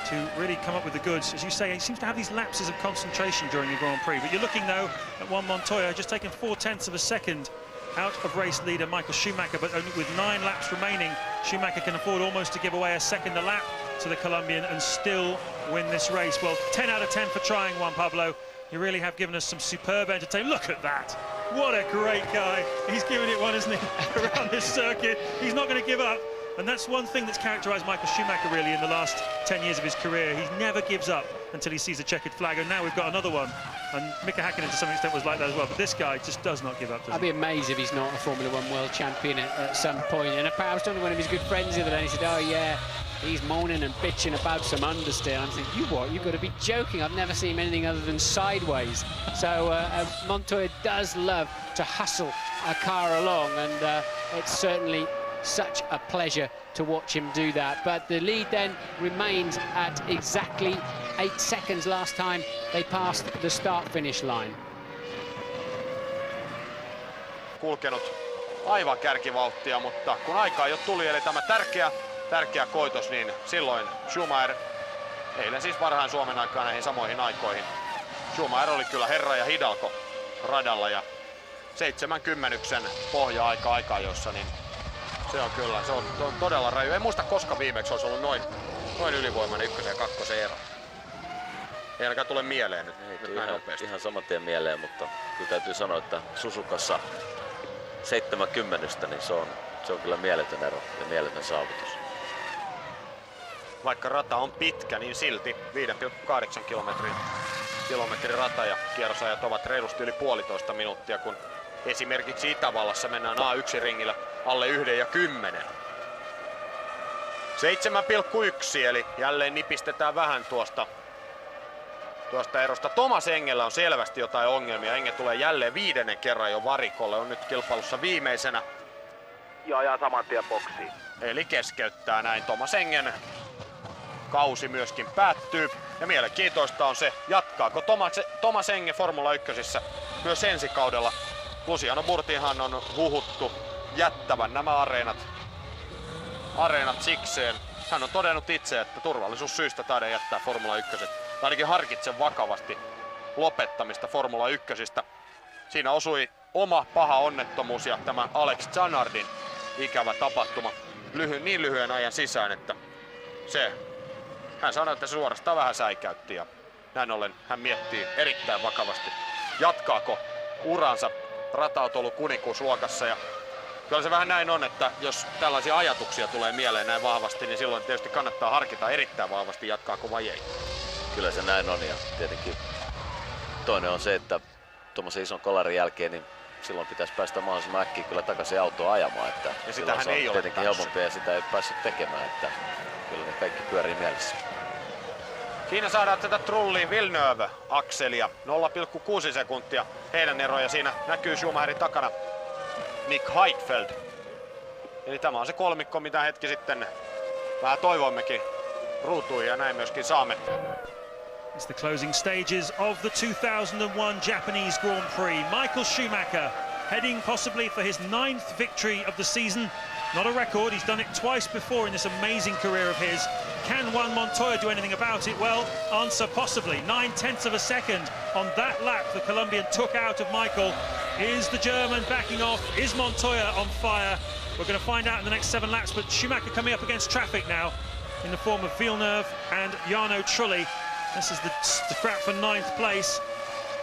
to really come up with the goods. As you say, he seems to have these lapses of concentration during the Grand Prix, but you're looking though at Juan Montoya just taking 0.4 of a second out of race leader Michael Schumacher, but only with 9 laps remaining, Schumacher can afford almost to give away a second a lap to the Colombian and still win this race. Well, 10 out of 10 for trying, Juan Pablo. You really have given us some superb entertainment. Look at that. What a great guy. He's giving it one, isn't he, around this circuit. He's not going to give up. And that's one thing that's characterised Michael Schumacher really in the last 10 years of his career. He never gives up until he sees a checkered flag, and now we've got another one. And Mika Häkkinen to some extent was like that as well, but this guy just does not give up. I'd be amazed if he's not a Formula One world champion at some point. And I was talking to one of his good friends the other day, and he said, oh yeah, he's moaning and bitching about some understeer. I'm thinking, you what? You've got to be joking. I've never seen him anything other than sideways. So Montoya does love to hustle a car along, and it's certainly such a pleasure to watch him do that. But the lead then remains at exactly 8 seconds last time they passed the start-finish line. Kulkenut aivan kärkivauhtia, mutta kun aikaa jo tuli, eli tämä tärkeä koitos, niin silloin Schumacher, eilen siis varhain Suomen aikaan näihin samoihin aikoihin, Schumacher oli kyllä herra ja hidalko radalla, ja 70 pohja-aika aika-ajossa, niin se on kyllä, se on todella raju. En muista koska viimeksi olisi ollut noin ylivoimainen 1. ja 2. ero. Ei ainakaan tule mieleen nyt näin nopeasti. Ihan saman tien mieleen, mutta kyllä täytyy sanoa, että Suzukassa 70, niin se on kyllä mieletön ero ja mieletön saavutus. Vaikka rata on pitkä, niin silti 5,8 kilometrin rata ja kierrosajat ovat reilusti yli 1,5 minuuttia, kun esimerkiksi Itävallassa mennään A1-ringillä alle 1 ja 10. 7,1, eli jälleen nipistetään vähän tuosta erosta. Thomas Engellä on selvästi jotain ongelmia. Enge tulee jälleen 5. kerran jo varikolle. On nyt kilpailussa viimeisenä. Ja ajaa saman tien boksiin. Eli keskeyttää näin. Thomas Engen kausi myöskin päättyy. Ja mielenkiintoista on se, jatkaako Thomas Enge Formula 1 myös ensi kaudella. Luciano Burtinhan on huhuttu jättävän nämä areenat sikseen. Hän on todennut itse, että turvallisuussyistä taida jättää Formula 1. Ainakin harkitsen vakavasti lopettamista Formula 1. Siinä osui oma paha onnettomuus ja tämä Alex Zanardin ikävä tapahtuma niin lyhyen ajan sisään, että hän sanoi, että se suorastaan vähän säikäytti, ja näin ollen hän miettii erittäin vakavasti, jatkaako uransa Rataut on ollut kuninkuusluokassa ja kyllä se vähän näin on, että jos tällaisia ajatuksia tulee mieleen näin vahvasti, niin silloin tietysti kannattaa harkita erittäin vahvasti, jatkaako vai ei. Kyllä se näin on, ja tietenkin toinen on se, että tuommoisen ison kolarin jälkeen niin silloin pitäisi päästä mahdollisimman äkkiä kyllä takaisin autoa ajamaan. Että ja sitähän se on ei ole tietenkin helpompi ja sitä ei päässyt tekemään, että kyllä ne kaikki pyörii mielessä. Siinä saadaan tätä Trulli Villeneuve-akselia, 0,6 sekuntia heidän eroja. Siinä näkyy Schumacherin takana Nick Heidfeld. Eli tämä on se kolmikko, mitä hetki sitten vähän toivoimmekin ruutuun ja näin myöskin saamme. It's the closing stages of the 2001 Japanese Grand Prix. Michael Schumacher heading possibly for his 9th victory of the season. Not a record, he's done it twice before in this amazing career of his. Can Juan Montoya do anything about it? Well, answer possibly. 9/10 of a second on that lap the Colombian took out of Michael. Is the German backing off? Is Montoya on fire? We're going to find out in the next 7 laps, but Schumacher coming up against traffic now in the form of Villeneuve and Jarno Trulli. This is the scrap for 9th place.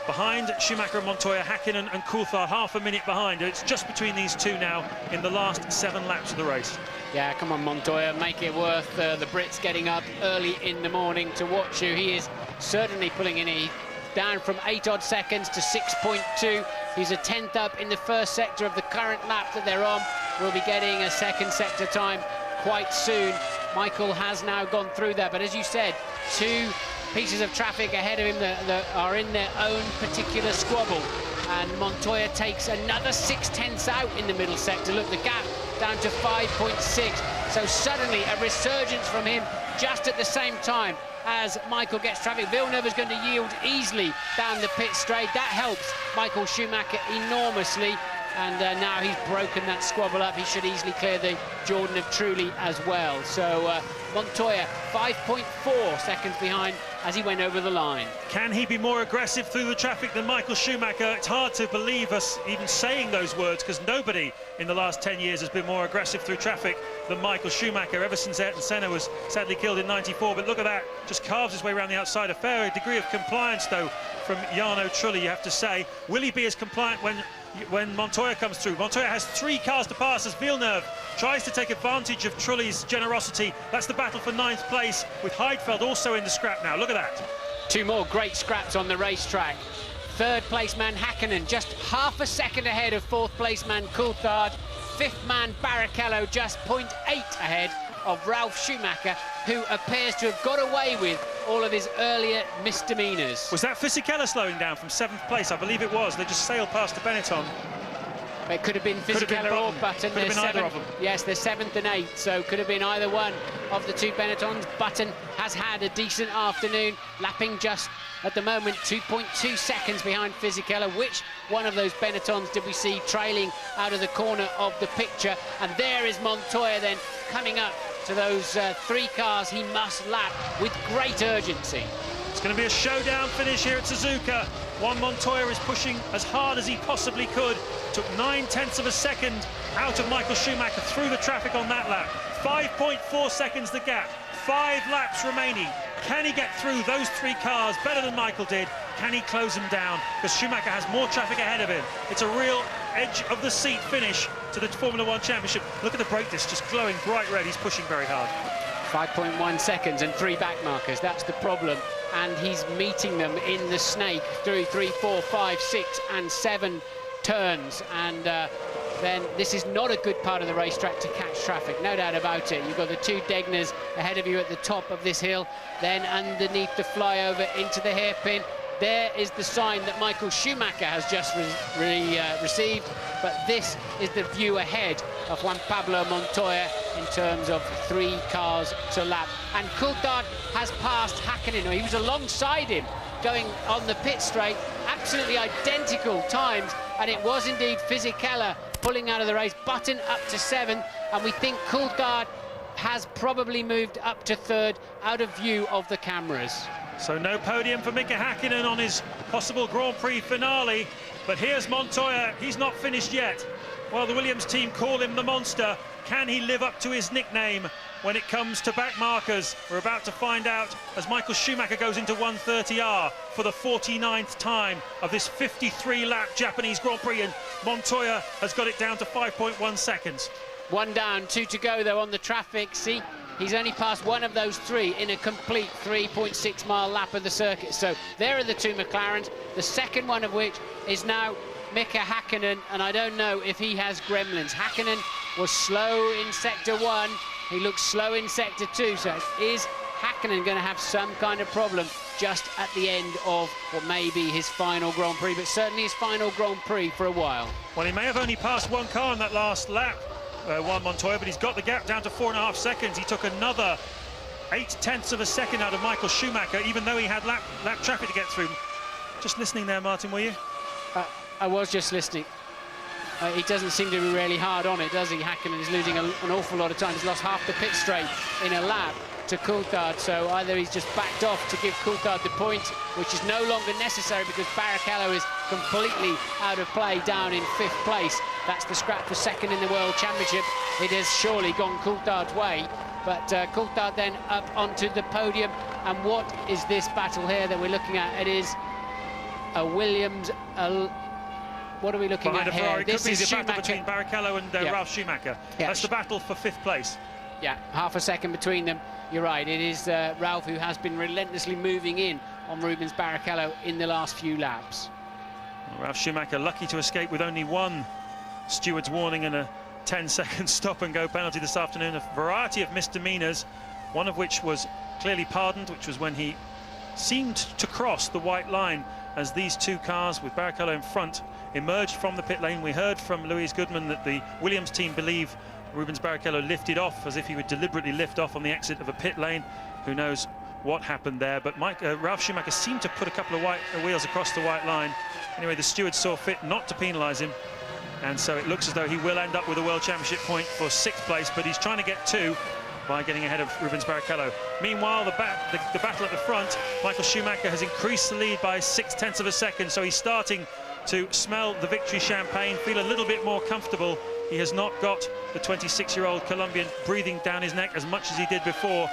Behind Schumacher and Montoya, Häkkinen and Coulthard half a minute behind. It's just between these two now in the last 7 laps of the race. Yeah, come on Montoya, make it worth the Brits getting up early in the morning to watch you. He is certainly pulling in. Down from 8 odd seconds to 6.2. He's a 10th up in the first sector of the current lap that they're on. We'll be getting a second sector time quite soon. Michael has now gone through there, but as you said, 2 pieces of traffic ahead of him that are in their own particular squabble. And Montoya takes another 6/10ths out in the middle sector. Look, the gap down to 5.6. So suddenly a resurgence from him just at the same time as Michael gets traffic. Villeneuve is going to yield easily down the pit straight. That helps Michael Schumacher enormously. And now he's broken that squabble up. He should easily clear the Jordan of Trulli as well. So Montoya 5.4 seconds behind as he went over the line. Can he be more aggressive through the traffic than Michael Schumacher? It's hard to believe us even saying those words, because nobody in the last 10 years has been more aggressive through traffic than Michael Schumacher, ever since Ayrton Senna was sadly killed in '94. But look at that, just carves his way around the outside. A fair degree of compliance, though, from Jarno Trulli, you have to say. Will he be as compliant when Montoya comes through? Montoya has 3 cars to pass as Villeneuve tries to take advantage of Trulli's generosity. That's the battle for 9th place, with Heidfeld also in the scrap now. Look at that. 2 more great scraps on the racetrack. 3rd place man Häkkinen just half a second ahead of 4th place man Coulthard. 5th man Barrichello just 0.8 ahead of Ralf Schumacher, who appears to have got away with all of his earlier misdemeanors. Was that Fisichella slowing down from 7th place? I believe it was. They just sailed past the Benetton. It could have been Fisichella or Button. Could have been either of them. Yes, they're 7th and 8th, so could have been either one of the 2 Benettons. Button has had a decent afternoon, lapping just at the moment 2.2 seconds behind Fisichella. Which one of those Benettons did we see trailing out of the corner of the picture? And there is Montoya then coming up to those 3 cars he must lap with great urgency. It's going to be a showdown finish here at Suzuka. Juan Montoya is pushing as hard as he possibly could. Took 9/10ths of a second out of Michael Schumacher through the traffic on that lap. 5.4 seconds the gap. 5 laps remaining. Can he get through those 3 cars better than Michael did? Can he close them down? Because Schumacher has more traffic ahead of him. It's a real edge of the seat finish to the Formula 1 Championship. Look at the brake disc just glowing bright red. He's pushing very hard. 5.1 seconds and 3 back markers. That's the problem. And he's meeting them in the snake through 3, 4, 5, 6 and 7 turns. And then this is not a good part of the racetrack to catch traffic, no doubt about it. You've got the 2 Degners ahead of you at the top of this hill, then underneath the flyover into the hairpin. There is the sign that Michael Schumacher has just received, but this is the view ahead of Juan Pablo Montoya in terms of 3 cars to lap. And Coulthard has passed Häkkinen, or he was alongside him going on the pit straight, absolutely identical times, and it was indeed Fisichella pulling out of the race. Button up to 7th, and we think Coulthard has probably moved up to 3rd out of view of the cameras. So no podium for Mika Häkkinen on his possible Grand Prix finale, but here's Montoya. He's not finished yet. Well, the Williams team call him the Monster. Can he live up to his nickname when it comes to back markers? We're about to find out as Michael Schumacher goes into 130R for the 49th time of this 53-lap Japanese Grand Prix, and Montoya has got it down to 5.1 seconds. One down, 2 to go though on the traffic. See, he's only passed one of those 3 in a complete 3.6-mile lap of the circuit. So there are the 2 McLarens, the second one of which is now Mika Häkkinen, and I don't know if he has gremlins. Häkkinen was slow in Sector 1, he looks slow in Sector 2, so is Häkkinen going to have some kind of problem just at the end of what may be his final Grand Prix, but certainly his final Grand Prix for a while? Well, he may have only passed one car in that last lap, Juan Montoya, but he's got the gap down to 4.5 seconds. He took another 0.8 of a second out of Michael Schumacher, even though he had lap traffic to get through. Just listening there, Martin, were you? I was just listening. He doesn't seem to be really hard on it, does he? Häkkinen is losing an awful lot of time. He's lost half the pit straight in a lap to Coulthard, so either he's just backed off to give Coulthard the point, which is no longer necessary because Barrichello is completely out of play down in 5th place. That's the scrap for 2nd in the World Championship. It has surely gone Coulthard's way, but Coulthard then up onto the podium. And what is this battle here that we're looking at? It is a Williams... what are we looking at here? Ferrari. This could be is the Schumacher. battle between Barrichello and Ralf Schumacher. Yeah. That's the battle for 5th place. Yeah, half a second between them. You're right, it is Ralf who has been relentlessly moving in on Rubens Barrichello in the last few laps. Well, Ralf Schumacher lucky to escape with only one steward's warning and a 10-second stop-and-go penalty this afternoon. A variety of misdemeanours, one of which was clearly pardoned, which was when he seemed to cross the white line as these 2 cars with Barrichello in front emerged from the pit lane. We heard from Louise Goodman that the Williams team believe Rubens Barrichello lifted off as if he would deliberately lift off on the exit of a pit lane. Who knows what happened there, but Ralf Schumacher seemed to put a couple of wheels across the white line. Anyway, the stewards saw fit not to penalise him, and so it looks as though he will end up with a World Championship point for 6th place, but he's trying to get 2 by getting ahead of Rubens Barrichello. Meanwhile, the battle at the front, Michael Schumacher has increased the lead by 0.6 of a second, so he's starting to smell the victory champagne, feel a little bit more comfortable. He has not got the 26-year-old Colombian breathing down his neck as much as he did before.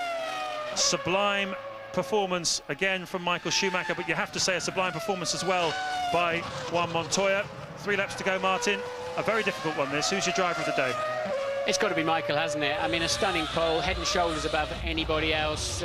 Sublime performance again from Michael Schumacher, but you have to say a sublime performance as well by Juan Montoya. 3 laps to go, Martin. A very difficult one, this. Who's your driver of the day? It's got to be Michael, hasn't it? I mean, a stunning pole, head and shoulders above anybody else.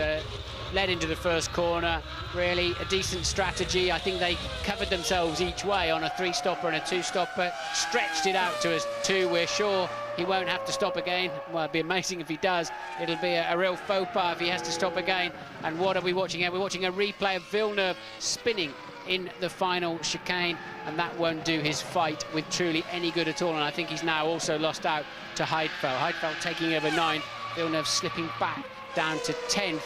Led into the first corner, really a decent strategy. I think they covered themselves each way on a 3-stopper and a 2-stopper, stretched it out to us 2. We're sure he won't have to stop again. Well, it'd be amazing if he does. It'll be a real faux pas if he has to stop again. And what are we watching here? We're watching a replay of Villeneuve spinning in the final chicane, and that won't do his fight with truly any good at all. And I think he's now also lost out to Heidfeld. Heidfeld taking over 9, Villeneuve slipping back down to 10th.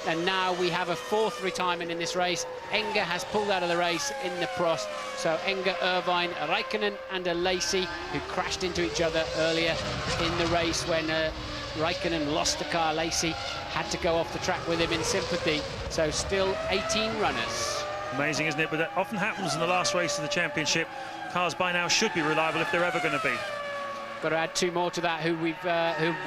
And now we have a 4th retirement in this race. Enger has pulled out of the race in the Prost. So Enger, Irvine, Raikkonen and Lacey, who crashed into each other earlier in the race when Raikkonen lost the car. Lacey had to go off the track with him in sympathy. So still 18 runners. Amazing, isn't it? But that often happens in the last race of the championship. Cars by now should be reliable if they're ever going to be. Got to add 2 more to that. Who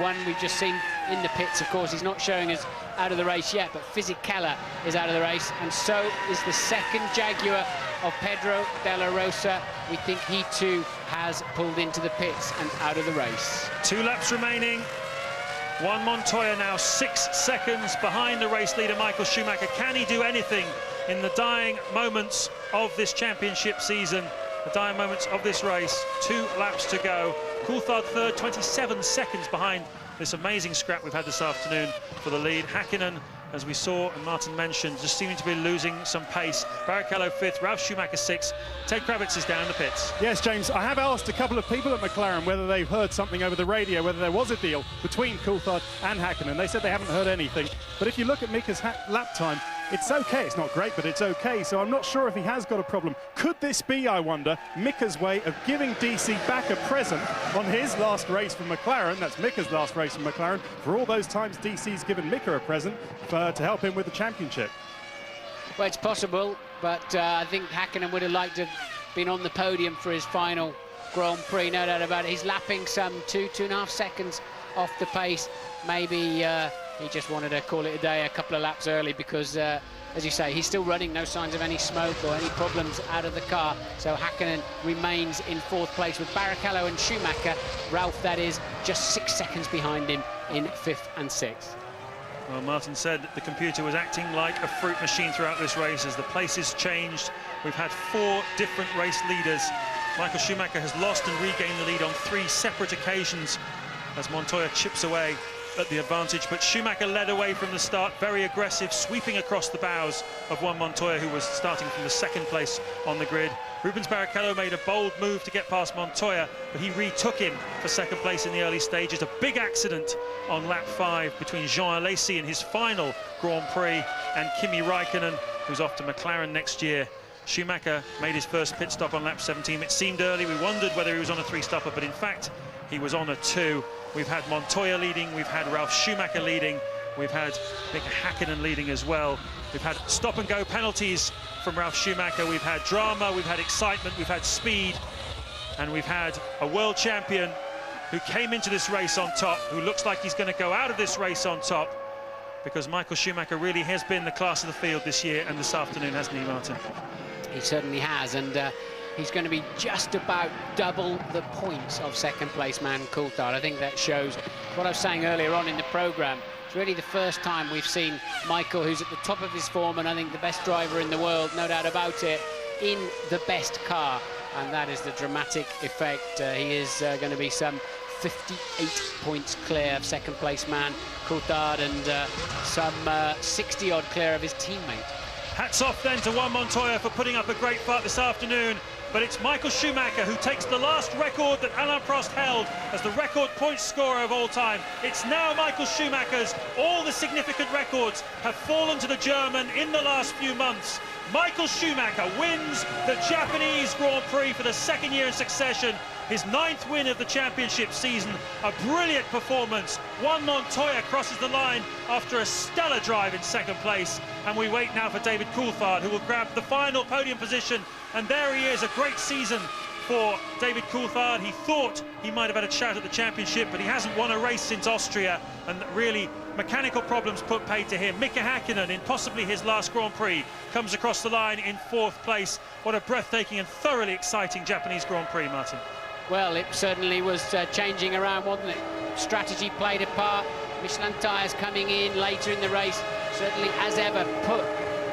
one we've just seen in the pits. Of course, he's not showing us out of the race yet, but Fisichella is out of the race, and so is the 2nd Jaguar of Pedro de la Rosa. We think he too has pulled into the pits and out of the race. 2 laps remaining. Juan Montoya now 6 seconds behind the race leader Michael Schumacher. Can he do anything in the dying moments of this championship season? The dying moments of this race. 2 laps to go. Coulthard 3rd, 27 seconds behind this amazing scrap we've had this afternoon for the lead. Häkkinen, as we saw and Martin mentioned, just seeming to be losing some pace. Barrichello 5th, Ralf Schumacher 6th. Ted Kravitz is down in the pits. Yes, James, I have asked a couple of people at McLaren whether they've heard something over the radio, whether there was a deal between Coulthard and Häkkinen. They said they haven't heard anything. But if you look at Mika's lap time, it's okay. It's not great, but it's okay. So I'm not sure if he has got a problem. Could this be, I wonder, Mika's way of giving DC back a present on his last race for McLaren? That's Mika's last race for McLaren, for all those times DC's given Mika a present to help him with the championship. Well, it's possible, but I think Häkkinen would have liked to have been on the podium for his final Grand Prix, no doubt about it. He's lapping some 2.5 seconds off the pace. Maybe he just wanted to call it a day a couple of laps early because, as you say, he's still running, no signs of any smoke or any problems out of the car. So Häkkinen remains in 4th place with Barrichello and Schumacher. Ralph, that is, just 6 seconds behind him in 5th and 6th. Well, Martin said that the computer was acting like a fruit machine throughout this race as the places changed. We've had 4 different race leaders. Michael Schumacher has lost and regained the lead on 3 separate occasions as Montoya chips away at the advantage, but Schumacher led away from the start, very aggressive, sweeping across the bows of Juan Montoya, who was starting from the 2nd place on the grid. Rubens Barrichello made a bold move to get past Montoya, but he retook him for 2nd place in the early stages. A big accident on lap 5 between Jean Alesi in his final Grand Prix and Kimi Raikkonen, who's off to McLaren next year. Schumacher made his first pit stop on lap 17. It seemed early, we wondered whether he was on a 3-stopper, but in fact he was on a 2. We've had Montoya leading, we've had Ralf Schumacher leading, we've had Mika Häkkinen leading as well. We've had stop-and-go penalties from Ralf Schumacher, we've had drama, we've had excitement, we've had speed, and we've had a world champion who came into this race on top, who looks like he's going to go out of this race on top, because Michael Schumacher really has been the class of the field this year and this afternoon, hasn't he, Martin? He certainly has, and he's going to be just about double the points of 2nd place man Coulthard. I think that shows what I was saying earlier on in the programme. It's really the first time we've seen Michael, who's at the top of his form and I think the best driver in the world, no doubt about it, in the best car. And that is the dramatic effect. He is going to be some 58 points clear of 2nd place man Coulthard and some 60-odd clear of his teammate. Hats off then to Juan Montoya for putting up a great fight this afternoon. But it's Michael Schumacher who takes the last record that Alain Prost held as the record point scorer of all time. It's now Michael Schumacher's. All the significant records have fallen to the German in the last few months. Michael Schumacher wins the Japanese Grand Prix for the 2nd year in succession. His 9th win of the championship season. A brilliant performance. Juan Montoya crosses the line after a stellar drive in 2nd place. And we wait now for David Coulthard, who will grab the final podium position. And there he is, a great season for David Coulthard. He thought he might have had a shout at the championship, but he hasn't won a race since Austria. And really, mechanical problems put paid to him. Mika Häkkinen, in possibly his last Grand Prix, comes across the line in 4th place. What a breathtaking and thoroughly exciting Japanese Grand Prix, Martin. Well, it certainly was changing around, wasn't it? Strategy played a part. Michelin tyres coming in later in the race, certainly as ever put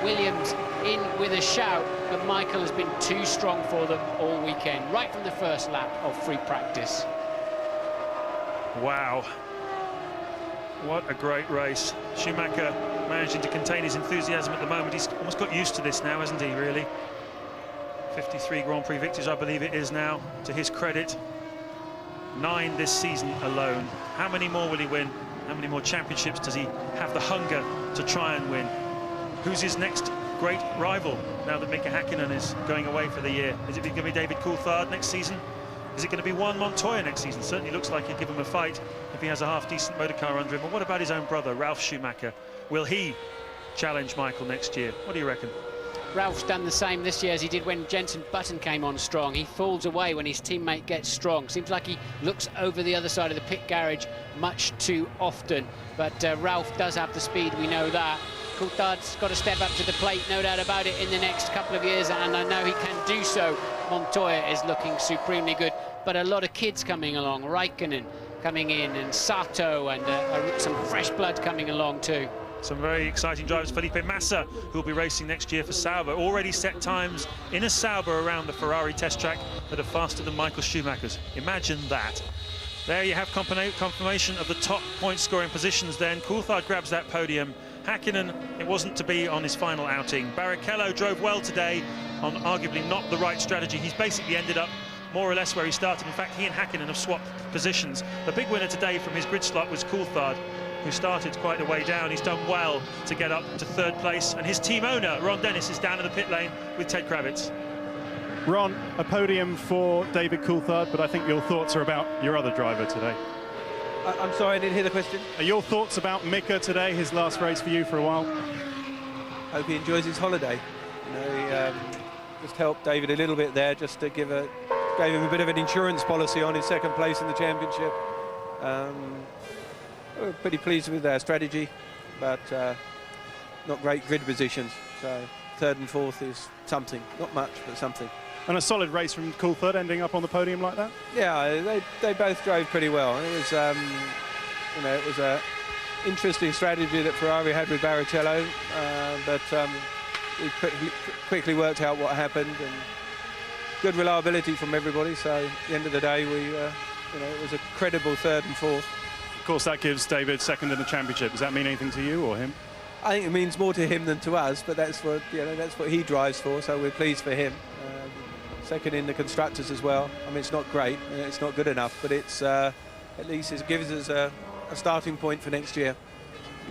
Williams in with a shout, but Michael has been too strong for them all weekend, right from the first lap of free practice. Wow. What a great race. Schumacher managing to contain his enthusiasm at the moment. He's almost got used to this now, hasn't he, really? 53 Grand Prix victories, I believe it is now, to his credit. 9 this season alone. How many more will he win? How many more championships does he have the hunger to try and win? Who's his next great rival now that Mika Häkkinen is going away for the year? Is it going to be David Coulthard next season? Is it going to be Juan Montoya next season? Certainly looks like he'd give him a fight if he has a half-decent motor car under him. But what about his own brother, Ralf Schumacher? Will he challenge Michael next year? What do you reckon? Ralph's done the same this year as he did when Jenson Button came on strong. He falls away when his teammate gets strong. Seems like he looks over the other side of the pit garage much too often. But Ralph does have the speed, we know that. Coulthard's got to step up to the plate, no doubt about it, in the next couple of years, and I know he can do so. Montoya is looking supremely good, but a lot of kids coming along. Raikkonen coming in, and Sato, and some fresh blood coming along too. Some very exciting drivers. Felipe Massa, who will be racing next year for Sauber, already set times in a Sauber around the Ferrari test track that are faster than Michael Schumacher's. Imagine that. There you have confirmation of the top point scoring positions then. Coulthard grabs that podium. Häkkinen, it wasn't to be on his final outing. Barrichello drove well today on arguably not the right strategy. He's basically ended up more or less where he started. In fact, he and Häkkinen have swapped positions. The big winner today from his grid slot was Coulthard, who started quite a way down. He's done well to get up to 3rd place. And his team owner, Ron Dennis, is down in the pit lane with Ted Kravitz. Ron, a podium for David Coulthard, but I think your thoughts are about your other driver today. I'm sorry, I didn't hear the question. Are your thoughts about Mika today, his last race for you for a while? Hope he enjoys his holiday. You know, he just helped David a little bit there, just to give a gave him a bit of an insurance policy on his second place in the championship. We're pretty pleased with their strategy, but not great grid positions. So third and fourth is something, not much, but something. And a solid race from Coulthard, ending up on the podium like that? Yeah, they both drove pretty well. It was, you know, it was a interesting strategy that Ferrari had with Barrichello, but we quickly worked out what happened, and good reliability from everybody. So at the end of the day, we, you know, it was a credible third and fourth. Of course, that gives David second in the championship. Does that mean anything to you or him? I think it means more to him than to us, but that's what, you know, that's what he drives for. So we're pleased for him. Second in the constructors as well. I mean, it's not great, it's not good enough, but it's at least it gives us a starting point for next year.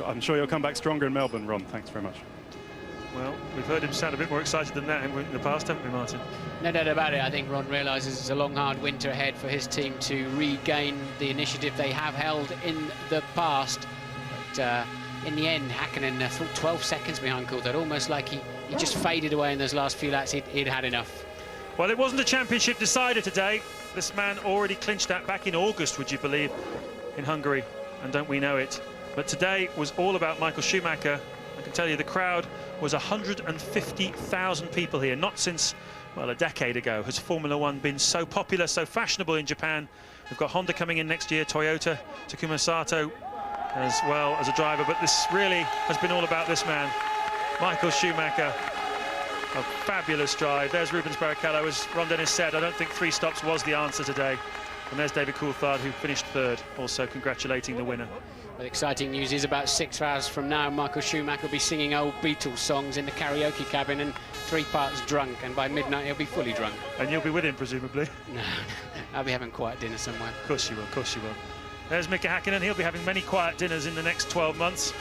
I'm sure you'll come back stronger in Melbourne, Ron. Thanks very much. Well, we've heard him sound a bit more excited than that in the past, haven't we, Martin? No doubt about it. I think Ron realises it's a long, hard winter ahead for his team to regain the initiative they have held in the past. But in the end, Häkkinen 12 seconds behind Coulthard, almost like he just faded away in those last few laps. He'd had enough. Well, it wasn't a championship decider today. This man already clinched that back in August, would you believe, in Hungary, and don't we know it. But today was all about Michael Schumacher. I can tell you the crowd was 150,000 people here. Not since, well, a decade ago has Formula One been so popular, so fashionable in Japan. We've got Honda coming in next year, Toyota, Takuma Sato as well as a driver. But this really has been all about this man, Michael Schumacher. A fabulous drive. There's Rubens Barrichello. As Ron Dennis said, I don't think 3 stops was the answer today. And there's David Coulthard, who finished third, also congratulating the winner. Well, exciting news is about 6 hours from now, Michael Schumacher will be singing old Beatles songs in the karaoke cabin and 3 parts drunk, and by midnight he'll be fully drunk. And you'll be with him, presumably? No, I'll be having quiet dinner somewhere. Of course you will, of course you will. There's Mika Häkkinen. He'll be having many quiet dinners in the next 12 months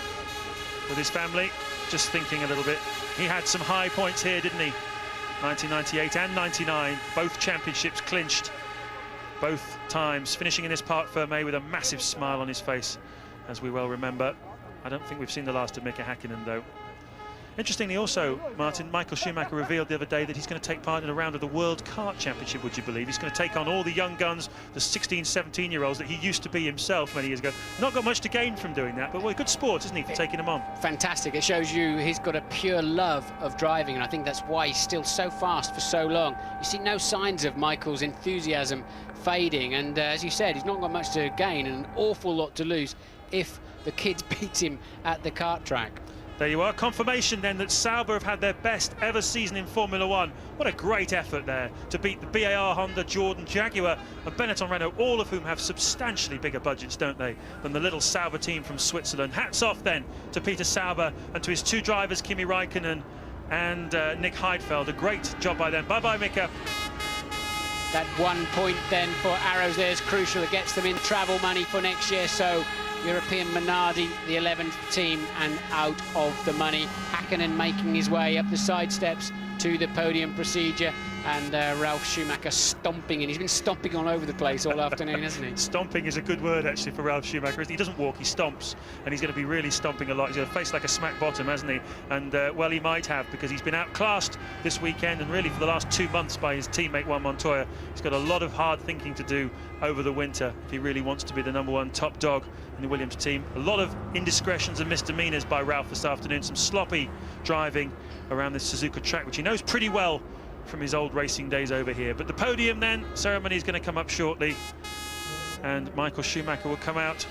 with his family. Just thinking a little bit. He had some high points here, didn't he? 1998 and 99, both championships clinched, both times, finishing in this Parc Fermé with a massive smile on his face, as we well remember. I don't think we've seen the last of Mika Häkkinen, though. Interestingly also, Martin, Michael Schumacher revealed the other day that he's going to take part in a round of the World Kart Championship, would you believe? He's going to take on all the young guns, the 16, 17-year-olds that he used to be himself many years ago. Not got much to gain from doing that, but well, a good sport, isn't he, for taking them on? Fantastic. It shows you he's got a pure love of driving, and I think that's why he's still so fast for so long. You see no signs of Michael's enthusiasm fading, and as you said, he's not got much to gain and an awful lot to lose if the kids beat him at the kart track. There you are, confirmation then that Sauber have had their best ever season in Formula One. What a great effort there to beat the BAR, Honda, Jordan, Jaguar and Benetton Renault, all of whom have substantially bigger budgets, don't they, than the little Sauber team from Switzerland. Hats off then to Peter Sauber and to his 2 drivers, Kimi Räikkönen and Nick Heidfeld. A great job by them. Bye-bye, Mika. That 1 point then for Arrows there is crucial. It gets them in travel money for next year, so European Minardi, the 11th team, and out of the money. Häkkinen making his way up the side steps to the podium procedure, and Ralf Schumacher stomping, and he's been stomping all over the place all afternoon, hasn't he? Stomping is a good word, actually, for Ralf Schumacher. He doesn't walk, he stomps, and he's going to be really stomping a lot. He's going to face like a smack bottom, hasn't he? And, well, he might have, because he's been outclassed this weekend, and really for the last 2 months by his teammate Juan Montoya. He's got a lot of hard thinking to do over the winter if he really wants to be the #1 top dog in the Williams team. A lot of indiscretions and misdemeanors by Ralf this afternoon, some sloppy driving around this Suzuka track, which he knows pretty well from his old racing days over here. But the podium then, ceremony is going to come up shortly, and Michael Schumacher will come out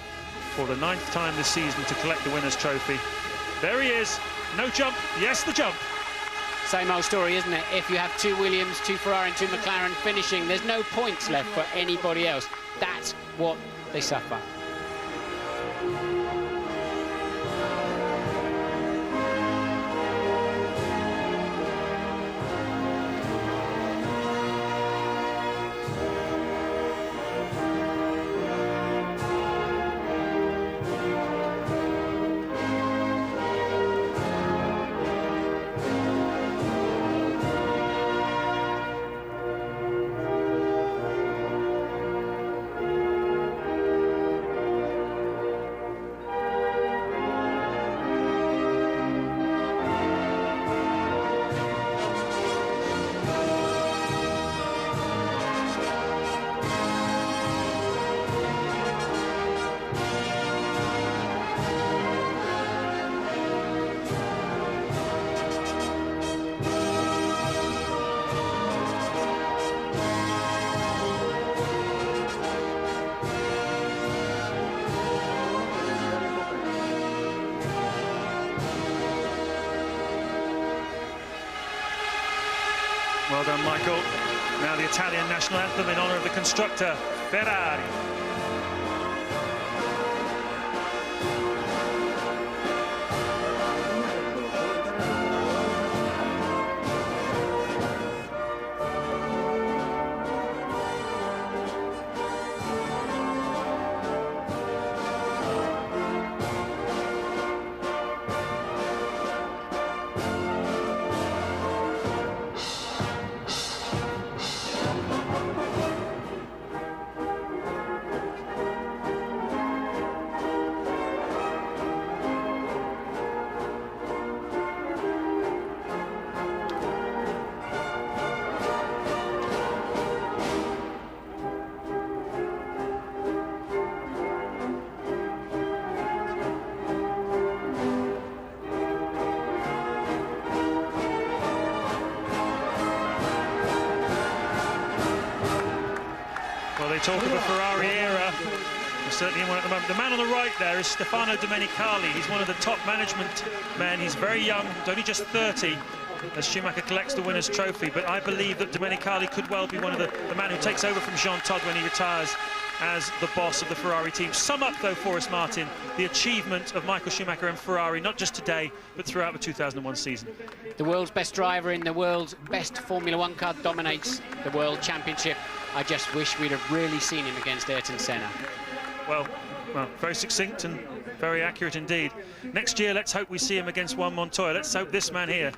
for the 9th time this season to collect the winner's trophy. There he is, no jump, yes the jump. Same old story, isn't it? If you have 2 Williams, 2 Ferrari and 2 McLaren finishing, there's no points left for anybody else. That's what they suffer. Well done, Michael. Now the Italian national anthem in honour of the constructor, Ferrari. Well, they talk of a Ferrari era. We're certainly in one at the moment. The man on the right there is Stefano Domenicali. He's one of the top management men. He's very young, he's only just 30, as Schumacher collects the winner's trophy. But I believe that Domenicali could well be one of the man who takes over from Jean Todt when he retires as the boss of the Ferrari team. Sum up, though, for us, Martin, the achievement of Michael Schumacher and Ferrari, not just today, but throughout the 2001 season. The world's best driver in the world's best Formula One car dominates the World Championship. I just wish we'd have really seen him against Ayrton Senna. Well, very succinct and very accurate indeed. Next year, let's hope we see him against Juan Montoya. Let's hope this man here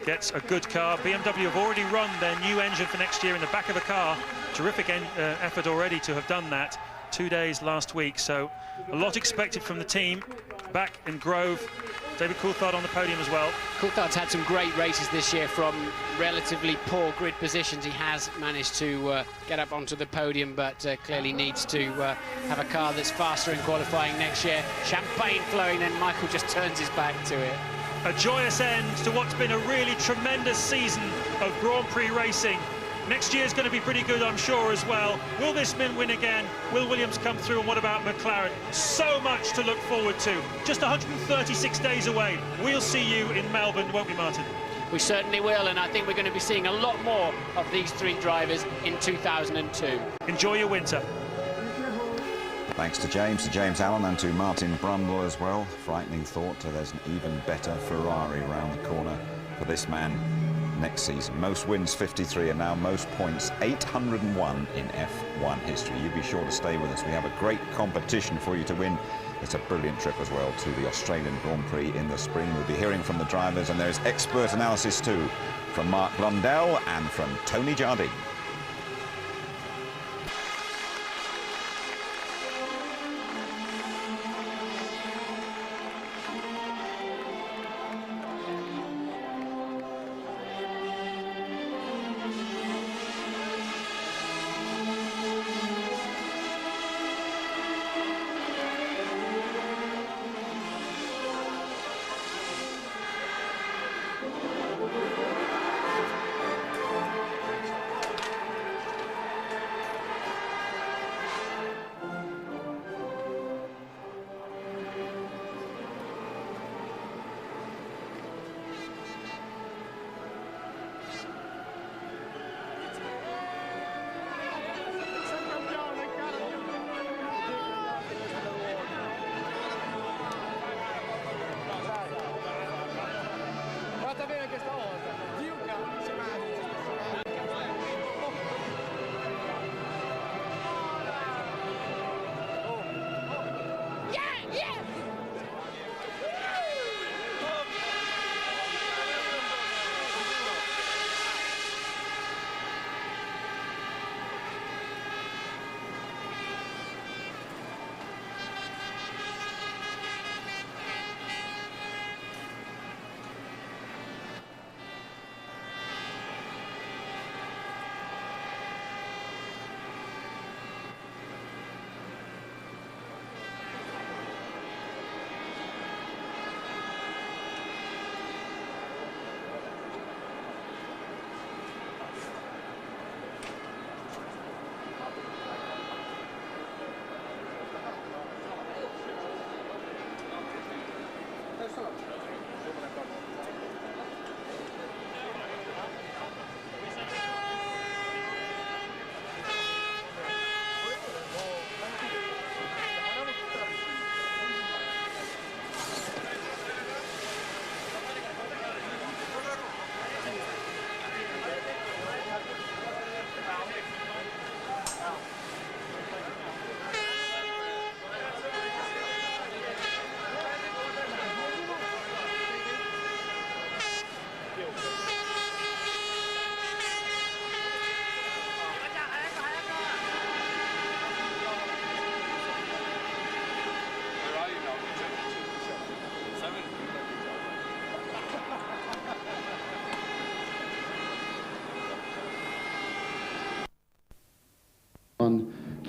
gets a good car. BMW have already run their new engine for next year in the back of the car. Terrific effort already to have done that. 2 days last week, so a lot expected from the team. Back in Grove, David Coulthard on the podium as well. Coulthard's had some great races this year from relatively poor grid positions. He has managed to get up onto the podium, but clearly needs to have a car that's faster in qualifying next year. Champagne flowing, and Michael just turns his back to it. A joyous end to what's been a really tremendous season of Grand Prix racing. Next year's going to be pretty good, I'm sure, as well. Will this win again? Will Williams come through? And what about McLaren? So much to look forward to. Just 136 days away. We'll see you in Melbourne, won't we, Martin? We certainly will, and I think we're going to be seeing a lot more of these three drivers in 2002. Enjoy your winter. Thanks to James Allen, and to Martin Brundle as well. Frightening thought, there's an even better Ferrari around the corner for this man next season. Most wins 53, and now most points 801 in F1 history. You be sure to stay with us. We have a great competition for you to win. It's a brilliant trip as well to the Australian Grand Prix in the spring. We'll be hearing from the drivers, and there's expert analysis too from Mark Blundell and from Tony Jardine.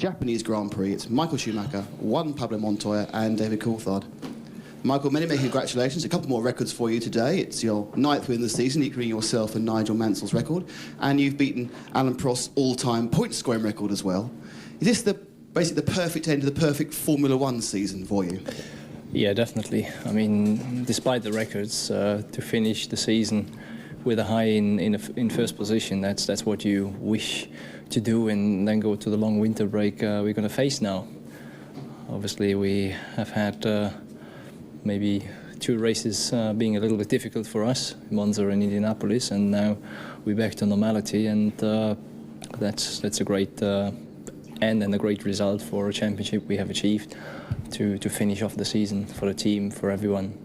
Japanese Grand Prix. It's Michael Schumacher, Juan Pablo Montoya and David Coulthard. Michael, many congratulations. A couple more records for you today. It's your 9th win of the season, equaling yourself and Nigel Mansell's record. And you've beaten Alan Prost's all-time point-scoring record as well. Is this basically the perfect end to the perfect Formula One season for you? Yeah, definitely. I mean, despite the records, to finish the season with a high in first position, that's what you wish to do, and then go to the long winter break we're going to face now. Obviously, we have had maybe 2 races being a little bit difficult for us, Monza and Indianapolis, and now we're back to normality, and that's a great end and a great result for a championship we have achieved to finish off the season for the team, for everyone.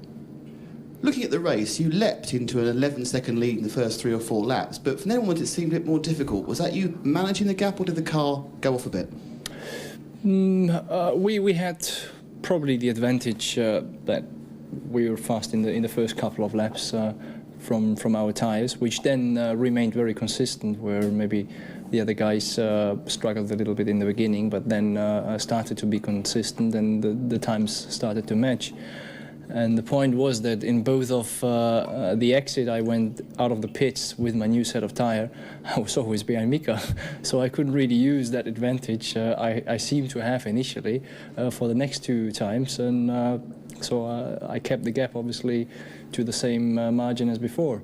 Looking at the race, you leapt into an 11-second lead in the first 3 or 4 laps, but from then onwards it seemed a bit more difficult. Was that you managing the gap, or did the car go off a bit? We had probably the advantage that we were fast in the first couple of laps from our tyres, which then remained very consistent, where maybe the other guys struggled a little bit in the beginning, but then started to be consistent, and the times started to match. And the point was that in both of the exit, I went out of the pits with my new set of tyre. I was always behind Mika, so I couldn't really use that advantage I seemed to have initially for the next 2 times. And so I kept the gap, obviously, to the same margin as before.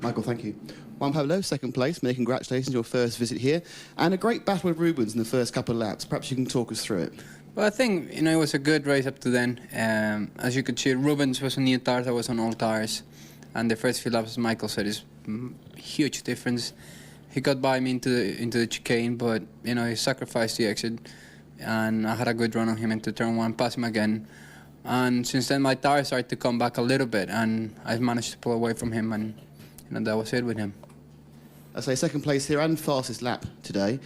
Michael, thank you. Juan Pablo, second place. Many congratulations, your first visit here. And a great battle with Rubens in the first couple of laps. Perhaps you can talk us through it. Well, I think, it was a good race up to then. As you could see, Rubens was on new tyres, I was on old tyres. And the first few laps, as Michael said, is huge difference. He got by me into the chicane, but, he sacrificed the exit. And I had a good run on him into turn 1, passed him again. And since then, my tyres started to come back a little bit, and I've managed to pull away from him, and that was it with him. I say second place here and fastest lap today.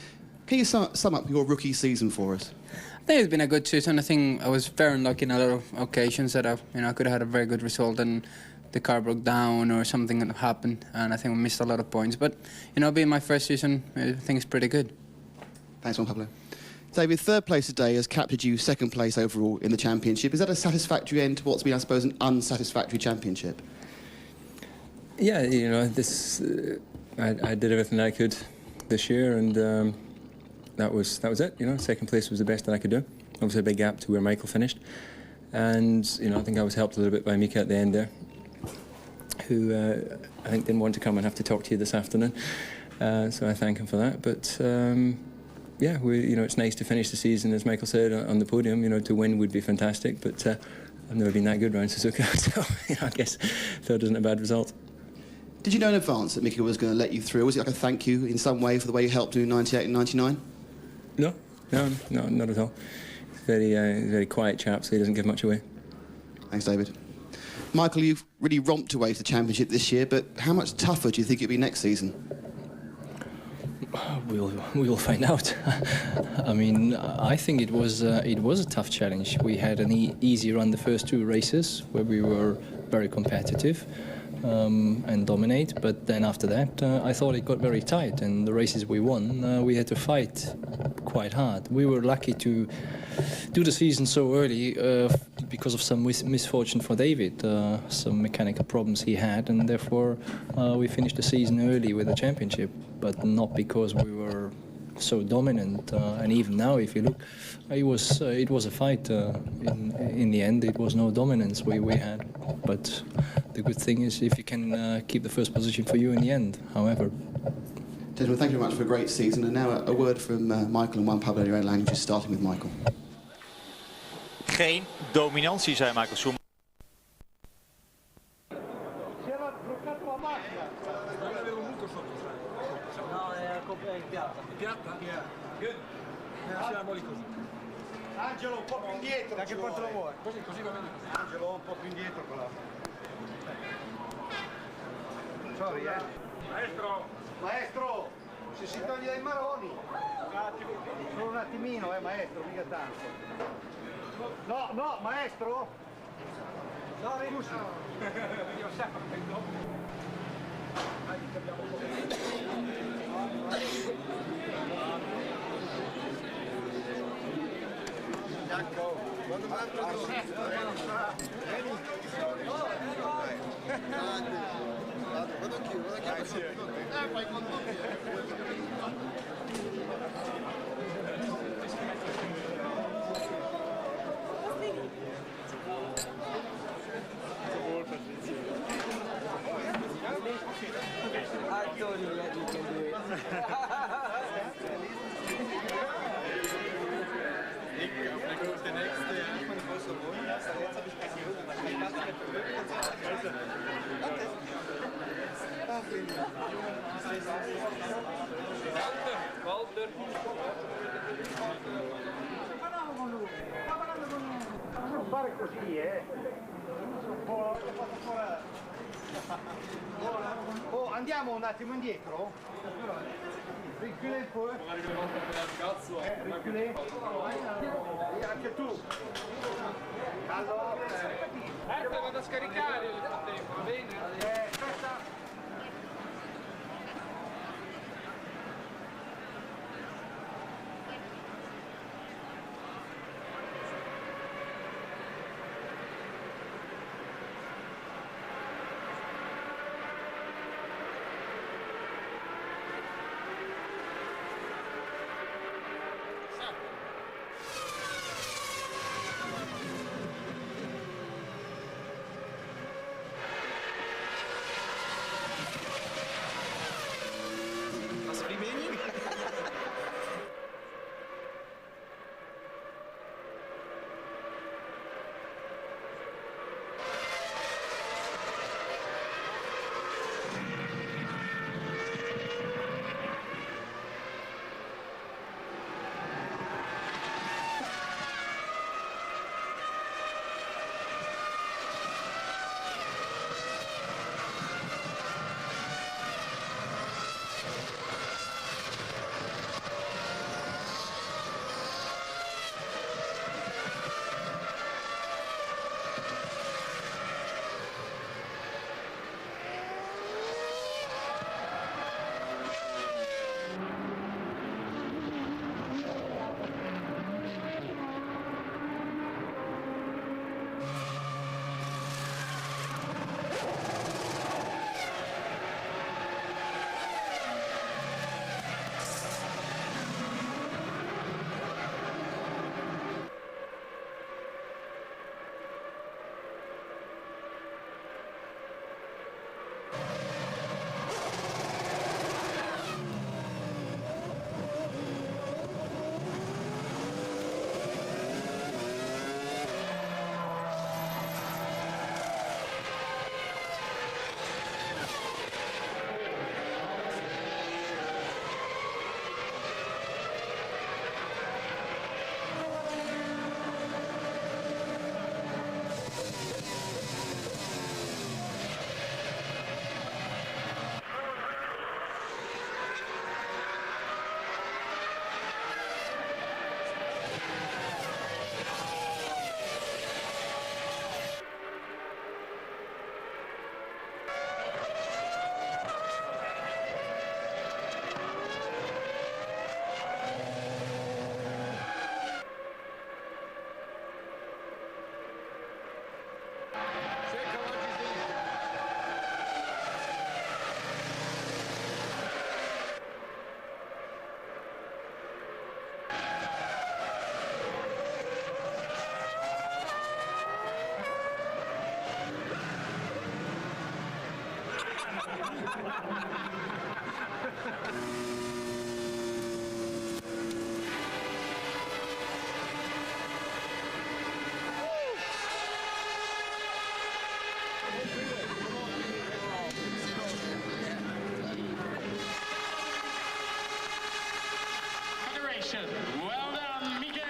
Can you sum up your rookie season for us? I think it's been a good season. I think I was very unlucky in a lot of occasions that I could have had a very good result and the car broke down or something that happened, and I think we missed a lot of points. But being my first season, I think it's pretty good. Thanks, Juan Pablo. David, third place today has captured you second place overall in the championship. Is that a satisfactory end to what's been, I suppose, an unsatisfactory championship? Yeah, I did everything I could this year, and that was it. Second place was the best that I could do. Obviously a big gap to where Michael finished, and I think I was helped a little bit by Mika at the end there, who I think didn't want to come and have to talk to you this afternoon. So I thank him for that. But yeah, it's nice to finish the season, as Michael said, on the podium. To win would be fantastic, but I've never been that good around Suzuka, so I guess third isn't a bad result. Did you know in advance that Mika was going to let you through? Was it like a thank you in some way for the way you helped do 98 and 99? No, not at all. Very quiet chap, so he doesn't give much away. Thanks, David. Michael, you've really romped away to the championship this year, but how much tougher do you think it'll be next season? We will find out. I mean, I think it was a tough challenge. We had an easy run the first 2 races where we were very competitive and dominate, but then after that I thought it got very tight, and the races we won we had to fight quite hard. We were lucky to do the season so early because of some misfortune for David, some mechanical problems he had, and therefore we finished the season early with a championship, but not because we were so dominant. And even now, if you look, it was a fight. In the end, it was no dominance we had. But the good thing is if you can keep the first position for you in the end. However. Gentlemen, thank you very much for a great season. And now a word from Michael and Juan Pablo in your own languages, starting with Michael. Geen dominantie, zei Michael Schumacher. Angelo un po' più indietro. Da che parte lo vuoi? Così va bene. Angelo un po' più indietro con la. Sorry, Maestro! Maestro! Se si toglie dai maroni! Solo un attimino, maestro, mica tanto. No, maestro! Sorry! Scusi! Io sempre prendo. Dai, abbiamo un po'. I told you that you can do it. Der nächste von großer Runde. Jetzt habe ich keine Lust, weil ich kann nicht verwirren und so. Danke. Ach, vielen Dank. Walter. Non fare così, Oh, andiamo un attimo indietro? Reculez un po'. Reculez. Anche tu. Allora. Vado a scaricare nel frattempo, va bene? Aspetta. Well done, Miguel.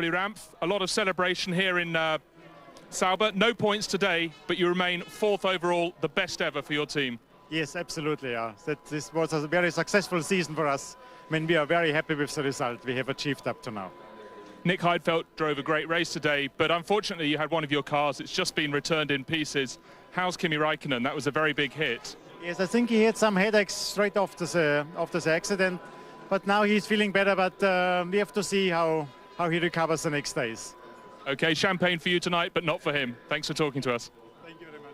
Willy Ramph, a lot of celebration here in Sauber. No points today, but you remain 4th overall, the best ever for your team. Yes, absolutely. Yeah. This was a very successful season for us. I mean, we are very happy with the result we have achieved up to now. Nick Heidfeld drove a great race today, but unfortunately you had one of your cars. It's just been returned in pieces. How's Kimi Räikkönen? That was a very big hit. Yes, I think he had some headaches straight after the accident, but now he's feeling better. But we have to see how he recovers the next days. Okay, champagne for you tonight, but not for him. Thanks for talking to us. Thank you very much.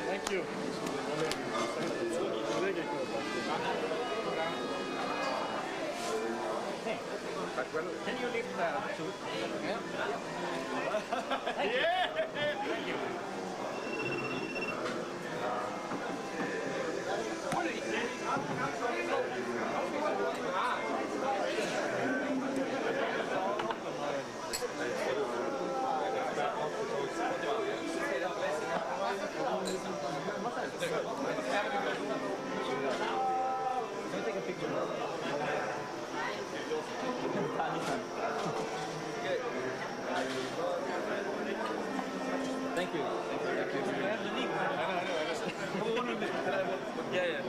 Thank you. Can you lift that too? Thank you. Thank you. Thank you. Yeah, yeah.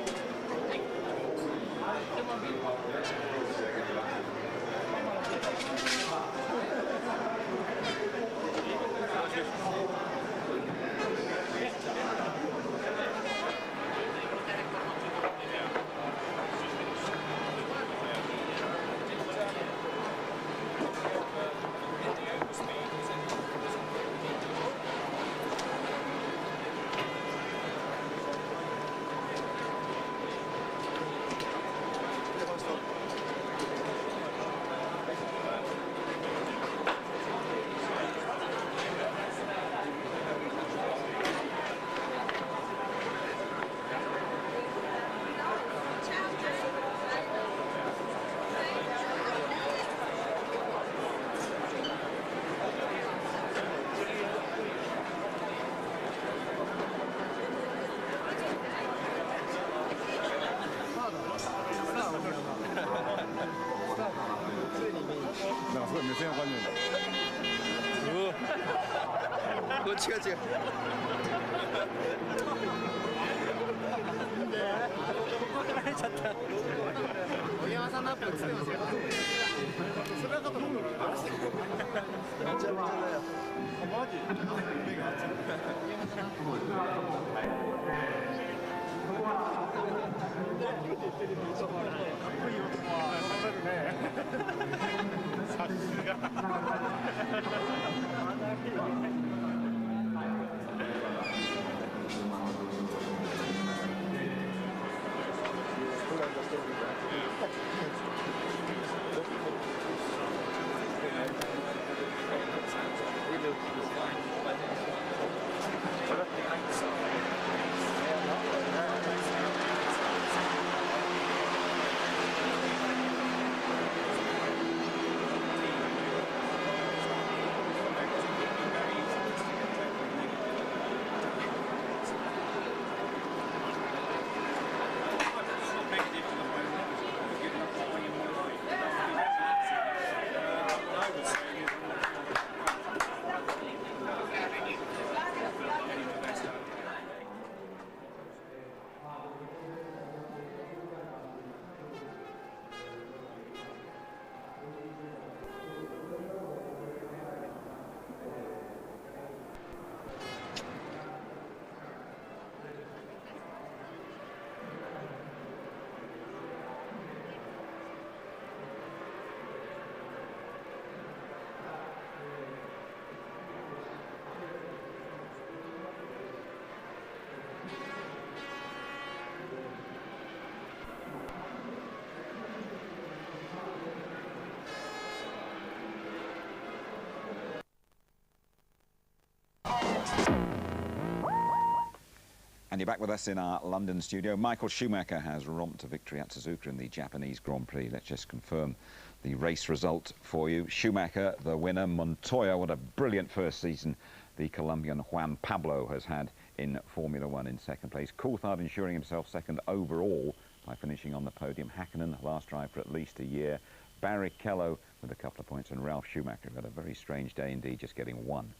And you're back with us in our London studio. Michael Schumacher has romped to victory at Suzuka in the Japanese Grand Prix. Let's just confirm the race result for you. Schumacher, the winner. Montoya, what a brilliant first season the Colombian Juan Pablo has had in Formula One in second place. Coulthard ensuring himself second overall by finishing on the podium. Hakkinen, last drive for at least a year. Barrichello with a couple of points, and Ralf Schumacher had a very strange day indeed, just getting one.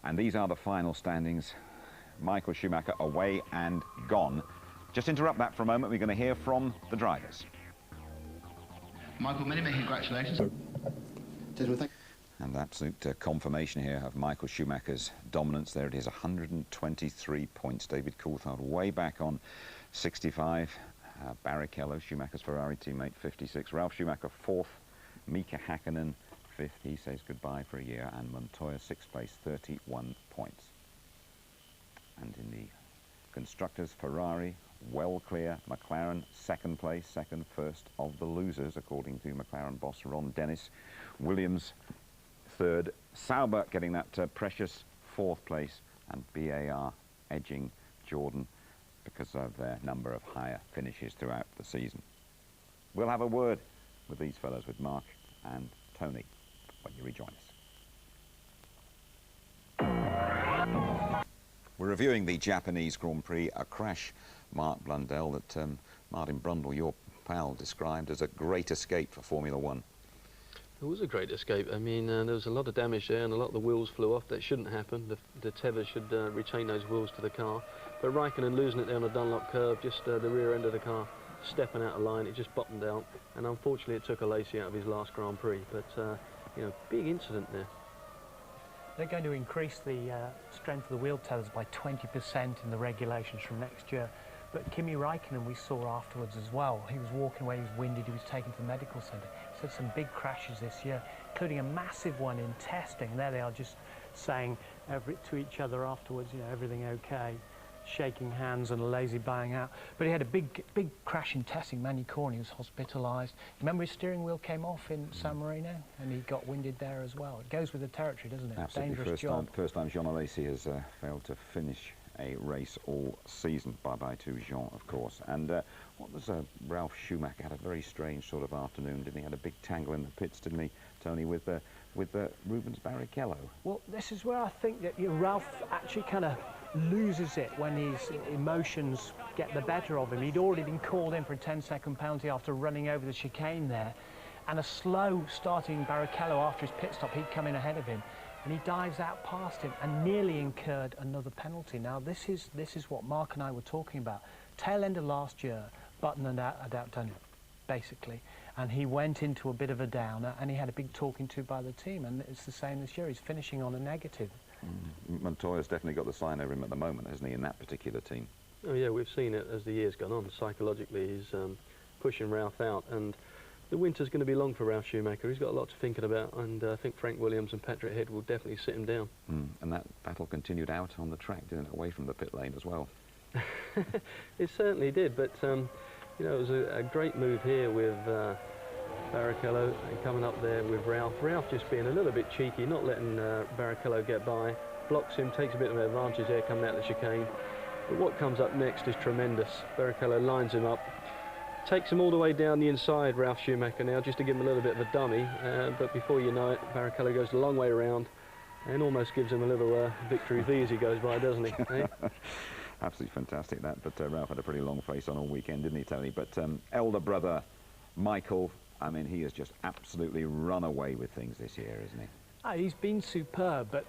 And these are the final standings. Michael Schumacher away and gone. Just interrupt that for a moment. We're going to hear from the drivers. Michael, many congratulations. And absolute confirmation here of Michael Schumacher's dominance. There it is, 123 points. David Coulthard way back on 65. Barrichello, Schumacher's Ferrari teammate, 56. Ralf Schumacher, fourth. Mika Hakkinen, fifth. He says goodbye for a year. And Montoya, sixth place, 31 points. And in the constructors, Ferrari, well clear. McLaren, second place, first of the losers, according to McLaren boss Ron Dennis. Williams, third. Sauber getting that precious fourth place, and BAR edging Jordan because of their number of higher finishes throughout the season. We'll have a word with these fellows, with Mark and Tony, when you rejoin us. We're reviewing the Japanese Grand Prix, a crash, Mark Blundell, that Martin Brundle, your pal, described as a great escape for Formula One. It was a great escape. I mean, there was a lot of damage there and a lot of the wheels flew off. That shouldn't happen. The tether should retain those wheels to the car. But Raikkonen losing it down a Dunlop curve, just the rear end of the car stepping out of line, it just bottomed out. And unfortunately it took a Lacey out of his last Grand Prix. But, you know, big incident there. They're going to increase the strength of the wheel tethers by 20% in the regulations from next year. But Kimi Raikkonen, we saw afterwards as well. He was walking away, he was winded, he was taken to the medical centre. He's had some big crashes this year, including a massive one in testing. There they are just saying to each other afterwards, you know, everything okay, shaking hands and a lazy bowing out. But he had a big crash in testing. Manny Corn, he was hospitalised. Remember his steering wheel came off in San Marino and he got winded there as well. It goes with the territory, doesn't it? Absolutely. Dangerous job. First time Jean Alesi has failed to finish a race all season. Bye-bye to Jean, of course. And what was Ralf Schumacher had a very strange sort of afternoon, didn't he? Had a big tangle in the pits, didn't he, Tony, with Rubens Barrichello? Well, this is where I think that Ralf actually kind of loses it when his emotions get the better of him. He'd already been called in for a 10-second penalty after running over the chicane there, and a slow starting Barrichello after his pit stop, he'd come in ahead of him, and he dives out past him and nearly incurred another penalty. Now this is what Mark and I were talking about. Tail end of last year, Button had outdone him, basically, and he went into a bit of a downer and he had a big talking to by the team, and it's the same this year. He's finishing on a negative. Montoya's definitely got the sign over him at the moment, hasn't he, in that particular team? Oh yeah, we've seen it as the year's gone on. Psychologically, he's pushing Ralf out, and the winter's going to be long for Ralf Schumacher. He's got a lot to thinking about, and I think Frank Williams and Patrick Head will definitely sit him down. And that battle continued out on the track, didn't it, away from the pit lane as well? It certainly did, but you know, it was a great move here with Barrichello and coming up there with Ralf. Ralf just being a little bit cheeky, not letting Barrichello get by, blocks him, takes a bit of an advantage there coming out the chicane. But what comes up next is tremendous. Barrichello lines him up, takes him all the way down the inside, Ralf Schumacher now, just to give him a little bit of a dummy, but before you know it, Barrichello goes a long way around and almost gives him a little victory V as he goes by, doesn't he? Eh? Absolutely fantastic that, but Ralf had a pretty long face on all weekend, didn't he, Tony? But elder brother Michael, I mean, he has just absolutely run away with things this year, isn't he? He's been superb, but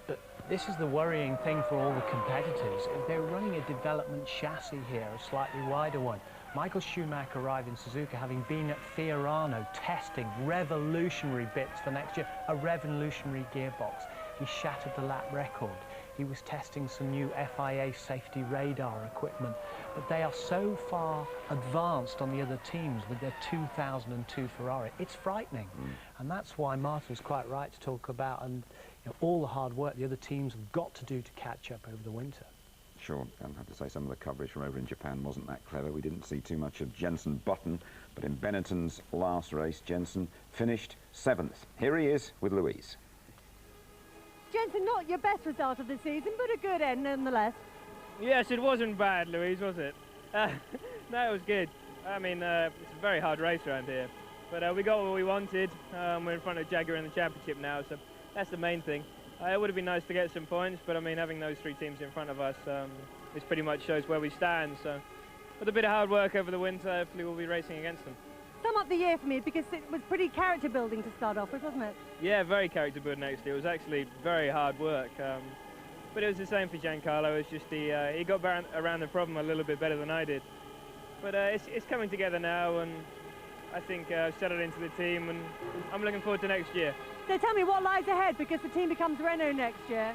this is the worrying thing for all the competitors. They're running a development chassis here, a slightly wider one. Michael Schumacher arrived in Suzuka having been at Fiorano testing revolutionary bits for next year, a revolutionary gearbox. He shattered the lap record. He was testing some new FIA safety radar equipment, but they are so far advanced on the other teams with their 2002 Ferrari. It's frightening, and that's why Martin was quite right to talk about all the hard work the other teams have got to do to catch up over the winter. Sure, I have to say some of the coverage from over in Japan wasn't that clever. We didn't see too much of Jenson Button, but in Benetton's last race, Jenson finished 7th. Here he is with Louise. Jenson, not your best result of the season, but a good end nonetheless. Yes, it wasn't bad, Louise, was it? No, it was good. I mean, it's a very hard race around here. But we got what we wanted. We're in front of Jaguar in the championship now, so that's the main thing. It would have been nice to get some points, but I mean, having those three teams in front of us, this pretty much shows where we stand. So with a bit of hard work over the winter, hopefully we'll be racing against them. Sum up the year for me, because it was pretty character building to start off with, wasn't it? Yeah, very character building actually. It was actually very hard work. But it was the same for Giancarlo. It's just he got around the problem a little bit better than I did. But it's coming together now, and I think I've settled into the team, and I'm looking forward to next year. So tell me what lies ahead, because the team becomes Renault next year.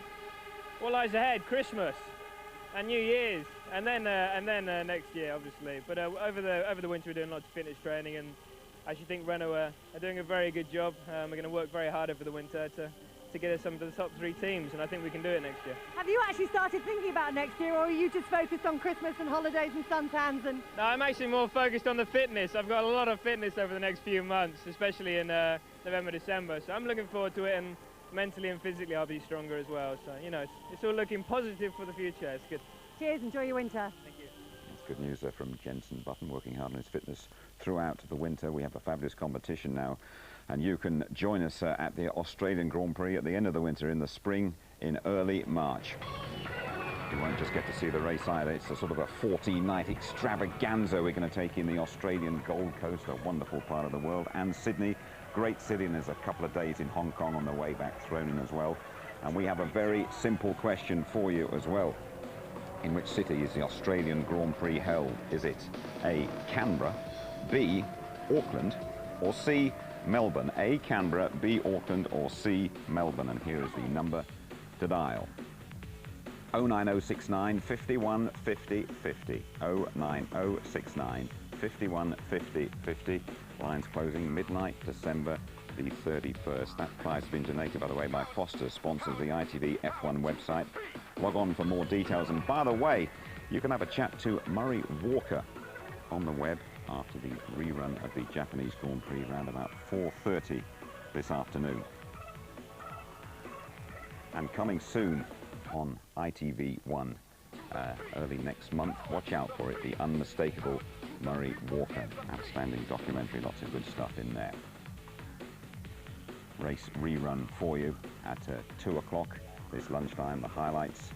What lies ahead? Christmas and New Year's, and then next year, obviously. But over the winter, we're doing lots of fitness training, and I actually think Renault are doing a very good job. We're going to work very hard over the winter to get us some of the top three teams, and I think we can do it next year. Have you actually started thinking about next year, or are you just focused on Christmas and holidays and suntans? And no, I'm actually more focused on the fitness. I've got a lot of fitness over the next few months, especially in November, December. So I'm looking forward to it, and mentally and physically I'll be stronger as well. So, you know, it's all looking positive for the future. It's good. Cheers, enjoy your winter. Thank you. That's good news there from Jenson Button, working hard on his fitness throughout the winter. We have a fabulous competition now, and you can join us at the Australian Grand Prix at the end of the winter, in the spring, in early March. You won't just get to see the race either. It's a sort of a 40-night extravaganza. We're going to take in the Australian Gold Coast, a wonderful part of the world, and Sydney, great city, and there's a couple of days in Hong Kong on the way back thrown in as well. And we have a very simple question for you as well. In which city is the Australian Grand Prix held? Is it A, Canberra, B, Auckland, or C, Melbourne? A, Canberra, B, Auckland, or C, Melbourne? And here is the number to dial. 09069 51 50 50. 09069 51 50 50. Lines closing midnight, December the 31st. That prize has been donated, by the way, by Foster, sponsor of the ITV F1 website. Log on for more details. And by the way, you can have a chat to Murray Walker on the web after the rerun of the Japanese Grand Prix around about 4:30 this afternoon. And coming soon on ITV1 early next month, watch out for it, the unmistakable Murray Walker. Outstanding documentary, lots of good stuff in there. Race rerun for you at 2 o'clock this lunchtime. The highlights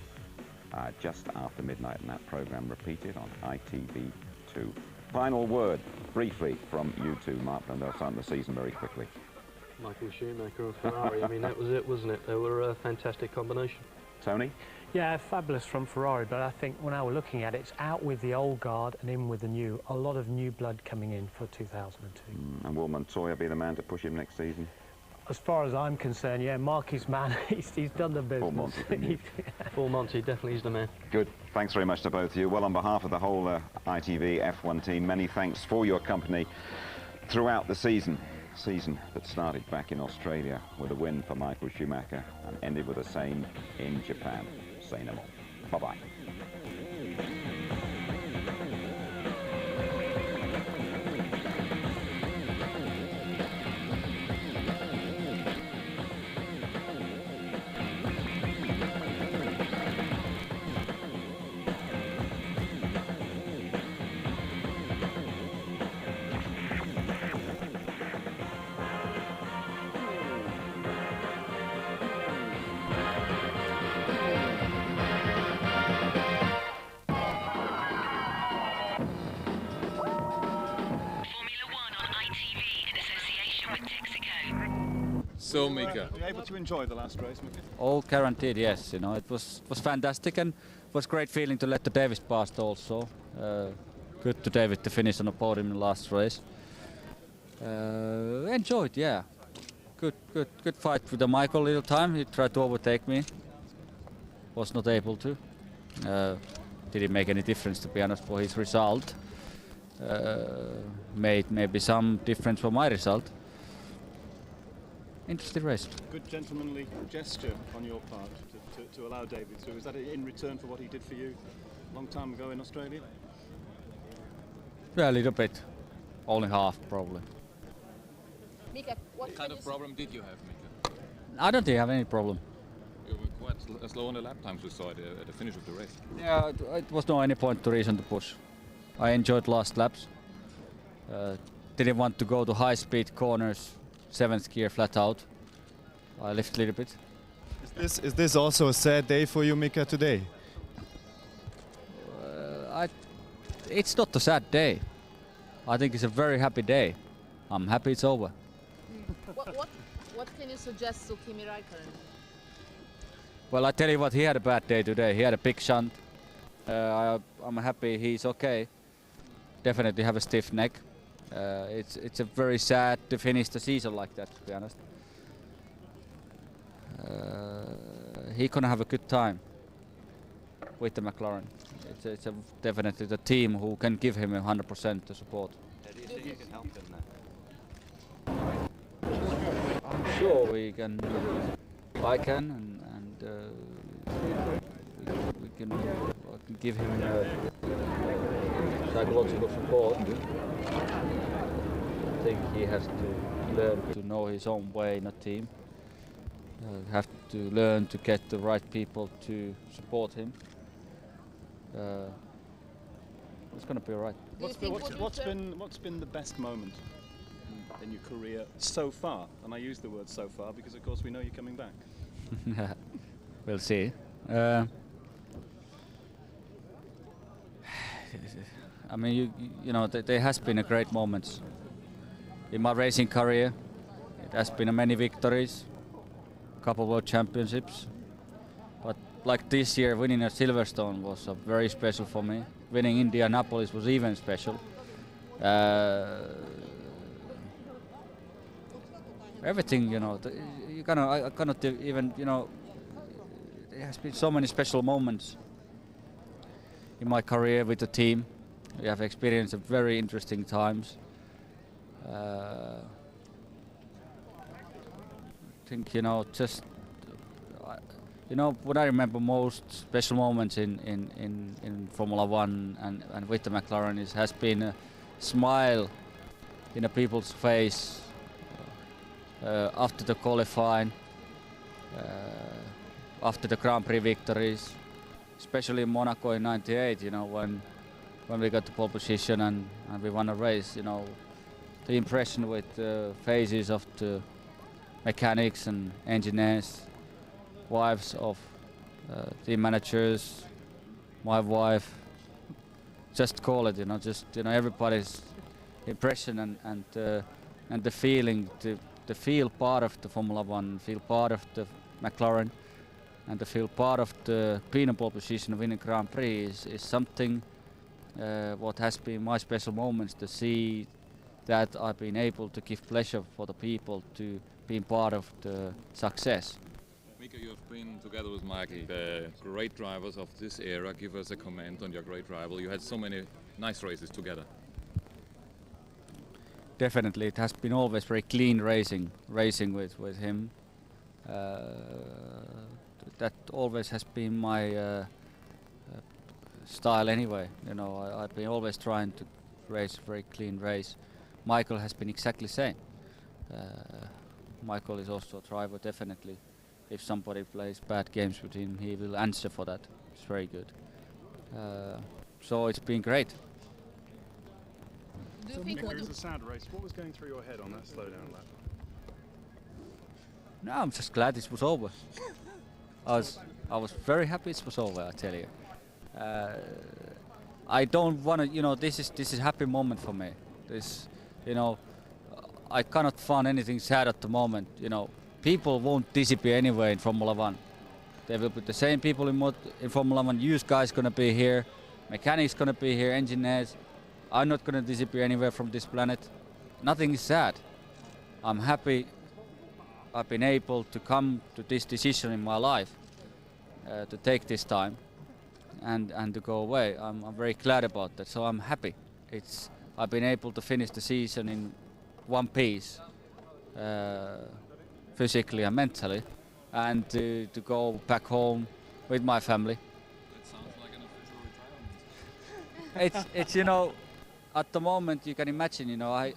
just after midnight, and that programme repeated on ITV2. Final word, briefly, from you two, Mark Blundell, starting the season very quickly. Michael Schumacher and Ferrari, I mean, that was it, wasn't it? They were a fantastic combination. Tony? Yeah, fabulous from Ferrari, but I think when I was looking at it, it's out with the old guard and in with the new. A lot of new blood coming in for 2002. And will Montoya be the man to push him next season? As far as I'm concerned, yeah, Marky's man, he's done the business. Full Monty, Full Monty, definitely is the man. Good. Thanks very much to both of you. Well, on behalf of the whole ITV F1 team, many thanks for your company throughout the season that started back in Australia with a win for Michael Schumacher and ended with the same in Japan. Say no more. Bye-bye. So, Mika, were you able to enjoy the last race, Mika? All guaranteed, yes. You know, it was fantastic, and it was great feeling to let the Davis past also. Good to David to finish on the podium in the last race. Enjoyed, yeah. Good fight with the Michael little time. He tried to overtake me. Was not able to. Didn't make any difference, to be honest, for his result. Made maybe some difference for my result. Interesting race. Good gentlemanly gesture on your part to allow David through. Is that in return for what he did for you a long time ago in Australia? Yeah, a little bit. Only half, probably. Mika, what kind of problem did you have, Mika? I don't think I have any problem. You were quite slow on the lap times we saw at the finish of the race. Yeah, it was no any point to reason to push. I enjoyed last laps. Didn't want to go to high-speed corners, 7th gear flat out. I left a little bit. Is this also a sad day for you, Mika, today? It's not a sad day. I think it's a very happy day. I'm happy it's over. What can you suggest to Kimi Räikkönen? Well, I tell you what, he had a bad day today. He had a big shunt. I'm happy he's okay. Definitely have a stiff neck. It's a very sad to finish the season like that, to be honest. He gonna have a good time with the McLaren. It's definitely the team who can give him 100% the support. Do you think you can help him there? I'm sure we can. I can, and we can give him psychological support. I think he has to learn to know his own way in a team. Have to learn to get the right people to support him. It's going to be all right. What's been the best moment in your career so far? And I use the word so far because, of course, we know you're coming back. We'll see. I mean, you know, there has been a great moments in my racing career. It has been many victories, a couple of world championships. But like this year, winning at Silverstone was very special for me. Winning Indianapolis was even special. Everything, you know, I cannot even, you know, there has been so many special moments in my career with the team. We have experienced very interesting times. I think, you know, just you know, what I remember most special moments in Formula One and with the McLaren has been a smile in a people's face after the qualifying, after the Grand Prix victories, especially in Monaco in '98. You know, when we got the pole position and we won a race. You know, the impression with the faces of the mechanics and engineers, wives of team managers, my wife, just call it, you know, just, you know, everybody's impression and the feeling to feel part of the Formula One, feel part of the McLaren, and to feel part of the being pole position winning Grand Prix is something what has been my special moments, to see that I've been able to give pleasure for the people to being part of the success. Mika, you have been together with Michael, the great drivers of this era. Give us a comment on your great rival. You had so many nice races together. Definitely, it has been always very clean racing with him. That always has been my style anyway. You know, I've been always trying to race a very clean race. Michael has been exactly the same. Michael is also a driver, definitely. If somebody plays bad games with him, he will answer for that. It's very good. So it's been great. So Mika, it was a sad race. What was going through your head on that slowdown lap? No, I'm just glad it was over. I was very happy it was over, I tell you. I don't want to, you know, this is a happy moment for me. This, you know, I cannot find anything sad at the moment. You know, people won't disappear anyway in Formula One. There will be the same people in Formula One. You guys gonna be here, mechanics gonna be here, engineers. I'm not gonna disappear anywhere from this planet. Nothing is sad. I'm happy I've been able to come to this decision in my life, to take this time and to go away. I'm very glad about that, so I'm happy. I've been able to finish the season in one piece, physically and mentally, and to go back home with my family. That sounds like an official retirement. It's you know, at the moment you can imagine, you know, I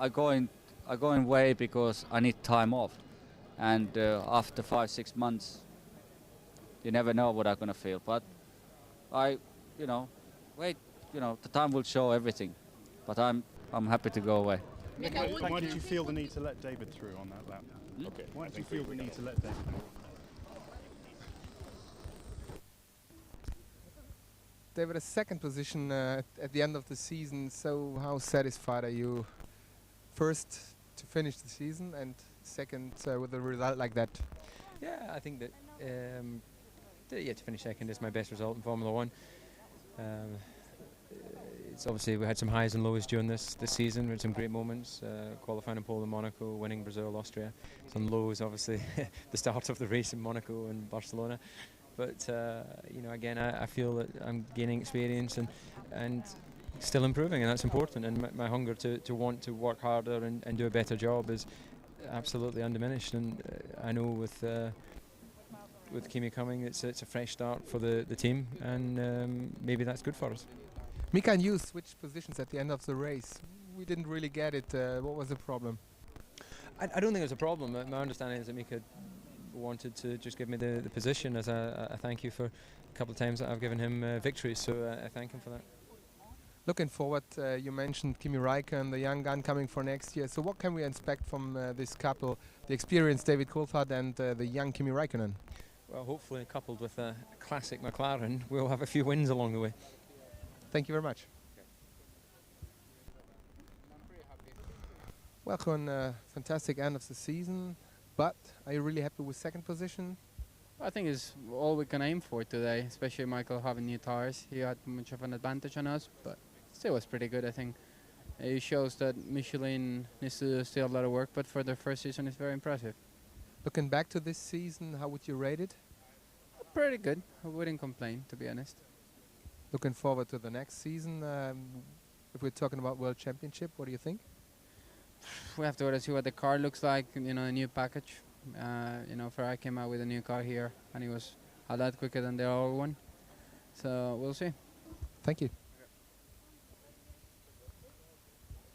going away because I need time off, and after 5-6 months you never know what I'm gonna feel. But wait, the time will show everything. But I'm happy to go away. Why did you feel the need to let David through on that lap? Okay. Why did you feel the need to let David through? David, a second position at the end of the season. So how satisfied are you? First to finish the season, and second with a result like that. Yeah, I think that to finish second is my best result in Formula One. It's obviously we had some highs and lows during this season. We had some great moments, qualifying in pole in Monaco, winning Brazil, Austria. Some lows, obviously, the start of the race in Monaco and Barcelona. But again, I feel that I'm gaining experience and still improving, and that's important. And my hunger to want to work harder and do a better job is absolutely undiminished. And I know with Kimi coming, it's a fresh start for the team, and maybe that's good for us. Mika and you switched positions at the end of the race. We didn't really get it. What was the problem? I don't think it was a problem. My understanding is that Mika wanted to just give me the position as a thank you for a couple of times that I've given him victories, so I thank him for that. Looking forward, you mentioned Kimi Räikkönen, the young gun coming for next year. So what can we expect from this couple, the experienced David Coulthard and the young Kimi Räikkönen? Well, hopefully coupled with a classic McLaren, we'll have a few wins along the way. Thank you very much. Welcome, fantastic end of the season, but are you really happy with second position? I think it's all we can aim for today, especially Michael having new tires. He had much of an advantage on us, but still was pretty good, I think. It shows that Michelin needs to do still a lot of work, but for their first season it's very impressive. Looking back to this season, how would you rate it? Pretty good. I wouldn't complain, to be honest. Looking forward to the next season. If we're talking about World Championship, what do you think? We have to wait and see what the car looks like, a new package. Ferrari came out with a new car here, and it was a lot quicker than the old one. So we'll see. Thank you.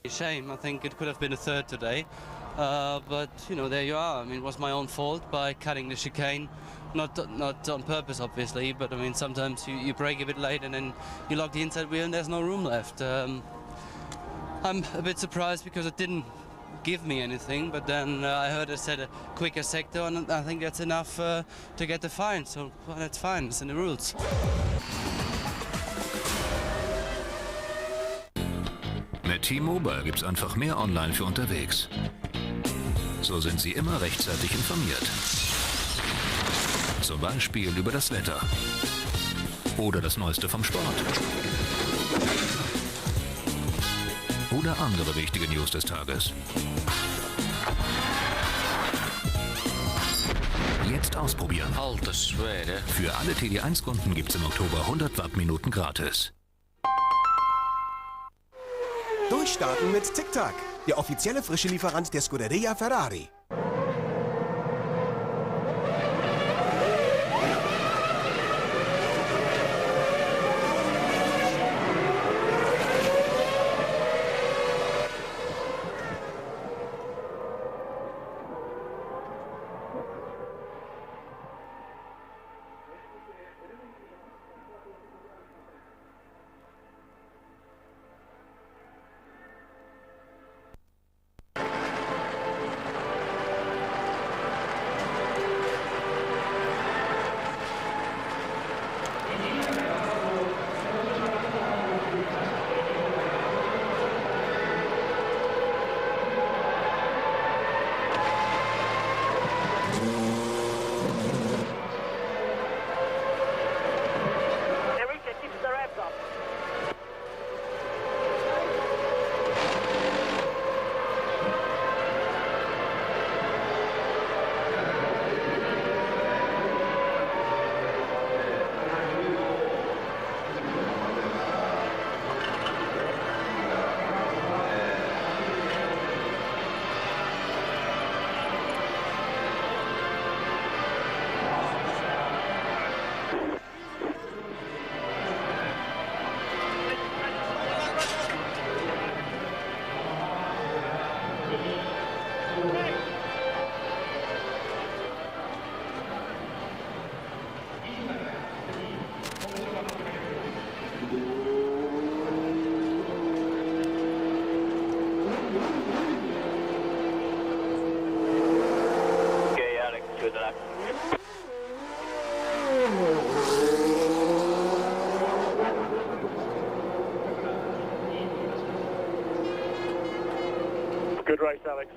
Shame. I think it could have been a third today. But there you are. I mean, it was my own fault by cutting the chicane. Not on purpose, obviously, but I mean, sometimes you brake a bit late and then you lock the inside wheel and there's no room left. I'm a bit surprised because it didn't give me anything, but then I heard it said a quicker sector, and I think that's enough to get the fine. So well, that's fine. It's in the rules. Mit T-Mobile gibt's einfach mehr online für unterwegs. So sind Sie immer rechtzeitig informiert. Zum Beispiel über das Wetter oder das Neueste vom Sport oder andere wichtige News des Tages. Jetzt ausprobieren. Alter Schwede. Für alle TD1-Kunden gibt's im Oktober 100 Wattminuten gratis. Durchstarten mit TikTok, der offizielle frische Lieferant der Scuderia Ferrari. to the left. Good race, Alex.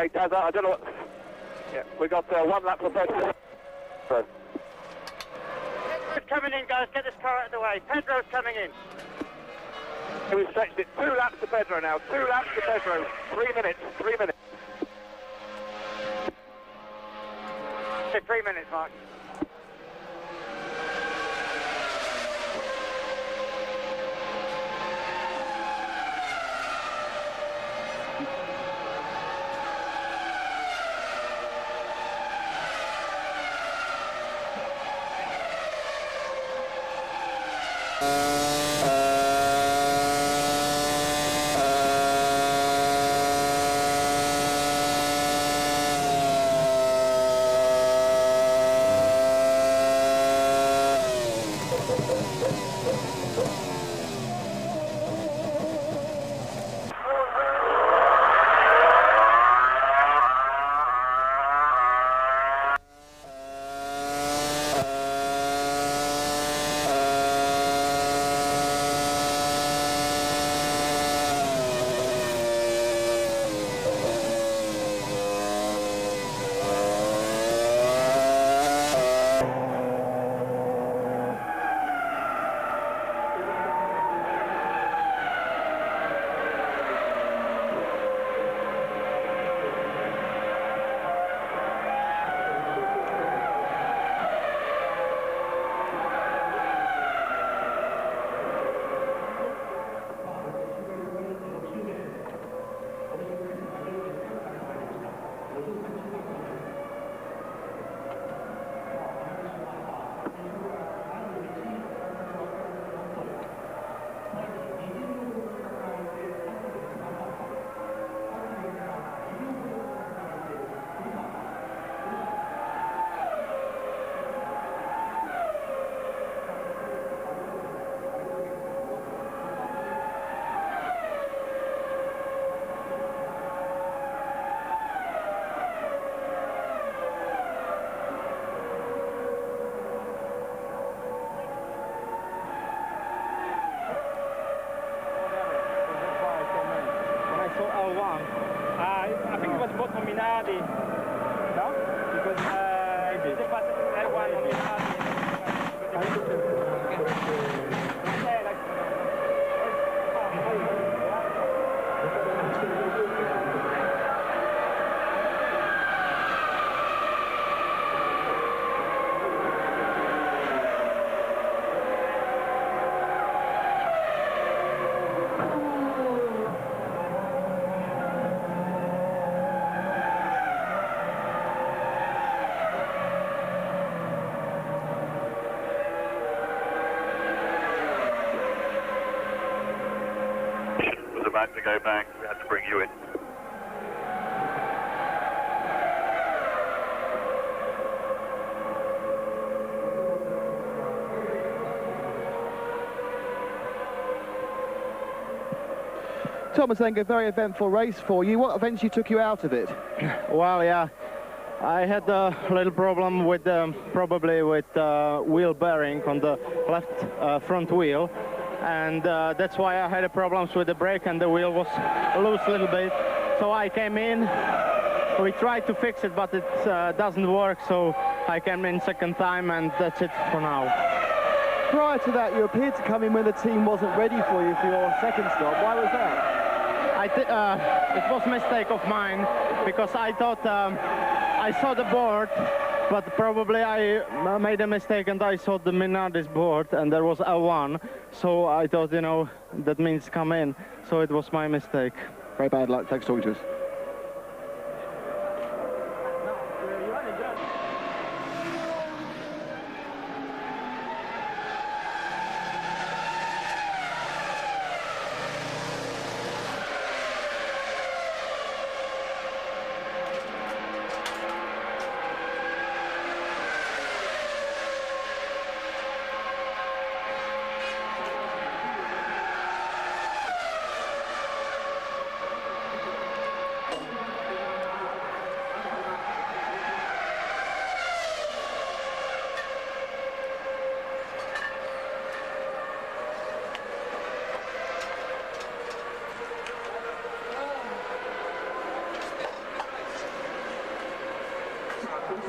Okay, I don't know what... Yeah, we got 1 lap for Pedro. Pedro's coming in, guys. Get this car out of the way. Pedro's coming in. We've stretched it 2 laps to Pedro now. 2 laps to Pedro. 3 minutes. 3 minutes. 3 minutes, Mark. I think it was both on Minardi. No? Because they passed L1 on Minardi. About to go back, we had to bring you in. Thomas, then a very eventful race for you. What eventually took you out of it? Well, yeah, I had a little problem with probably with wheel bearing on the left front wheel. And that's why I had problems with the brake and the wheel was loose a little bit. So I came in, we tried to fix it, but it doesn't work, so I came in second time and that's it for now. Prior to that, you appeared to come in when the team wasn't ready for you for your second stop. Why was that? It was a mistake of mine because I thought I saw the board, but probably I made a mistake and I saw the Minardi's board and there was L1. So I thought, you know, that means come in. So it was my mistake. Very bad luck. Thanks for talking to us. Okay,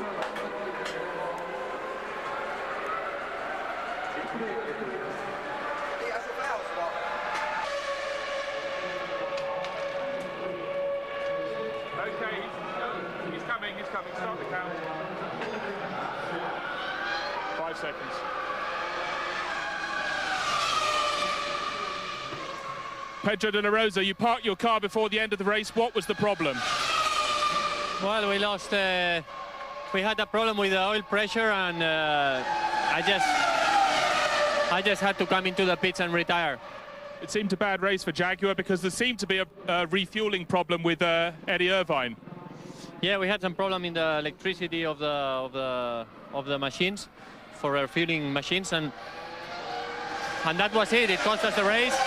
he's coming, start the count. 5 seconds. Pedro de la Rosa, you parked your car before the end of the race. What was the problem? Well, we lost. We had a problem with the oil pressure, and I just had to come into the pits and retire. It seemed a bad race for Jaguar because there seemed to be a refueling problem with Eddie Irvine. Yeah, we had some problem in the electricity of the machines for our fueling machines, and that was it. It cost us the race.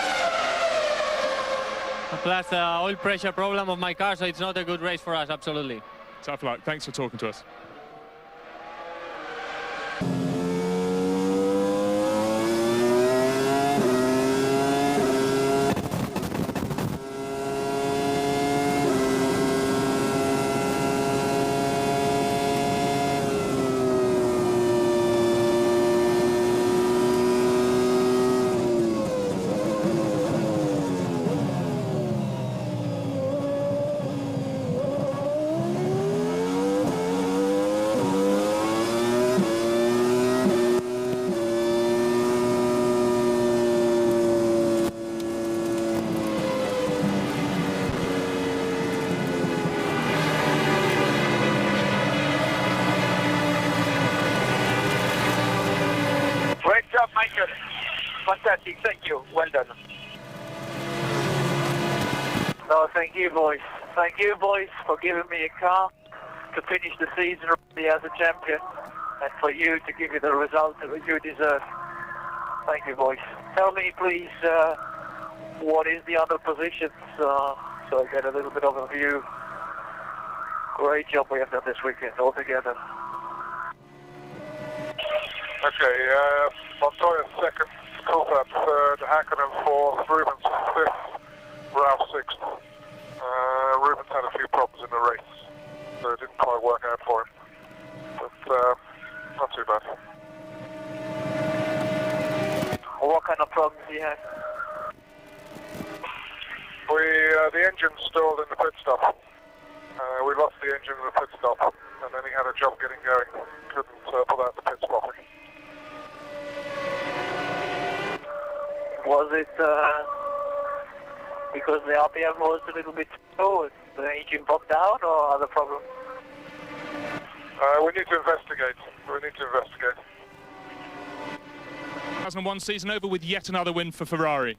Plus the oil pressure problem of my car, so it's not a good race for us, absolutely. Tough luck. Thanks for talking to us. Michael. Fantastic, thank you. Well done. No, thank you, boys. Thank you, boys, for giving me a car to finish the season as a champion, and for you to give me the result that you deserve. Thank you, boys. Tell me, please, what is the other positions, so I get a little bit of a view. Great job we have done this weekend altogether. Okay, Montoya second, Coulthard third, Hakkinen fourth, Rubens fifth, Ralph sixth. Rubens had a few problems in the race, so it didn't quite work out for him. But not too bad. What kind of problems do you have? The engine stalled in the pit stop. We lost the engine in the pit stop, and then he had a job getting going. Couldn't pull out the pits properly. Was it because the RPM was a little bit slow, the engine broke down, or other problem? We need to investigate. 2001 season over with yet another win for Ferrari.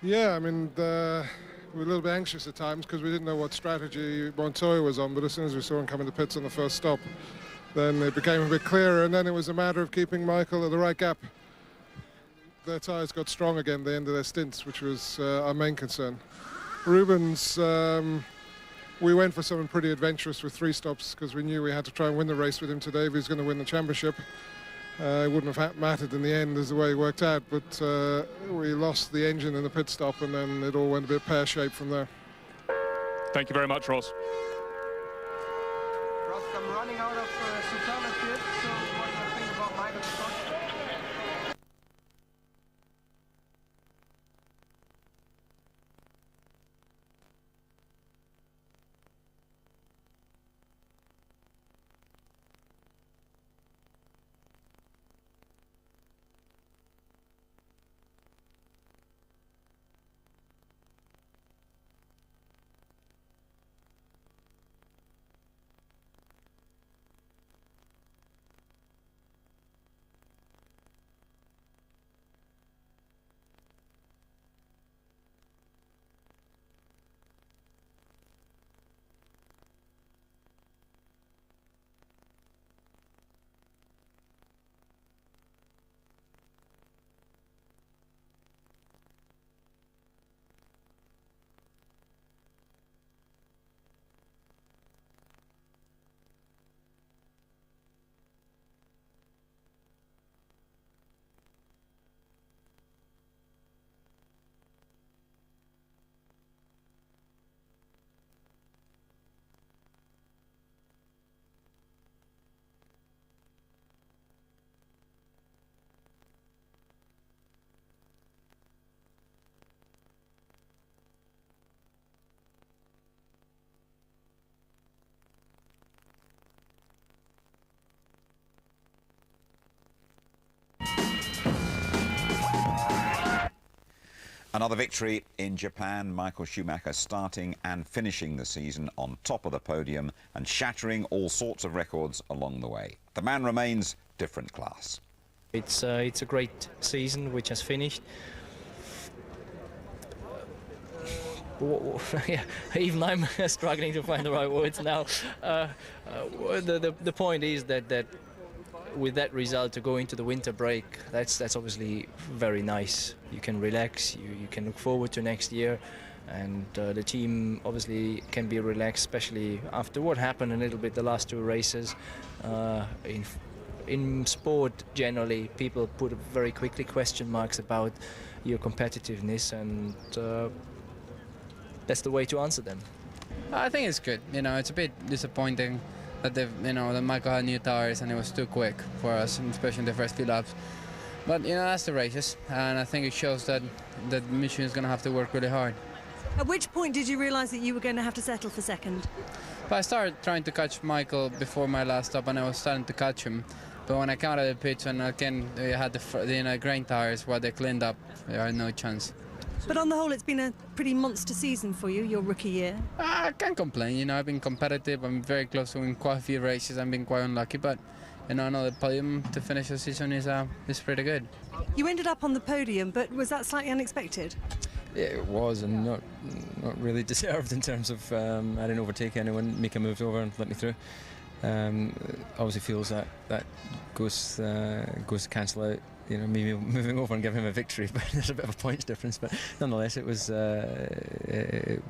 Yeah, I mean, we were a little bit anxious at times because we didn't know what strategy Montoya was on, but as soon as we saw him come in the pits on the first stop, then it became a bit clearer, and then it was a matter of keeping Michael at the right gap. Their tyres got strong again at the end of their stints, which was our main concern. Rubens, we went for something pretty adventurous with 3 stops because we knew we had to try and win the race with him today if he was going to win the championship. It wouldn't have mattered in the end as the way it worked out, but we lost the engine in the pit stop, and then it all went a bit pear-shaped from there. Thank you very much, Ross. Ross, I'm running out of superlatives, so what do you think about Michael's shot? Another victory in Japan. Michael Schumacher starting and finishing the season on top of the podium and shattering all sorts of records along the way. The man remains different class. It's a great season which has finished. Yeah, even I'm struggling to find the right words now. The point is that with that result to go into the winter break, that's obviously very nice. You can relax, you can look forward to next year, and the team obviously can be relaxed, especially after what happened a little bit the last two races. In sport generally, people put very quickly question marks about your competitiveness, and that's the way to answer them. I think it's good. You know, it's a bit disappointing that that Michael had new tires and it was too quick for us, especially in the first few laps. But that's the races, and I think it shows that Michelin is going to have to work really hard. At which point did you realise that you were going to have to settle for second? But I started trying to catch Michael before my last stop, and I was starting to catch him. But when I came out of the pits, and again they had the grain tires, what they cleaned up, there had no chance. But on the whole, it's been a pretty monster season for you, your rookie year. I can't complain. I've been competitive. I'm very close to winning quite a few races. I've been quite unlucky, but another podium to finish the season is pretty good. You ended up on the podium, but was that slightly unexpected? Yeah, it was, and not really deserved in terms of I didn't overtake anyone. Mika moved over and let me through. Obviously feels that goes to cancel out me moving over and giving him a victory, but there's a bit of a points difference. But nonetheless, it was a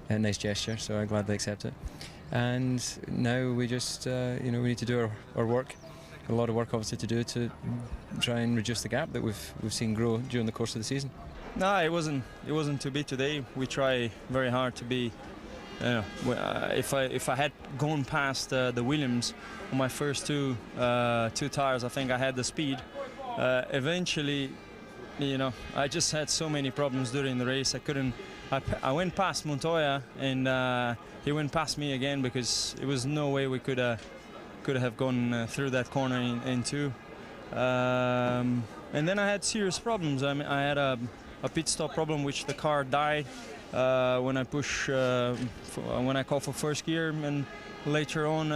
nice gesture, so I gladly accept it. And now we just we need to do our work. A lot of work obviously to do to try and reduce the gap that we've seen grow during the course of the season. No, it wasn't to be today. We try very hard to be. If I had gone past the Williams on my first two tires, I think I had the speed. Eventually, I just had so many problems during the race. I went past Montoya, and he went past me again, because it was no way we could have gone through that corner in two. And then I had serious problems. I mean, I had a pit stop problem, which the car died when I when I call for first gear, and later on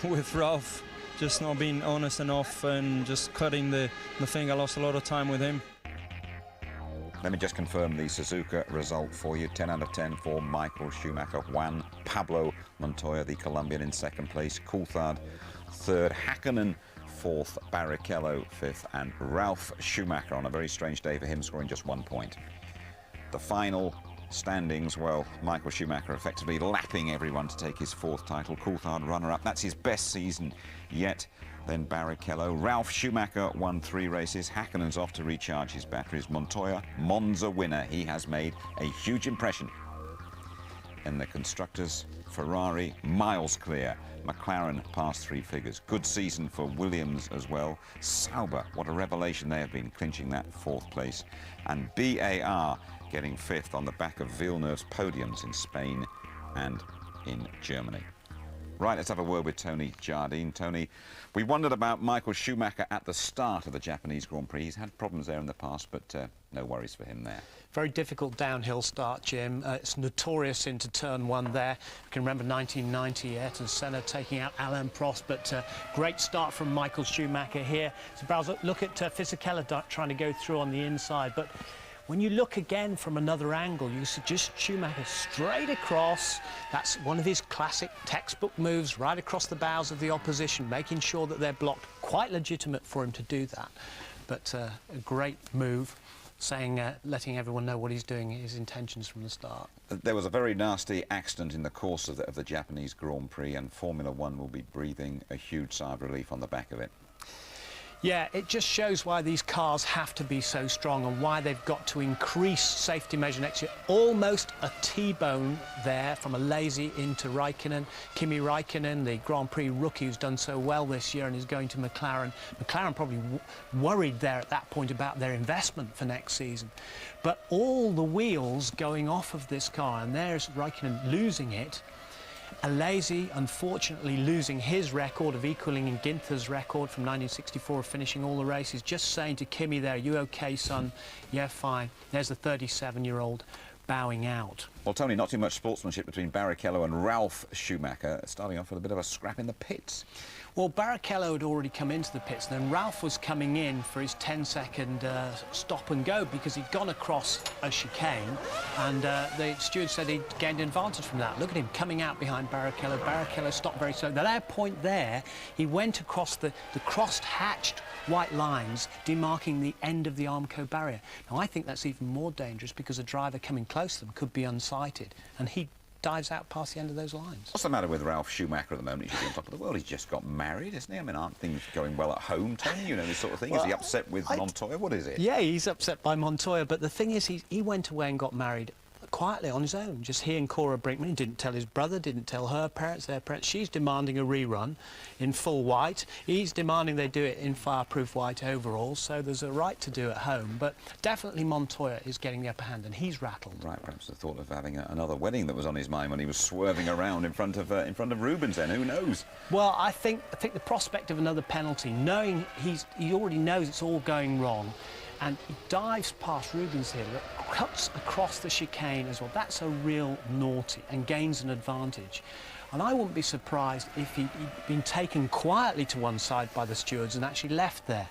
with Ralph just not being honest enough and just cutting the thing. I lost a lot of time with him. Let me just confirm the Suzuka result for you. 10 out of 10 for Michael Schumacher. Juan Pablo Montoya, the Colombian, in second place. Coulthard third. Hakkinen fourth. Barrichello fifth. And Ralf Schumacher, on a very strange day for him, scoring just 1 point. The final standings, well, Michael Schumacher effectively lapping everyone to take his fourth title. Coulthard runner-up. That's his best season yet. Then Barrichello. Ralf Schumacher won 3 races. Hakkinen's off to recharge his batteries. Montoya, Monza winner. He has made a huge impression. In the constructors, Ferrari miles clear. McLaren past 3 figures. Good season for Williams as well. Sauber, what a revelation they have been, clinching that 4th place. And BAR getting 5th on the back of Villeneuve's podiums in Spain and in Germany. Right, let's have a word with Tony Jardine. Tony, we wondered about Michael Schumacher at the start of the Japanese Grand Prix. He's had problems there in the past, but no worries for him there. Very difficult downhill start, Jim. It's notorious into turn 1 there. You can remember 1990, Ayrton Senna taking out Alain Prost, but great start from Michael Schumacher here. So look at Fisichella trying to go through on the inside, but when you look again from another angle, you see just Schumacher straight across. That's one of his classic textbook moves, right across the bows of the opposition, making sure that they're blocked. Quite legitimate for him to do that, but a great move, letting everyone know what he's doing, his intentions from the start. There was a very nasty accident in the course of the Japanese Grand Prix, and Formula One will be breathing a huge sigh of relief on the back of it. Yeah, it just shows why these cars have to be so strong and why they've got to increase safety measure next year. Almost a T-bone there from a lazy into Raikkonen. Kimi Raikkonen, the Grand Prix rookie who's done so well this year and is going to McLaren. McLaren probably worried there at that point about their investment for next season. But all the wheels going off of this car, and there's Raikkonen losing it. Alesi, unfortunately, losing his record of equaling Ginther's record from 1964 of finishing all the races, just saying to Kimi there, "You okay, son?" "Yeah, fine." There's the 37-year-old bowing out. Well, Tony, not too much sportsmanship between Barrichello and Ralf Schumacher, starting off with a bit of a scrap in the pits. Well, Barrichello had already come into the pits, and then Ralph was coming in for his 10-second stop and go because he'd gone across a chicane, and the steward said he'd gained an advantage from that. Look at him coming out behind Barrichello. Barrichello stopped very slow. At that point there, he went across the crossed-hatched white lines demarking the end of the Armco barrier. Now, I think that's even more dangerous because a driver coming close to them could be unsighted, and he dives out past the end of those lines. What's the matter with Ralf Schumacher at the moment? He should be on top of the world. He's just got married, isn't he? I mean, aren't things going well at home, Tony? You know, this sort of thing. Well, is he upset with Montoya? What is it? Yeah, he's upset by Montoya, but the thing is, he went away and got married quietly on his own. Just he and Cora Brinkman. He didn't tell his brother, didn't tell her parents, their parents. She's demanding a rerun in full white. He's demanding they do it in fireproof white overalls, so there's a right to do at home. But definitely Montoya is getting the upper hand, and he's rattled. Right, perhaps the thought of having another wedding that was on his mind when he was swerving around in front of Rubens. Then who knows? Well, I think the prospect of another penalty, knowing he already knows it's all going wrong, and he dives past Rubens here, cuts across the chicane as well. That's a real naughty and gains an advantage. And I wouldn't be surprised if he'd been taken quietly to one side by the stewards and actually left there.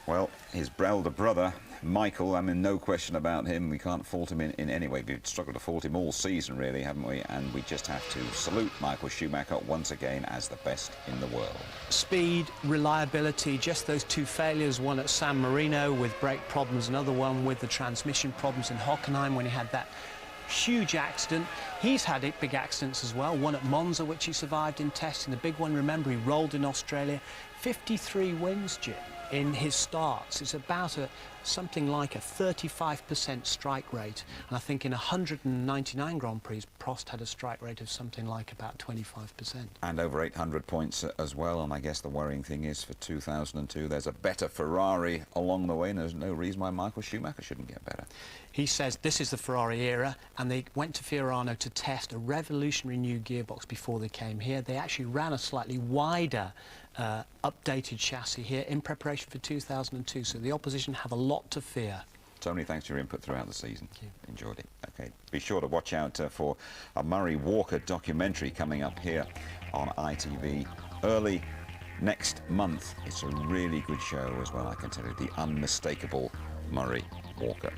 Well, his elder brother, Michael, I mean, no question about him. We can't fault him in any way. We've struggled to fault him all season, really, haven't we? And we just have to salute Michael Schumacher once again as the best in the world. Speed, reliability, just those two failures, one at San Marino with brake problems, another one with the transmission problems in Hockenheim when he had that huge accident. He's had big accidents as well, one at Monza, which he survived in testing. The big one, remember, he rolled in Australia. 53 wins, Jim, in his starts. It's about something like a 35% strike rate. And I think in 199 Grand Prix, Prost had a strike rate of something like about 25%. And over 800 points as well. And I guess the worrying thing is for 2002, there's a better Ferrari along the way, and there's no reason why Michael Schumacher shouldn't get better. He says this is the Ferrari era, and they went to Fiorano to test a revolutionary new gearbox before they came here. They actually ran a slightly wider updated chassis here in preparation for 2002, so the opposition have a lot to fear. Tony, thanks for your input throughout the season. Enjoyed it. Okay, be sure to watch out for a Murray Walker documentary coming up here on ITV early next month. It's a really good show as well, I can tell you. The unmistakable Murray Walker.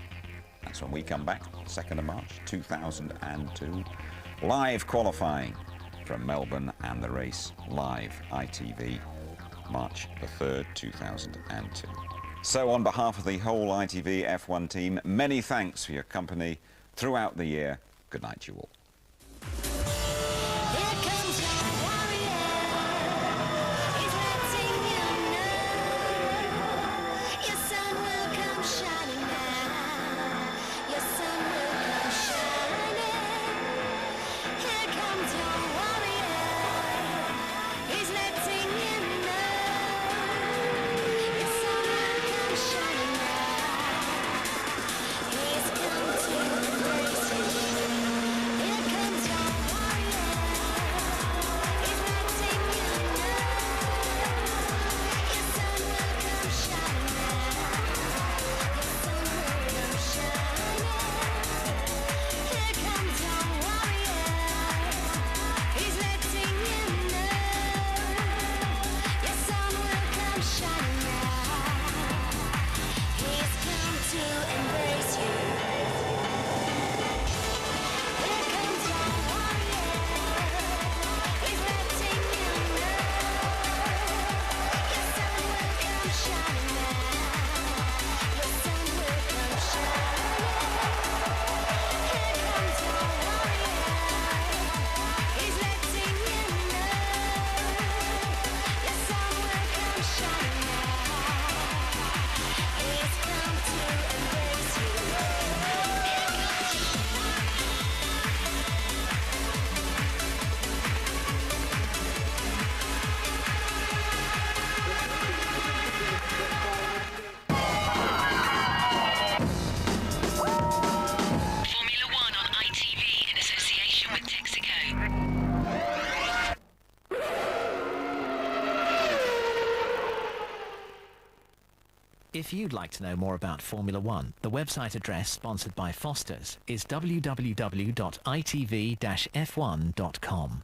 That's when we come back, 2nd of March 2002. Live qualifying from Melbourne and the race live, ITV, March the 3rd, 2002. So on behalf of the whole ITV F1 team, many thanks for your company throughout the year. Good night to you all. If you'd like to know more about Formula One, the website address sponsored by Foster's is www.itv-f1.com.